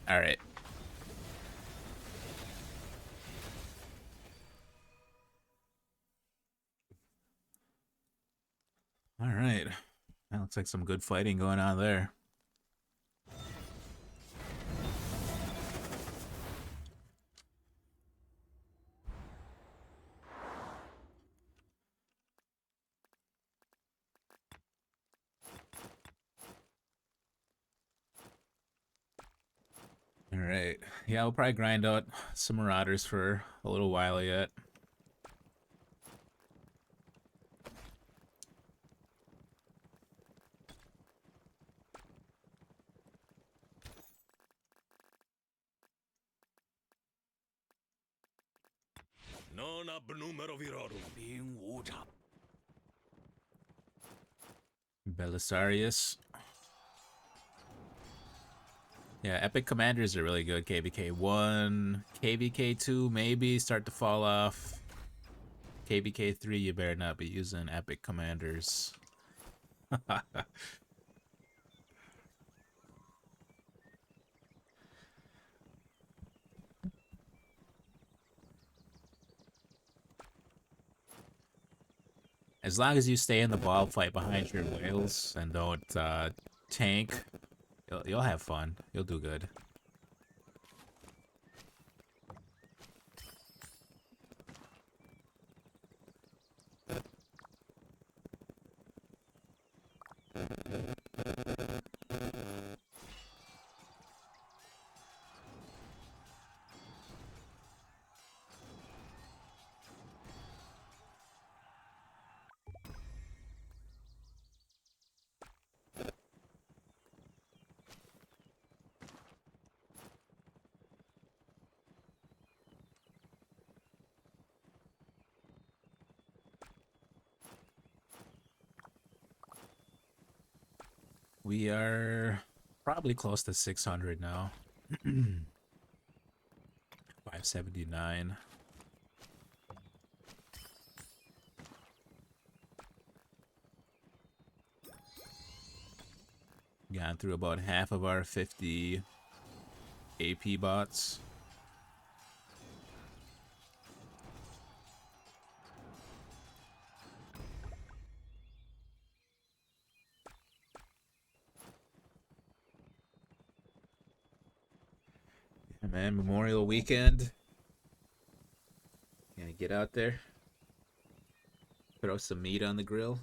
All right. All right. That looks like some good fighting going on there. All right. Yeah, we'll probably grind out some Marauders for a little while yet. Non ab numero virorum. ಧᴅᴜᴜ. Belisarius. Yeah, Epic Commanders are really good. KvK1, KvK2 maybe start to fall off. KvK3, you better not be using Epic Commanders. As long as you stay in the ball fight behind your whales and don't tank, you'll have fun. You'll do good. We are probably close to 600 now. 579. Gone through about half of our 50 AP bots. Yeah, man, Memorial Weekend. Gonna get out there, throw some meat on the grill.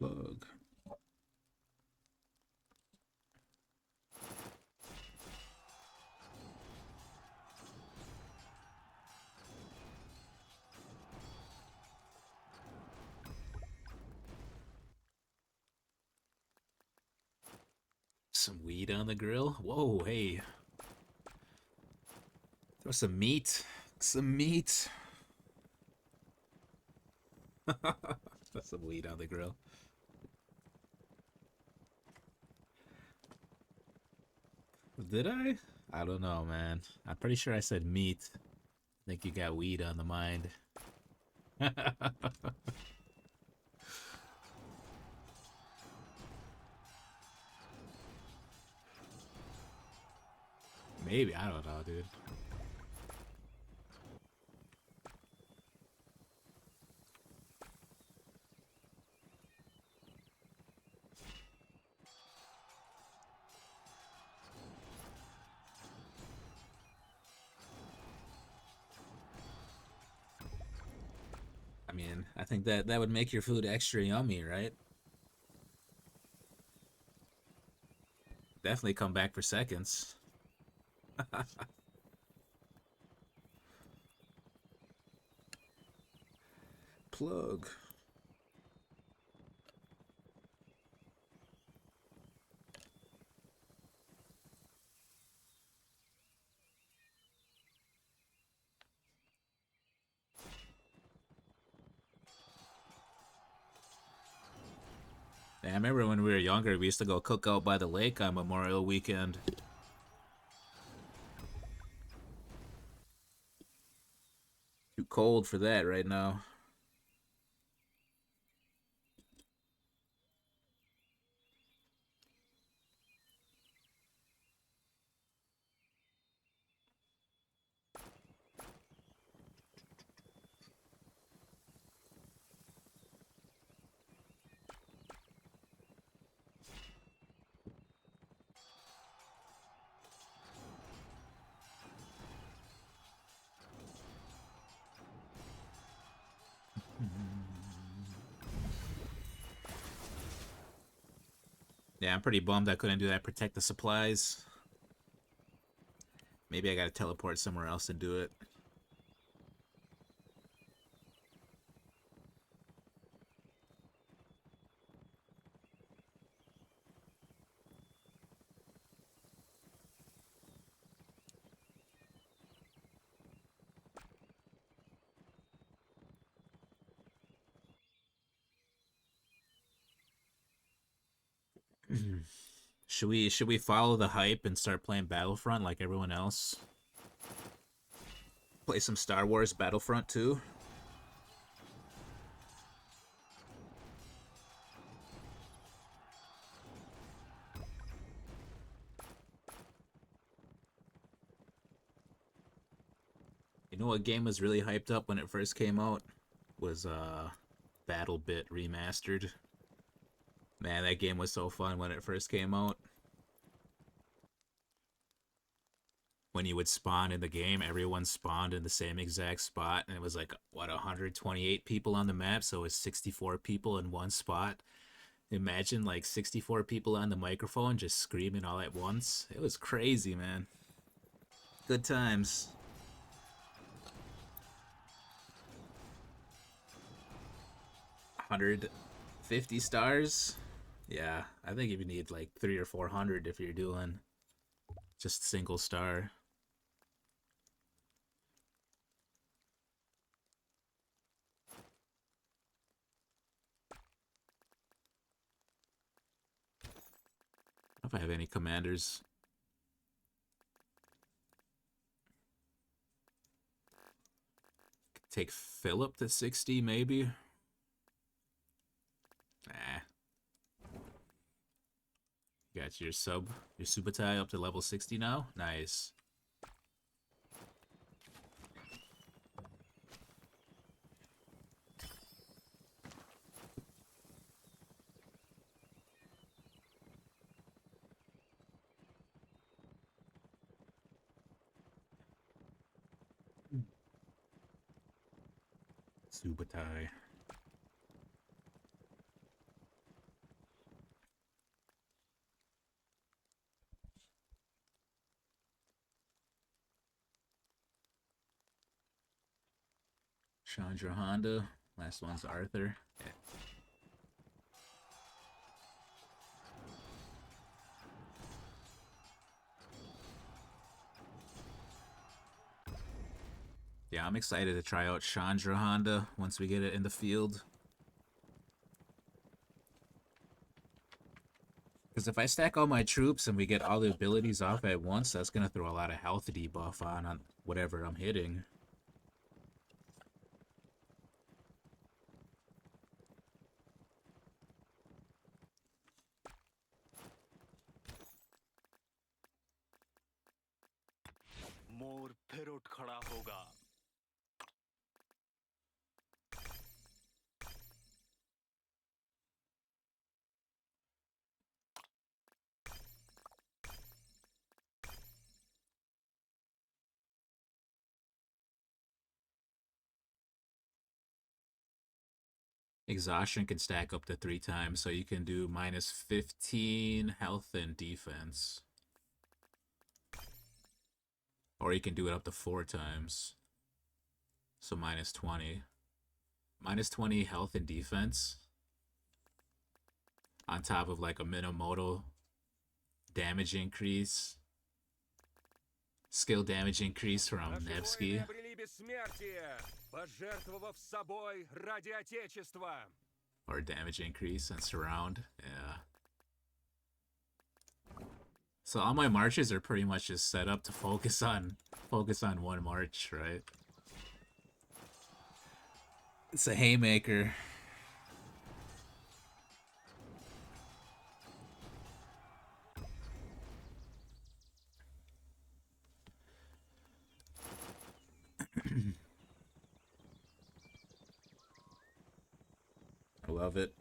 Plug. Some weed on the grill. Whoa, hey. Throw some meat. Some meat. Throw some weed on the grill. Did I? I don't know, man. I'm pretty sure I said meat. I think you got weed on the mind. Maybe, I don't know, dude. I mean, I think that would make your food extra yummy, right? Definitely come back for seconds. Plug. Yeah, I remember when we were younger, we used to go cook out by the lake on Memorial Weekend. Too cold for that right now. Yeah, I'm pretty bummed I couldn't do that. Protect the supplies. Maybe I gotta teleport somewhere else and do it. Should we follow the hype and start playing Battlefront like everyone else? Play some Star Wars Battlefront 2? You know what game was really hyped up when it first came out? Was BattleBit Remastered. Man, that game was so fun when it first came out. When you would spawn in the game, everyone spawned in the same exact spot, and it was like, what, 128 people on the map, so it's 64 people in one spot. Imagine like 64 people on the microphone just screaming all at once. It was crazy, man. Good times. $150 stars? Yeah, I think you need like 300 or 400 if you're doing just single star. I don't know if I have any commanders. Take Philip to 60, maybe? Nah. Got your Subutai up to level 60 now? Nice. Subutai. Chandra Honda. Last one's Arthur. Yeah. Yeah, I'm excited to try out Chandra Honda once we get it in the field. Because if I stack all my troops and we get all the abilities off at once, that's going to throw a lot of health debuff on whatever I'm hitting. मोर फिर उठ खड़ा होगा। Exhaustion can stack up to 3 times, so you can do minus 15 health and defense. Or you can do it up to 4 times. So minus 20. Minus 20 health and defense. On top of like a Minamoto damage increase. Skill damage increase from Nevsky. Пожертвовав собой ради Отечества. Or damage increase and surround. Yeah. So all my marches are pretty much just set up to focus on one march, right? It's a haymaker. I love it.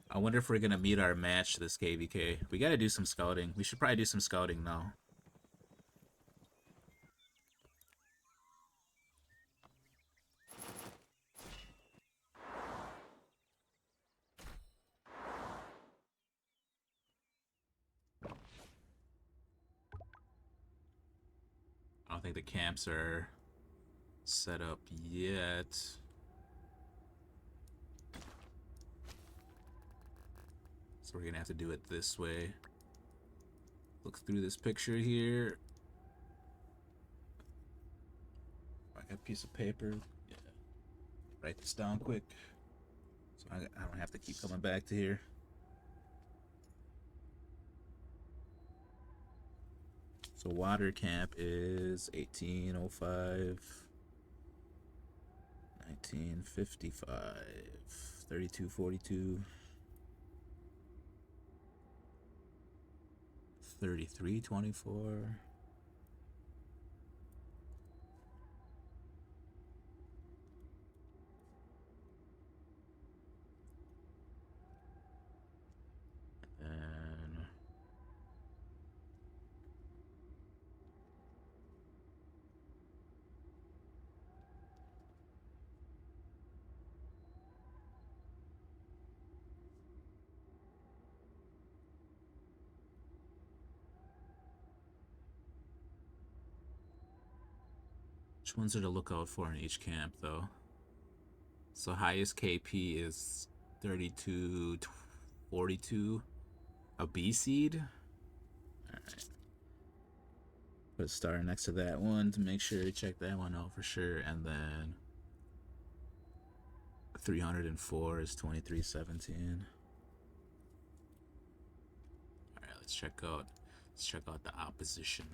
I wonder if we're gonna meet our match this KvK. We gotta do some scouting. We should probably do some scouting now. I don't think the camps are set up yet. So we're gonna have to do it this way. Look through this picture here. I got a piece of paper. Yeah. Write this down quick. So I don't have to keep coming back to here. So water camp is 1805, 1955, 3242, 3324. And which ones are to look out for in each camp, though? So highest KP is 3242. A B seed? Alright. Put a star next to that one to make sure to check that one out for sure. And then 304 is 2317. Alright, let's check out the opposition.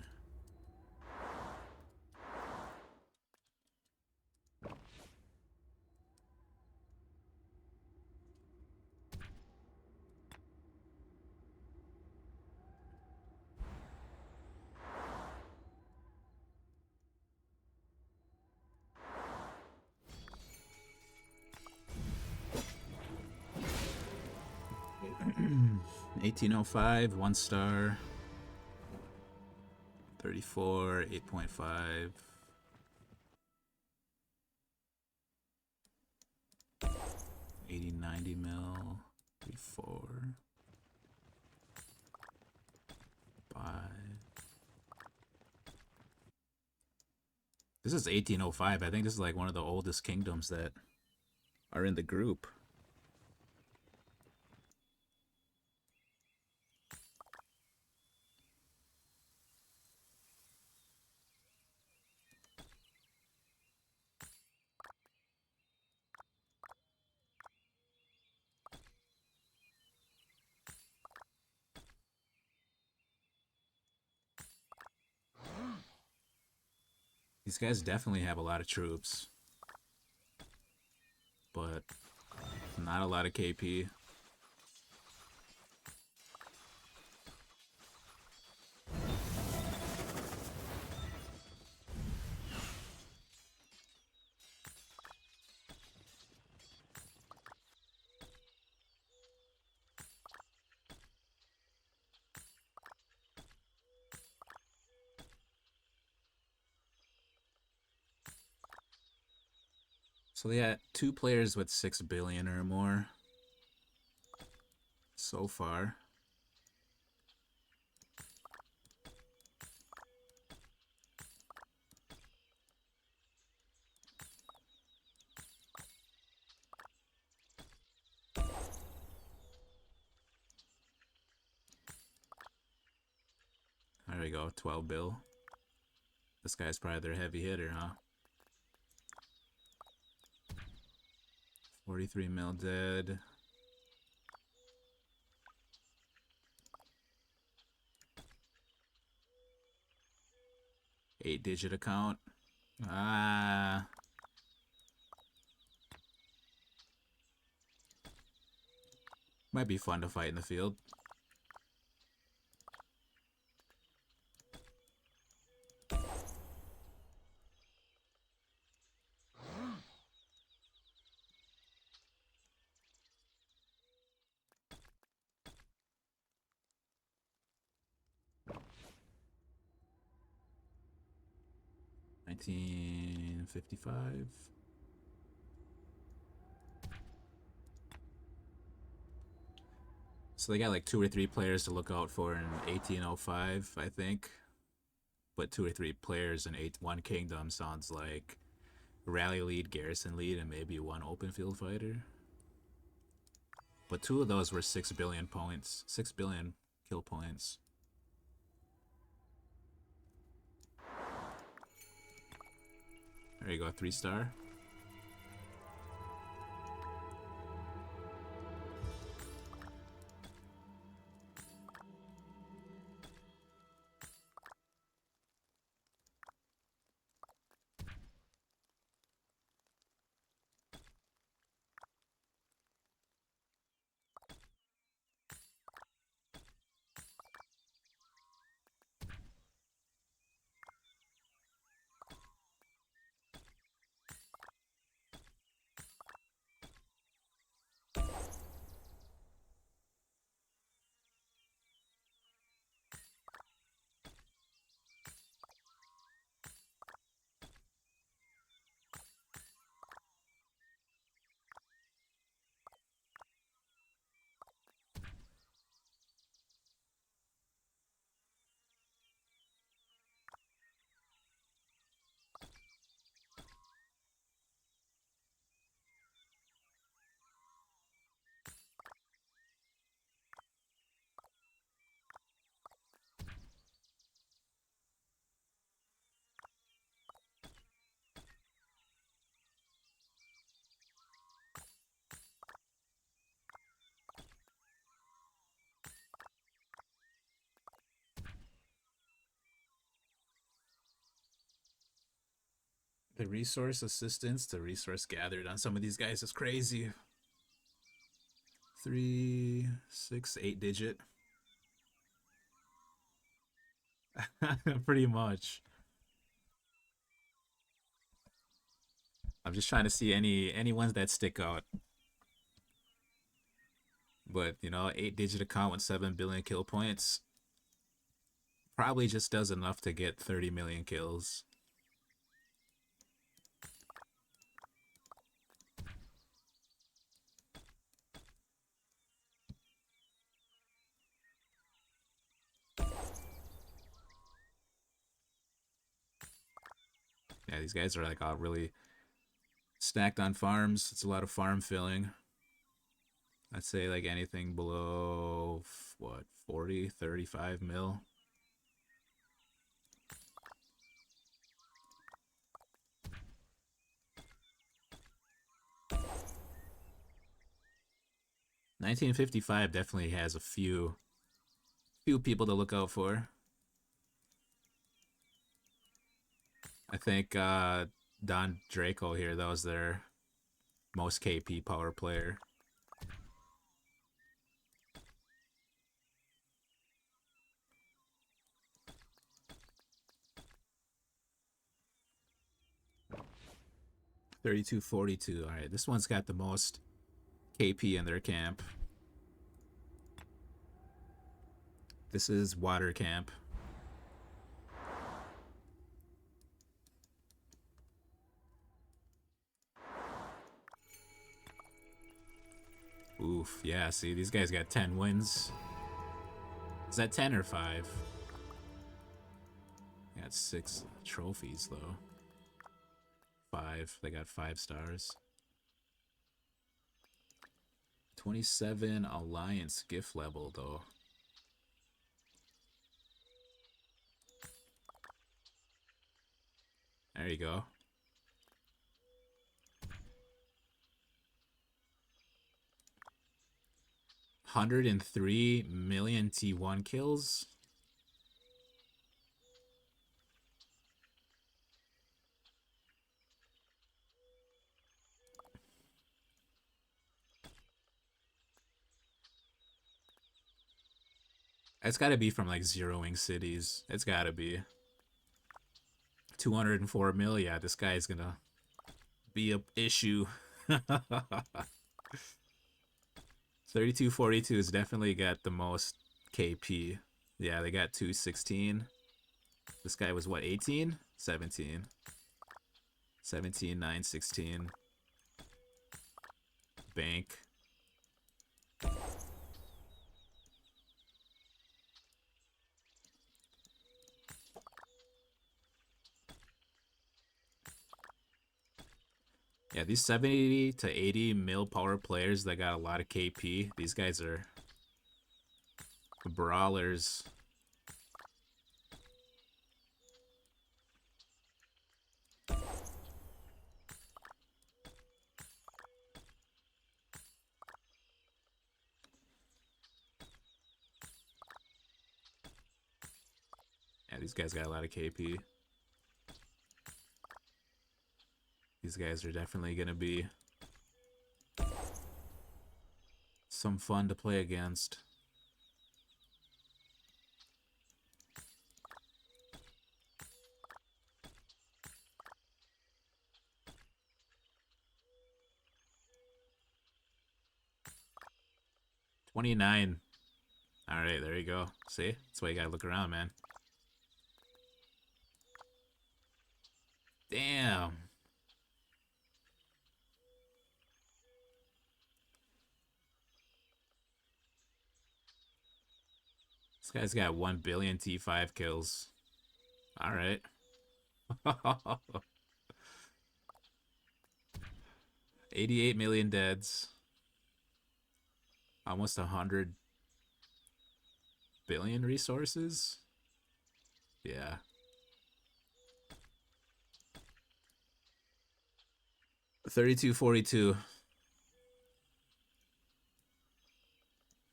$18.05, 1 star. 34, 8.5. 80-90 mil. 34. 5. This is 1805. I think this is like one of the oldest kingdoms that are in the group. These guys definitely have a lot of troops, but not a lot of KP. So they got 2 players with 6 billion or more so far. There we go, 12 bill. This guy's probably their heavy hitter, huh? 43 mil dead. Eight-digit account. Ah. Might be fun to fight in the field. $19.55. So they got like 2 or 3 players to look out for in 1805, I think. But 2 or 3 players in one kingdom sounds like rally lead, garrison lead, and maybe 1 open field fighter. But 2 of those were 6 billion points, 6 billion kill points. There you go, 3-star. The resource assistance, the resource gathered on some of these guys is crazy. 3, 6, 8-digit. Pretty much. I'm just trying to see any ones that stick out. But, you know, 8-digit account with 7 billion kill points probably just does enough to get 30 million kills. Yeah, these guys are like all really stacked on farms. It's a lot of farm filling. I'd say like anything below, what, 40, 35 mil. $19.55 definitely has a few people to look out for. I think Don Draco here, that was their most KP power player. $32.42. All right, this one's got the most KP in their camp. This is Water Camp. Oof, yeah, see, these guys got 10 wins. Is that 10 or 5? They got 6 trophies, though. 5. They got 5 stars. 27 Alliance gift level, though. There you go. $103 million T1 kills. It's got to be from like zeroing cities. It's got to be 204 mil. Yeah, this guy is gonna be a issue. 3242 has definitely got the most KP. Yeah, they got 216. This guy was what, 18? 17. 17, 9, 16. Bank. Yeah, these 70 to 80 mil power players that got a lot of KP, these guys are brawlers. Yeah, these guys got a lot of KP. These guys are definitely going to be some fun to play against. $29. All right, there you go. See? That's why you got to look around, man. Damn. This guy's got 1 billion T5 kills. All right. 88 million deads. Almost 100 billion resources. Yeah. $32.42.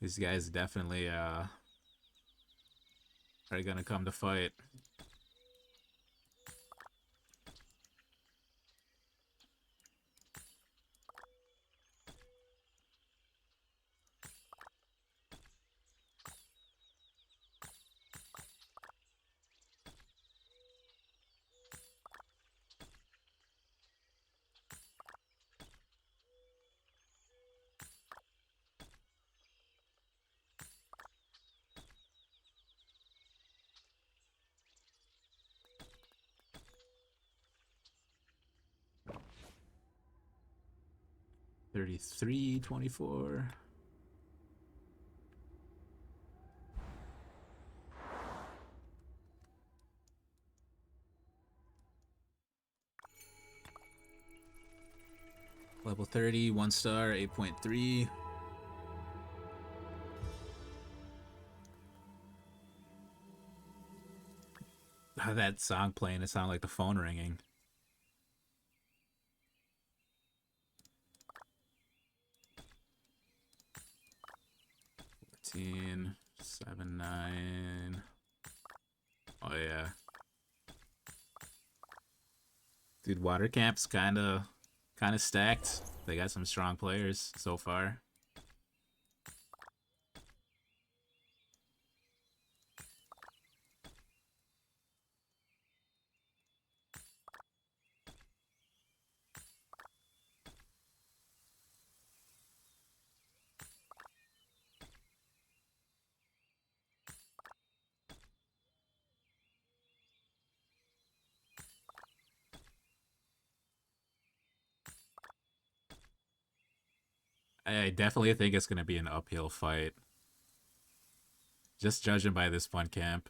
These guys definitely are gonna come to fight. $33.24. Level 30, 1 star, 8.3. That song playing, it sounded like the phone ringing. $14, 7, 9. Oh yeah. Dude, Water Camp's kinda stacked. They got some strong players so far. I definitely think it's going to be an uphill fight. Just judging by this fun camp.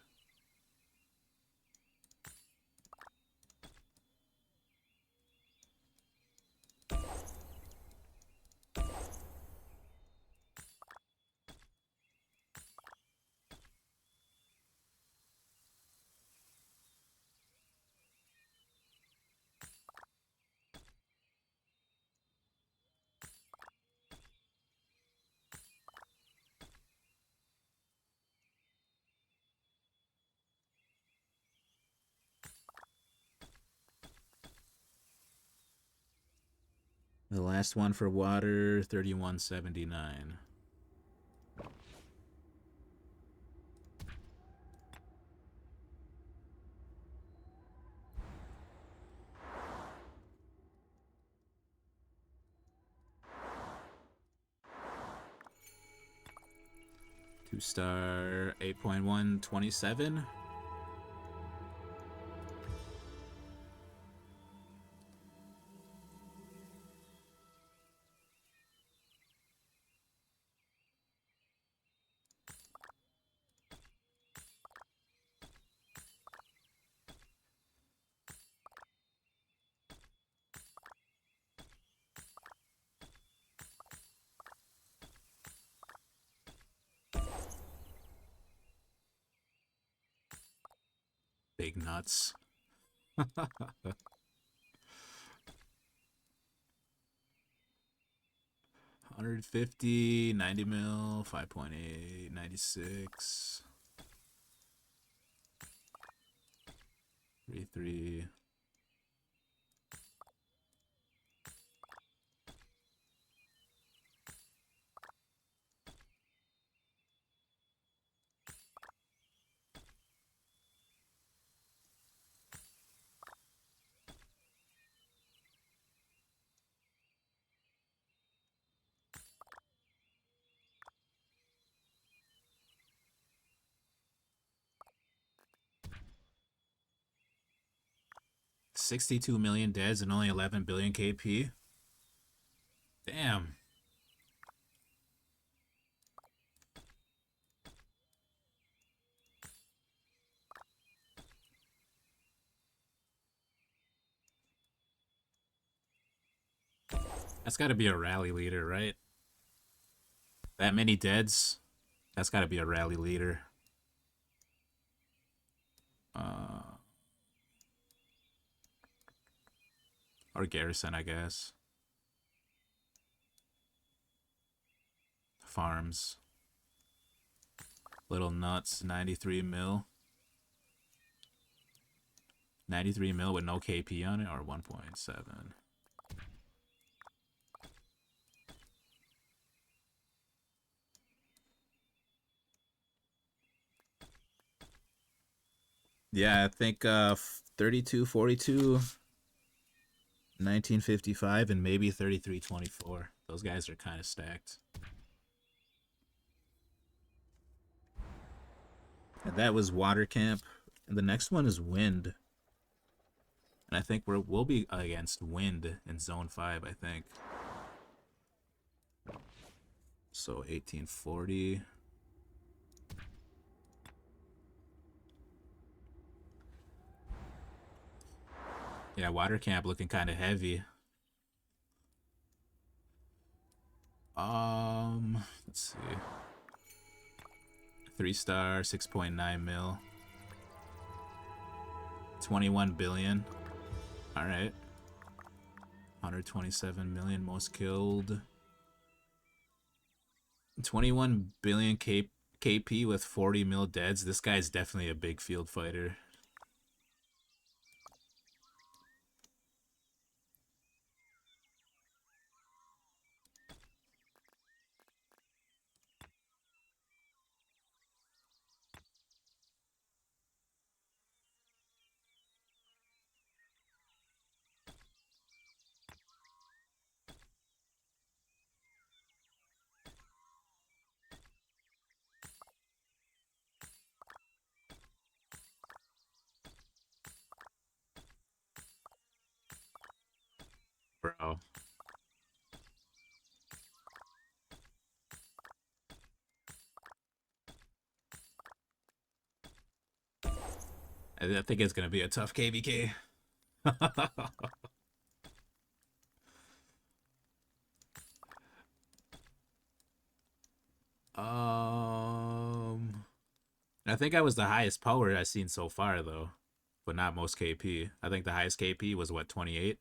The last one for water, 3179. Two-star, 8.127. Big nuts. 150, 90 mil, 5.8, 96. 33. $62 million deads and only 11 billion KP. Damn. That's got to be a rally leader, right? That many deads? That's got to be a rally leader. Or Garrison, I guess. Farms. Little nuts, 93 mil. 93 mil with no KP on it, or 1.7. Yeah, I think 32, 42, 1955, and maybe 33, 24. Those guys are kind of stacked. And that was Water Camp. And the next one is Wind. And I think we'll be against Wind in Zone 5, I think. So 1840. Yeah, Water Camp looking kind of heavy. Let's see. 3-star, 6.9 mil. 21 billion. All right. 127 million most killed. 21 billion KP with 40 mil deads. This guy's definitely a big field fighter. Bro. I think it's gonna be a tough KvK. I think I was the highest power I've seen so far though, but not most KP. I think the highest KP was what, 28?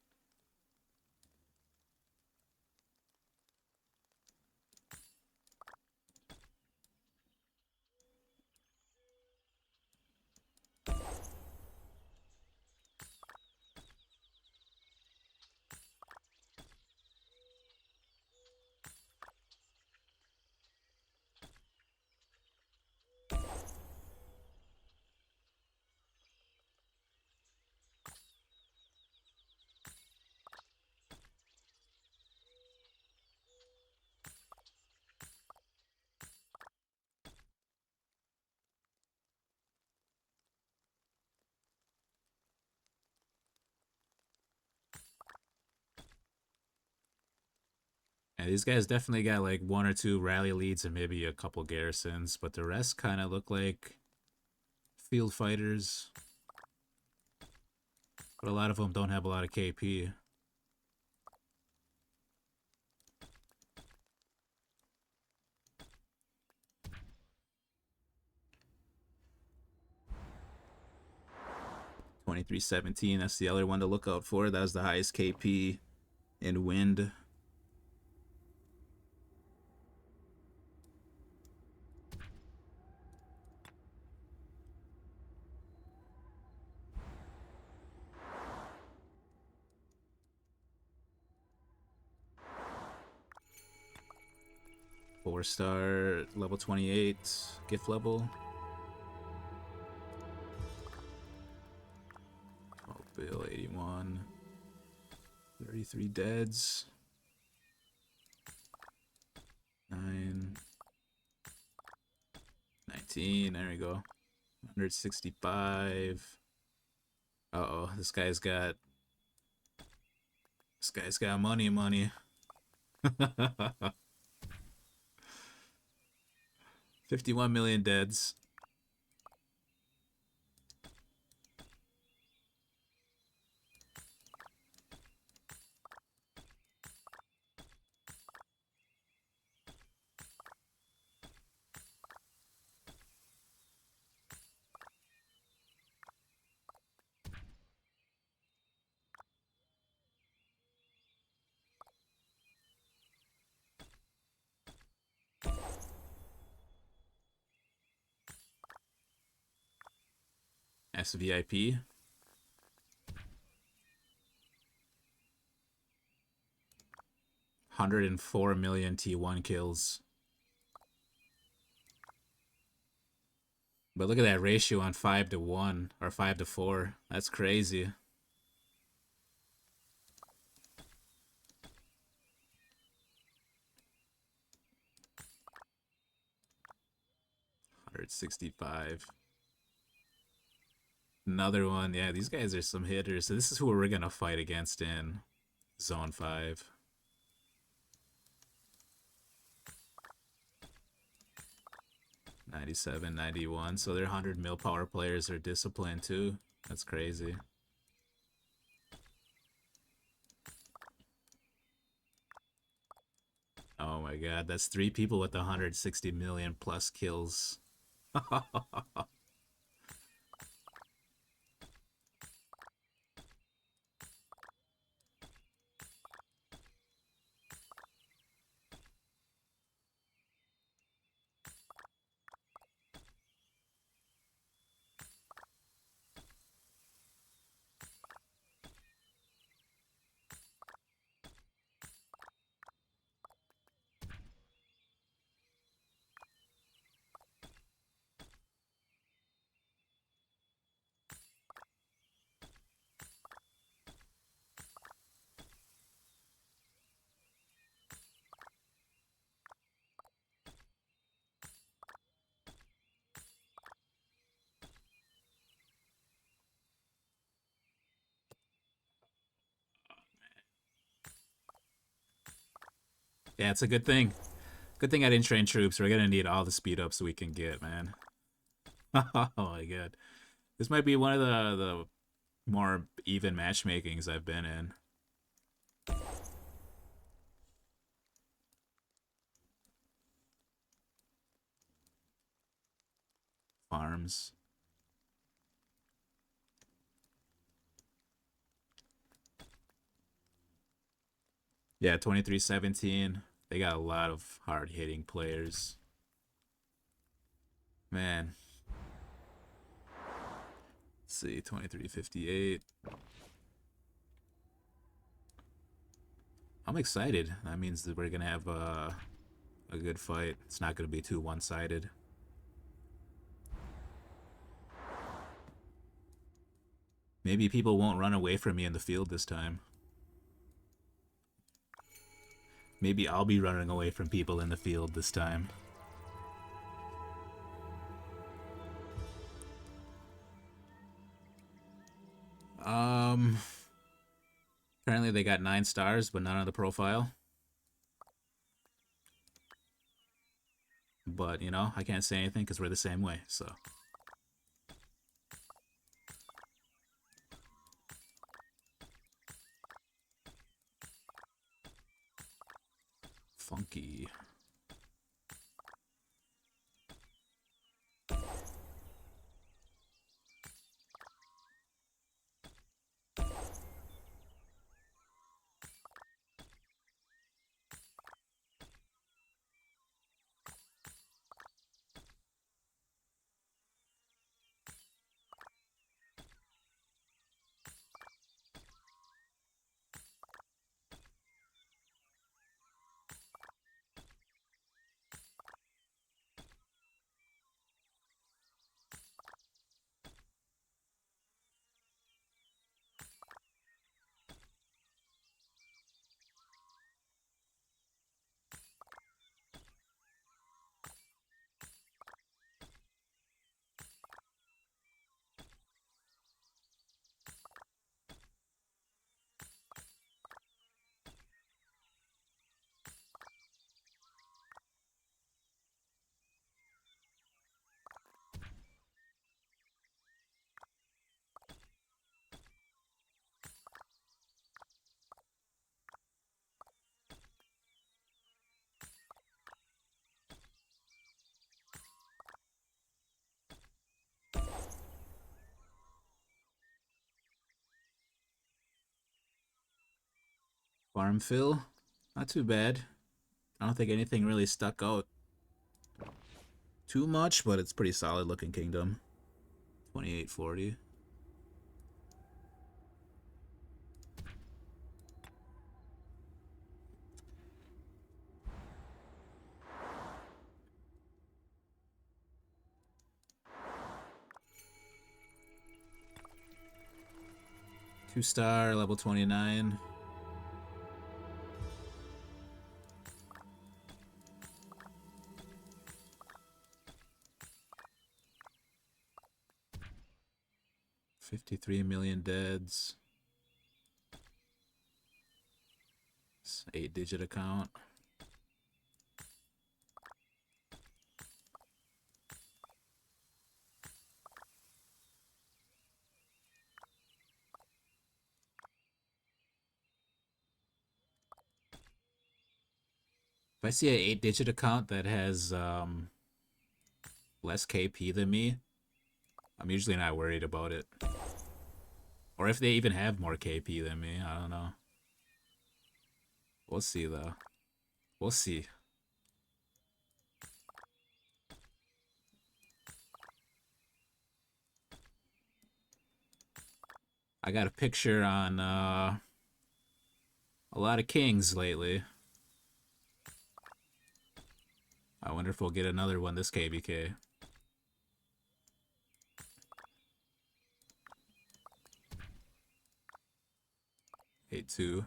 And these guys definitely got like 1 or 2 rally leads and maybe a couple garrisons, but the rest kind of look like field fighters. But a lot of them don't have a lot of KP. $23.17, that's the other one to look out for. That was the highest KP in wind. Four-star, level 28, gift level. Oh, Bill, 81. 33 deads. 9. 19, there we go. 165. Uh-oh, this guy's got money. 51 million deads. SVIP. $104 million T1 kills. But look at that ratio on 5-1 or 5-4. That's crazy. $165. Another one. Yeah, these guys are some hitters. So this is who we're gonna fight against in Zone 5. $97, $91. So their 100 mil power players are disciplined too. That's crazy. Oh my god, that's 3 people with 160 million plus kills. Yeah, it's a good thing. Good thing I didn't train troops. We're gonna need all the speed ups we can get, man. Oh my god. This might be one of the more even matchmakings I've been in. Farms. Yeah, 23-17. They got a lot of hard-hitting players. Man. Let's see, 23-58. I'm excited. That means that we're going to have a good fight. It's not going to be too one-sided. Maybe people won't run away from me in the field this time. Maybe I'll be running away from people in the field this time. Apparently they got 9 stars, but not on the profile. But, you know, I can't say anything because we're the same way, so. Funky. Farm fill, not too bad. I don't think anything really stuck out too much, but it's pretty solid looking kingdom. 2840. Two-star, level 29. $53 million deads. 8-digit account. If I see an 8-digit account that has less KP than me, I'm usually not worried about it. Or if they even have more KP than me, I don't know. We'll see though. We'll see. I got a picture on a lot of kings lately. I wonder if we'll get another one this KvK. Eight two.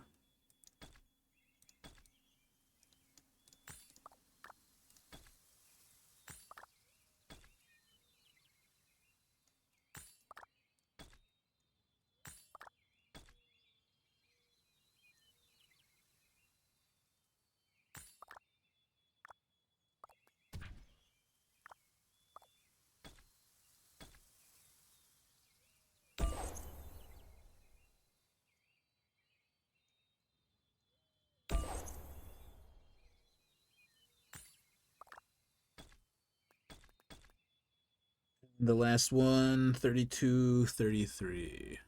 The last one, 32-33.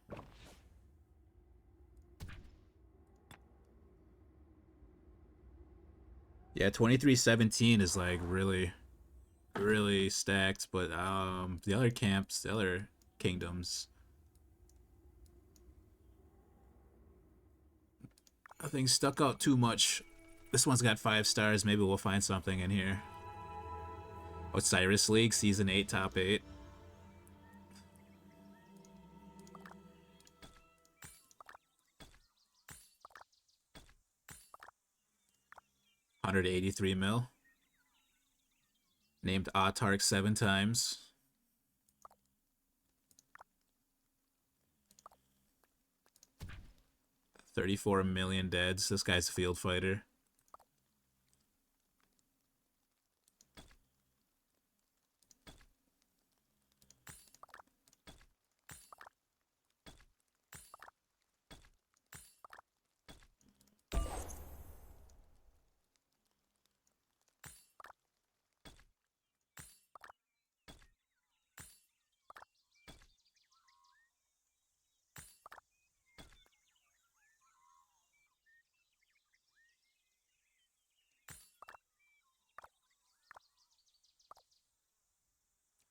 Yeah, 23-17 is like really stacked, but the other camps, the other kingdoms, nothing stuck out too much. This one's got 5 stars. Maybe we'll find something in here. Osiris League, Season 8, Top 8. $183 mil. Named Autark 7 times. $34 million deads. This guy's a field fighter.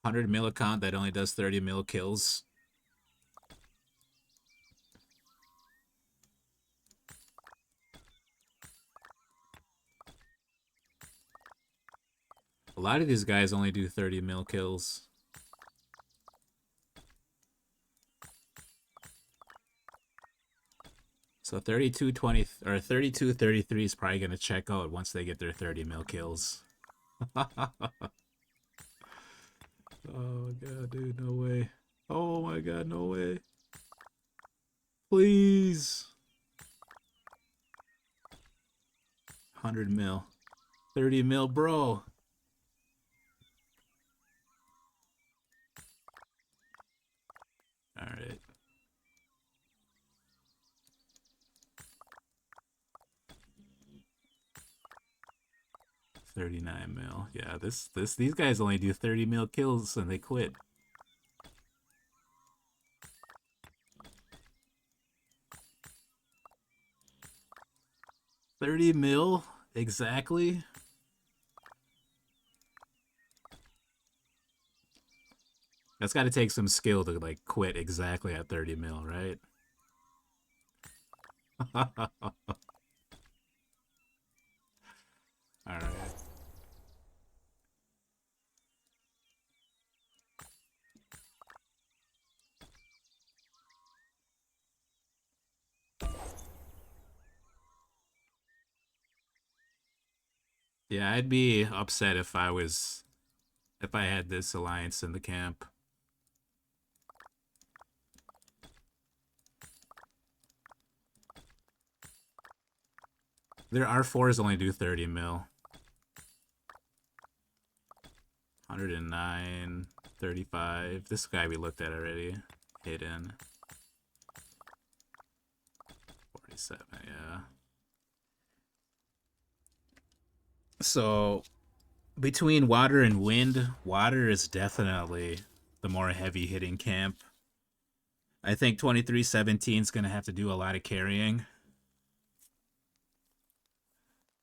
100 mil account that only does 30 mil kills. A lot of these guys only do 30 mil kills. So 32-20 or 32-33 is probably gonna check out once they get their 30 mil kills. Oh my god, dude, no way. Oh my god, no way. Please. 100 mil. 30 mil, bro. Alright. $39 mil. Yeah, these guys only do 30 mil kills and they quit. $30 mil exactly. That's got to take some skill to like quit exactly at 30 mil, right? All right. Yeah, I'd be upset if I had this alliance in the camp. Their R4s only do 30 mil. 109, 35. This guy we looked at already. Hidden. 47, yeah. So, between water and wind, water is definitely the more heavy-hitting camp. I think 2317 is going to have to do a lot of carrying.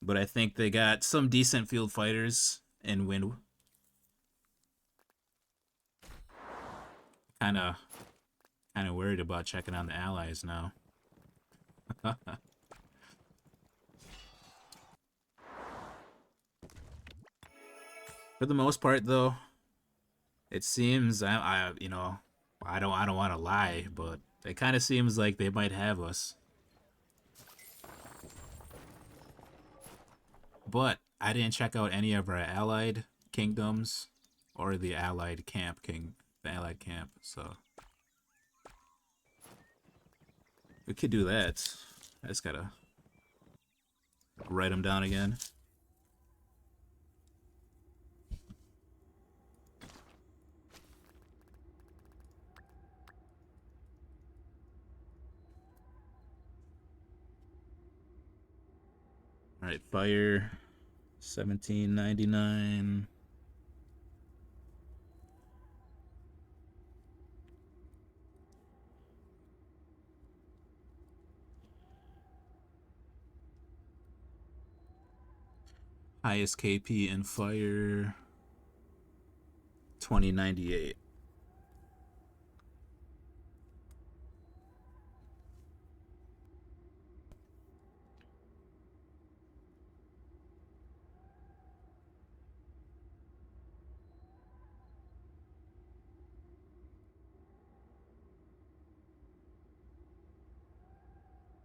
But I think they got some decent field fighters in wind. Kind of worried about checking on the allies now. For the most part, though, it seems I don't want to lie, but it kind of seems like they might have us. But I didn't check out any of our allied kingdoms or the allied camp so we could do that. I just gotta write them down again. All right, fire 1799. Highest KP in fire 2098.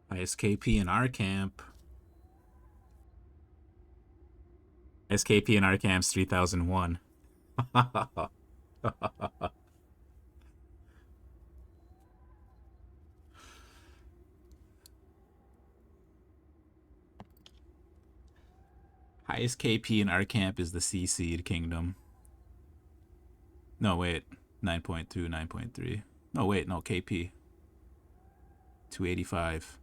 Highest KP in our camp. SKP in our camp's 3001. Highest KP in our camp is the C Seed Kingdom. No, wait. 9.2, 9.3. No, wait, no, KP. 285.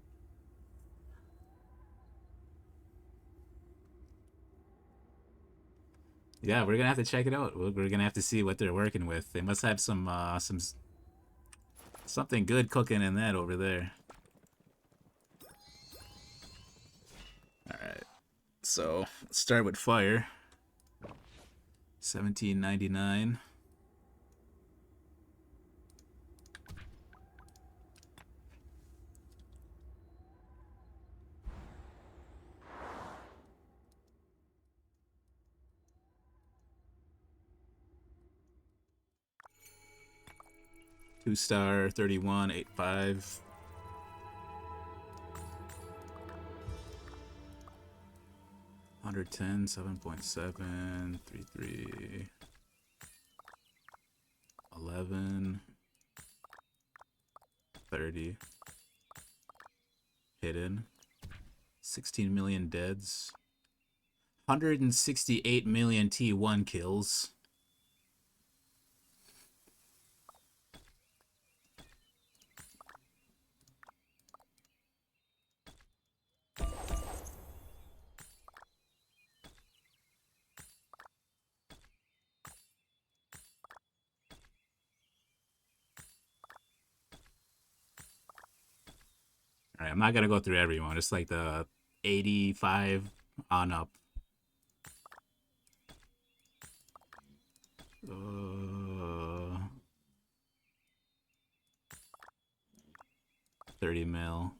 Yeah, we're gonna have to check it out. We're gonna have to see what they're working with. They must have some something good cooking in that over there. All right, so let's start with fire. 1799. 2-star, 31, 85. $110, 7.7, 33, 11, 30. Hidden. 16 million deads. 168 million T1 kills. Alright, I'm not gonna go through everyone, just like the 85 on up. 30 mil.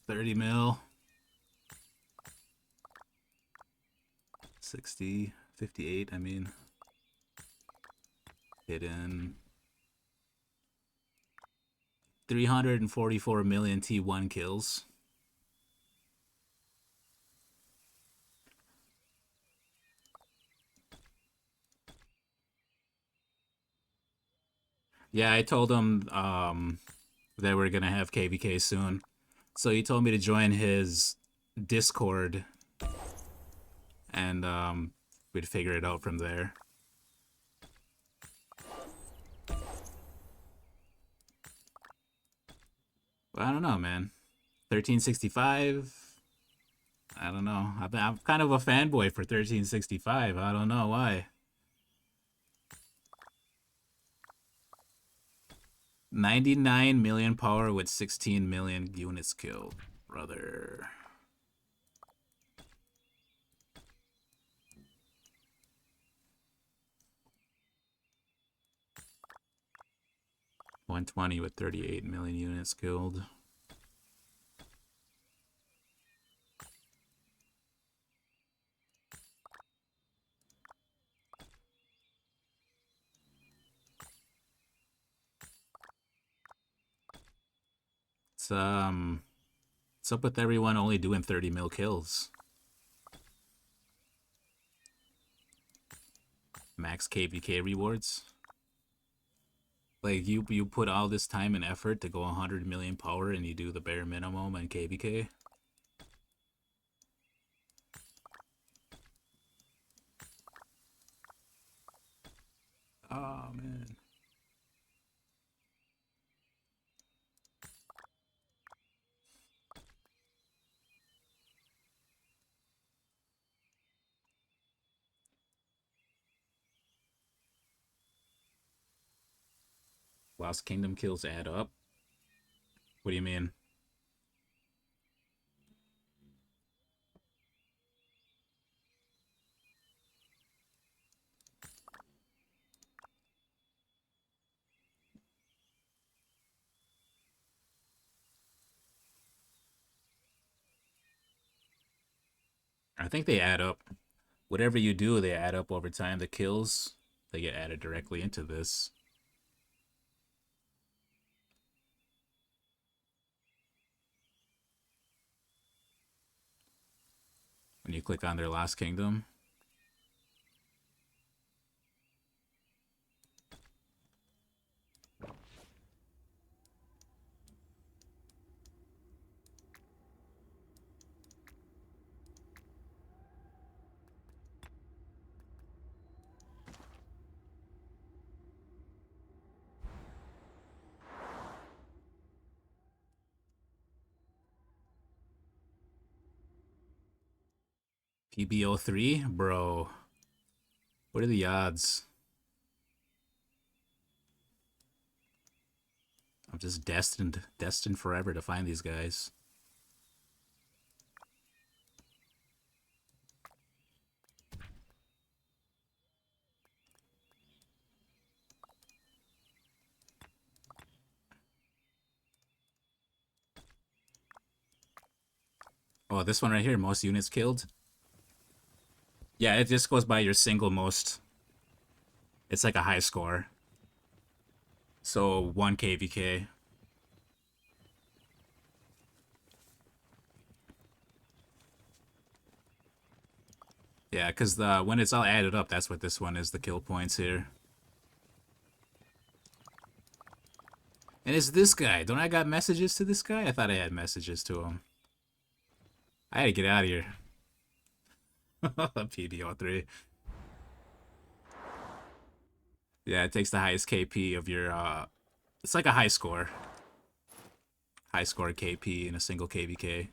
30 mil. 60, 58, I mean. Hidden. 344 million T1 kills. Yeah, I told him that we're gonna have KvK soon. So he told me to join his Discord and we'd figure it out from there. Well, I don't know, man. 1365. I don't know. I'm kind of a fanboy for 1365. I don't know why. 99 million power with 16 million units killed, brother. $120 with 38 million units killed. What's up with everyone only doing 30 mil kills? Max KvK rewards. Like you put all this time and effort to go 100 million power and you do the bare minimum on KvK. Oh man. Lost Kingdom kills add up? What do you mean? I think they add up. Whatever you do, they add up over time. The kills, they get added directly into this. When you click on their Lost Kingdom. PBO3? Bro. What are the odds? I'm just destined forever to find these guys. Oh, this one right here, most units killed. Yeah, it just goes by your single most. It's like a high score. So 1 KvK. Yeah, because when it's all added up, that's what this one is, the kill points here. And it's this guy. Don't I got messages to this guy? I thought I had messages to him. I had to get out of here. PBO3. Yeah, it takes the highest KP of your, it's like a high score. High score KP in a single KvK.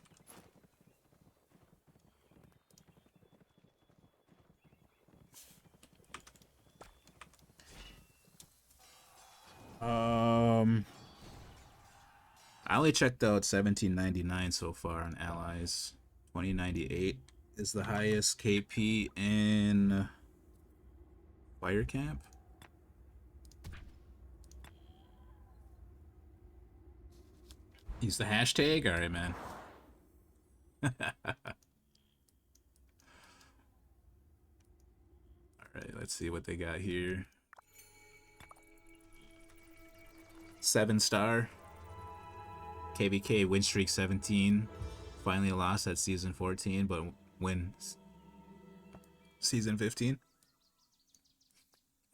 I only checked out 1799 so far on allies. 2098 is the highest KP in Fire Camp. Use the hashtag? Alright, man. Alright, let's see what they got here. 7-star. KvK win streak 17. Finally lost at season 14, but win season 15.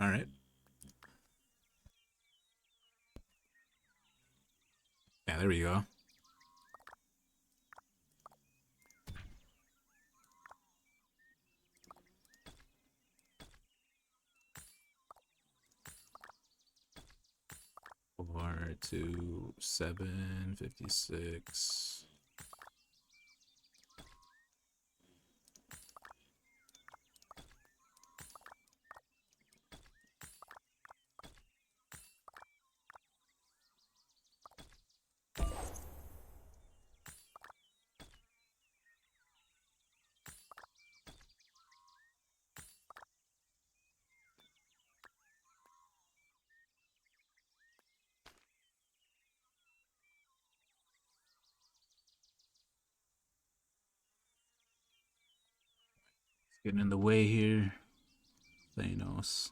Alright. Yeah, there we go. Four, 2, 7, 56. Getting in the way here. Thanos.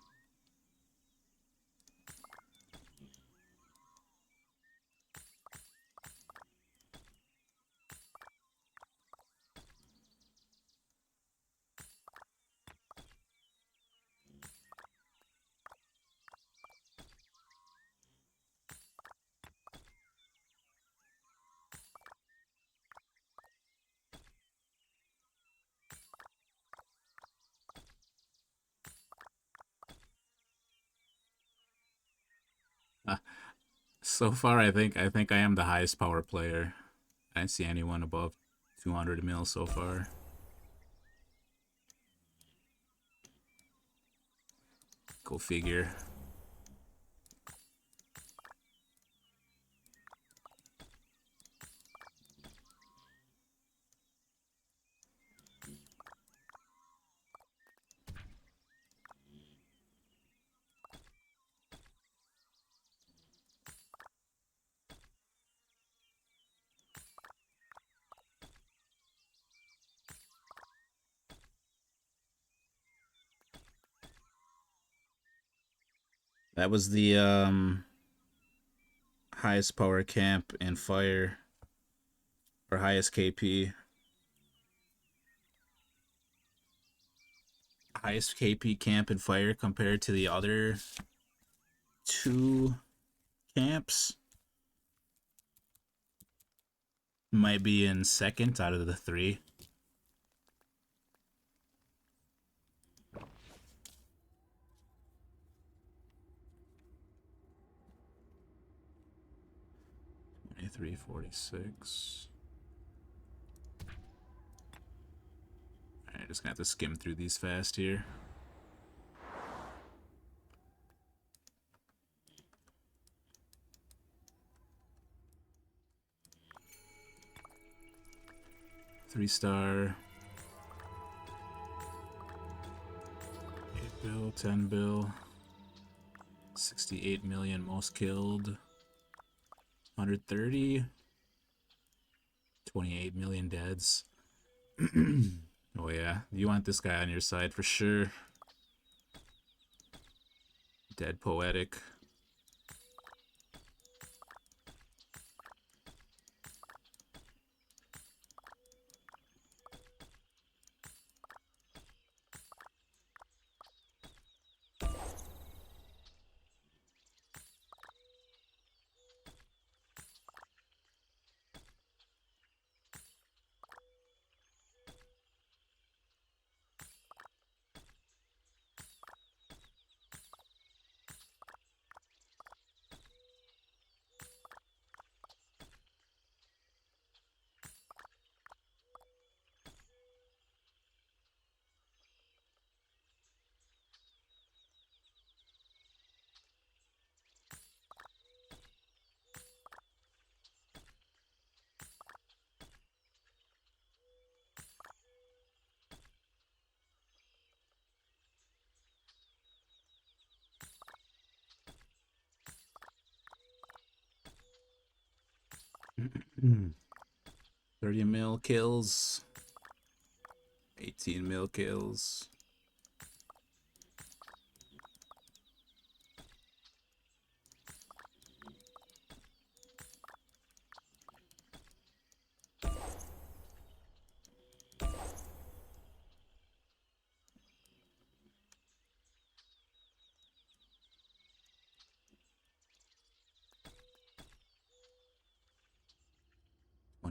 So far, I think I am the highest power player. I didn't see anyone above 200 mil so far. Go figure. That was the highest power camp in fire, or highest KP. Highest KP camp in fire compared to the other 2 camps. Might be in second out of the 3. $23.46. Alright, just gonna have to skim through these fast here. Three-star. 8 bill, 10 bill. 68 million most killed. 130. 28 million deads. Oh yeah, you want this guy on your side for sure. Dead Poetic. Mm. 30 mil kills. 18 mil kills.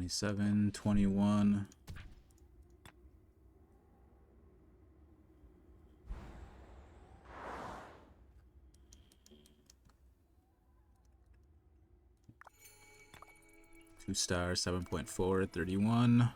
$27, $21. Two star, 7.4, 31.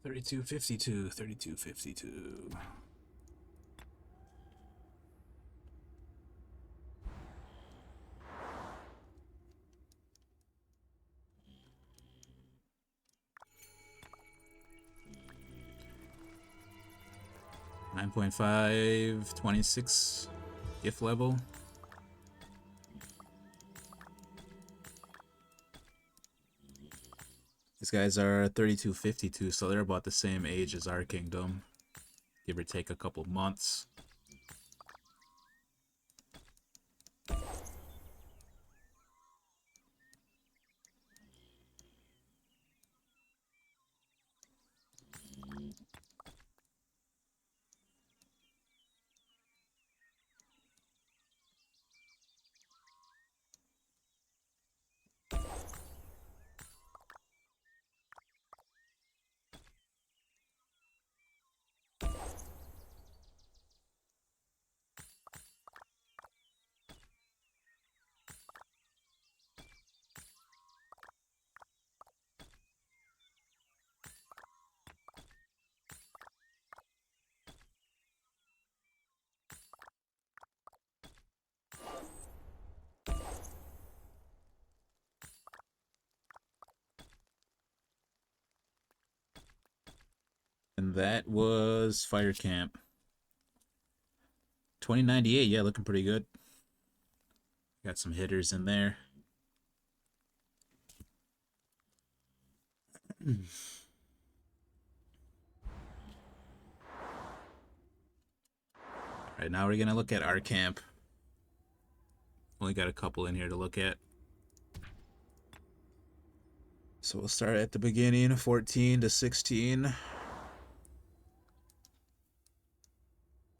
$32.52, $32.52. $9.5, 26 gift level. These guys are 32.52, so they're about the same age as our kingdom, give or take a couple months. And that was Fire Camp. 2098, yeah, looking pretty good. Got some hitters in there. Alright, now we're gonna look at our camp. Only got a couple in here to look at. So we'll start at the beginning, 14 to 16.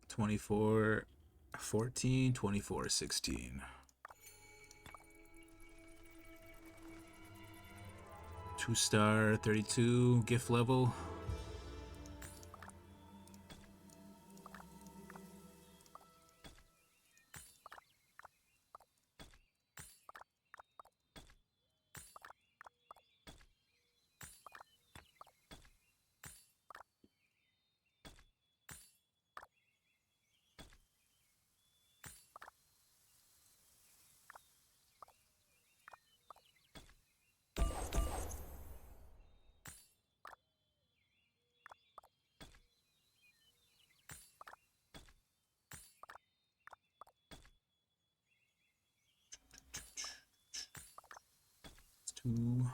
24, 14, 24, 16. 2-star, 32, gift level. Two.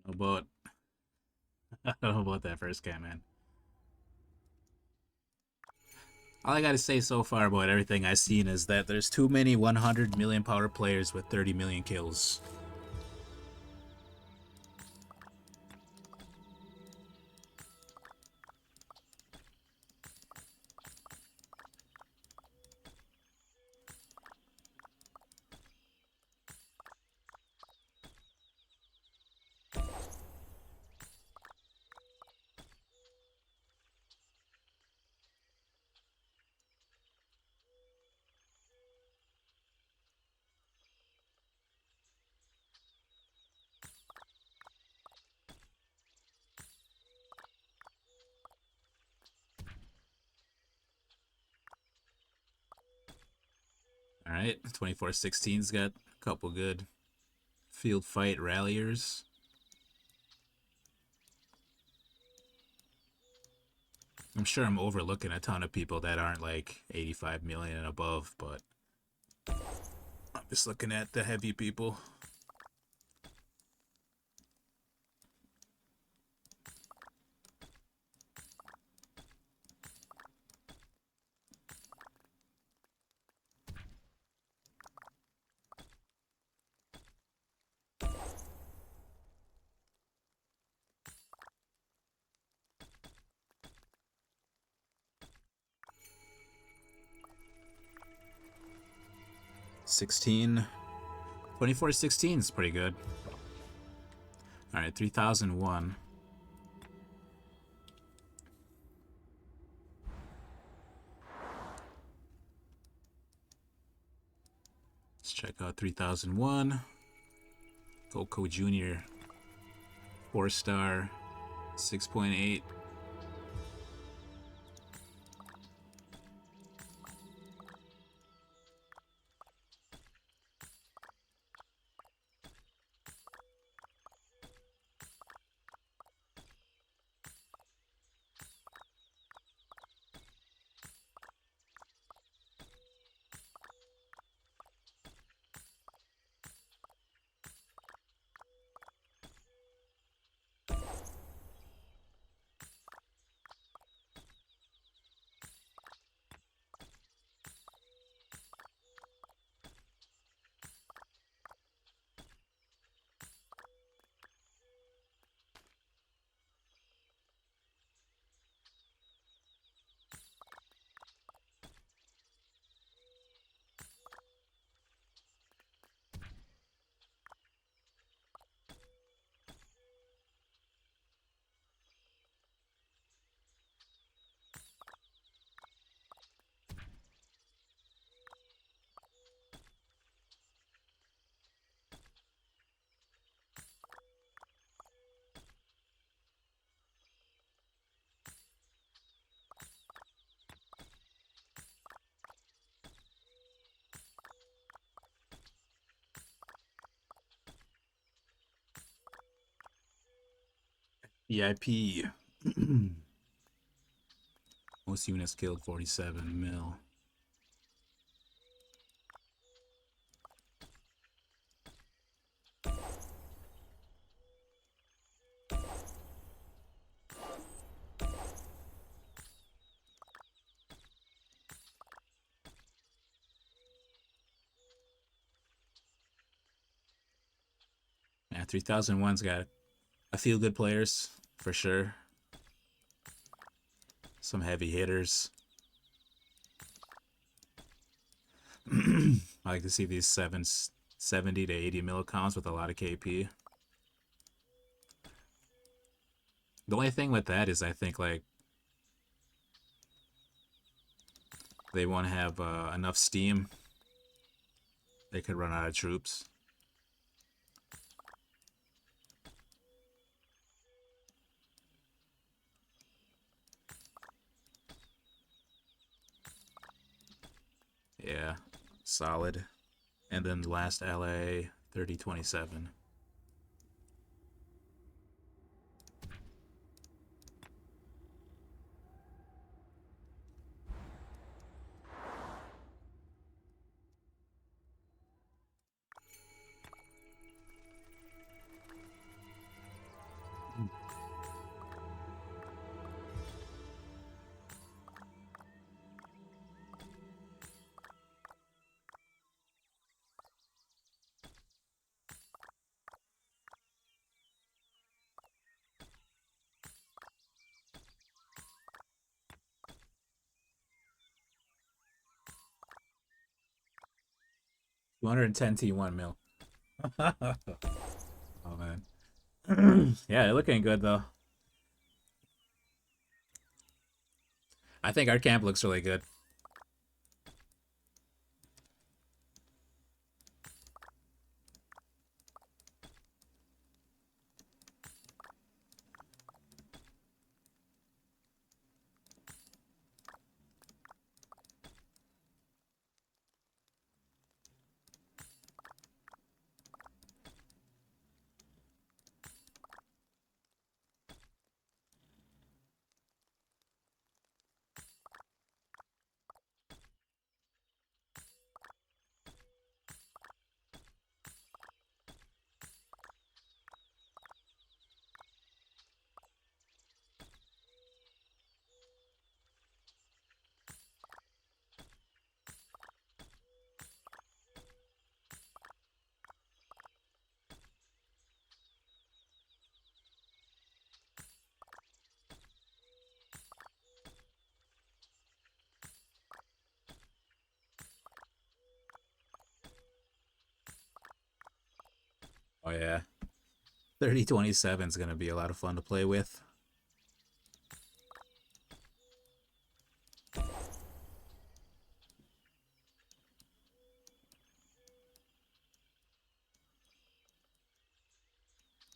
About I don't know about that first guy, man. All I gotta say so far about everything I've seen is that there's too many 100 million power players with 30 million kills. Alright, 24-16's got a couple good field fight ralliers. I'm sure I'm overlooking a ton of people that aren't like 85 million and above, but I'm just looking at the heavy people. $16. 24-16 is pretty good. Alright, 3001. Let's check out 3001. GoCo Junior. 4-star. 6.8. VIP. Most units killed 47 mil. Yeah, 3001's got a few good players for sure. Some heavy hitters. I like to see these 70 to 80 mil accounts with a lot of KP. The only thing with that is I think like they want to have enough steam. They could run out of troops. Yeah, solid. And then the last LA 3027. $210 T1 mil. Oh man. Yeah, they're looking good though. I think our camp looks really good. Oh yeah. 3027 is going to be a lot of fun to play with.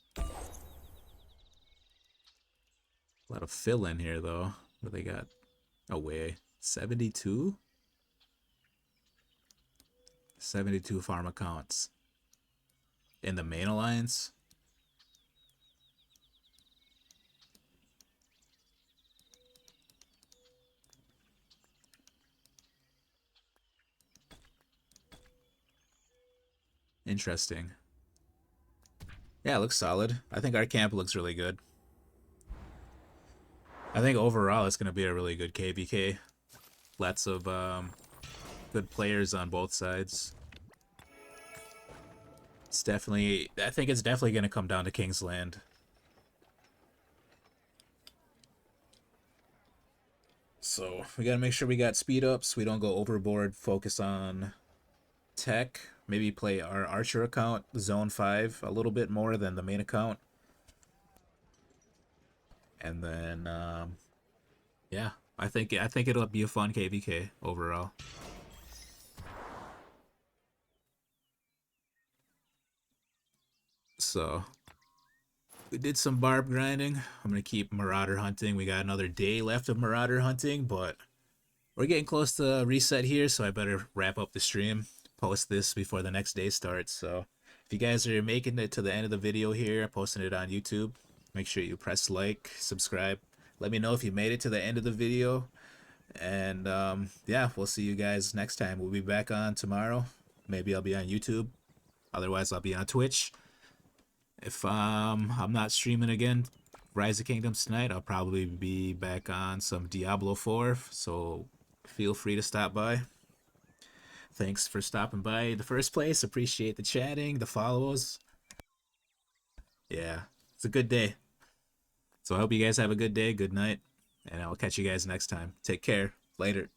A lot of fill in here though. What do they got? Away. 72? 72 farm accounts. In the main alliance? Interesting. Yeah, it looks solid. I think our camp looks really good. I think overall it's going to be a really good KvK. Lots of good players on both sides. It's definitely, I think it's definitely going to come down to King's Land. So we got to make sure we got speed ups. We don't go overboard. Focus on tech. Maybe play our archer account, Zone 5, a little bit more than the main account. And then, yeah, I think it'll be a fun KvK overall. So we did some barb grinding. I'm gonna keep marauder hunting. We got another day left of marauder hunting, but we're getting close to reset here, so I better wrap up the stream. Post this before the next day starts. So if you guys are making it to the end of the video here, posting it on YouTube, make sure you press like, subscribe. Let me know if you made it to the end of the video. And yeah, we'll see you guys next time. We'll be back on tomorrow. Maybe I'll be on YouTube. Otherwise, I'll be on Twitch. If I'm not streaming again Rise of Kingdoms tonight, I'll probably be back on some Diablo 4. So feel free to stop by. Thanks for stopping by in the first place. Appreciate the chatting, the follows. Yeah, it's a good day. So I hope you guys have a good day, good night, and I'll catch you guys next time. Take care. Later.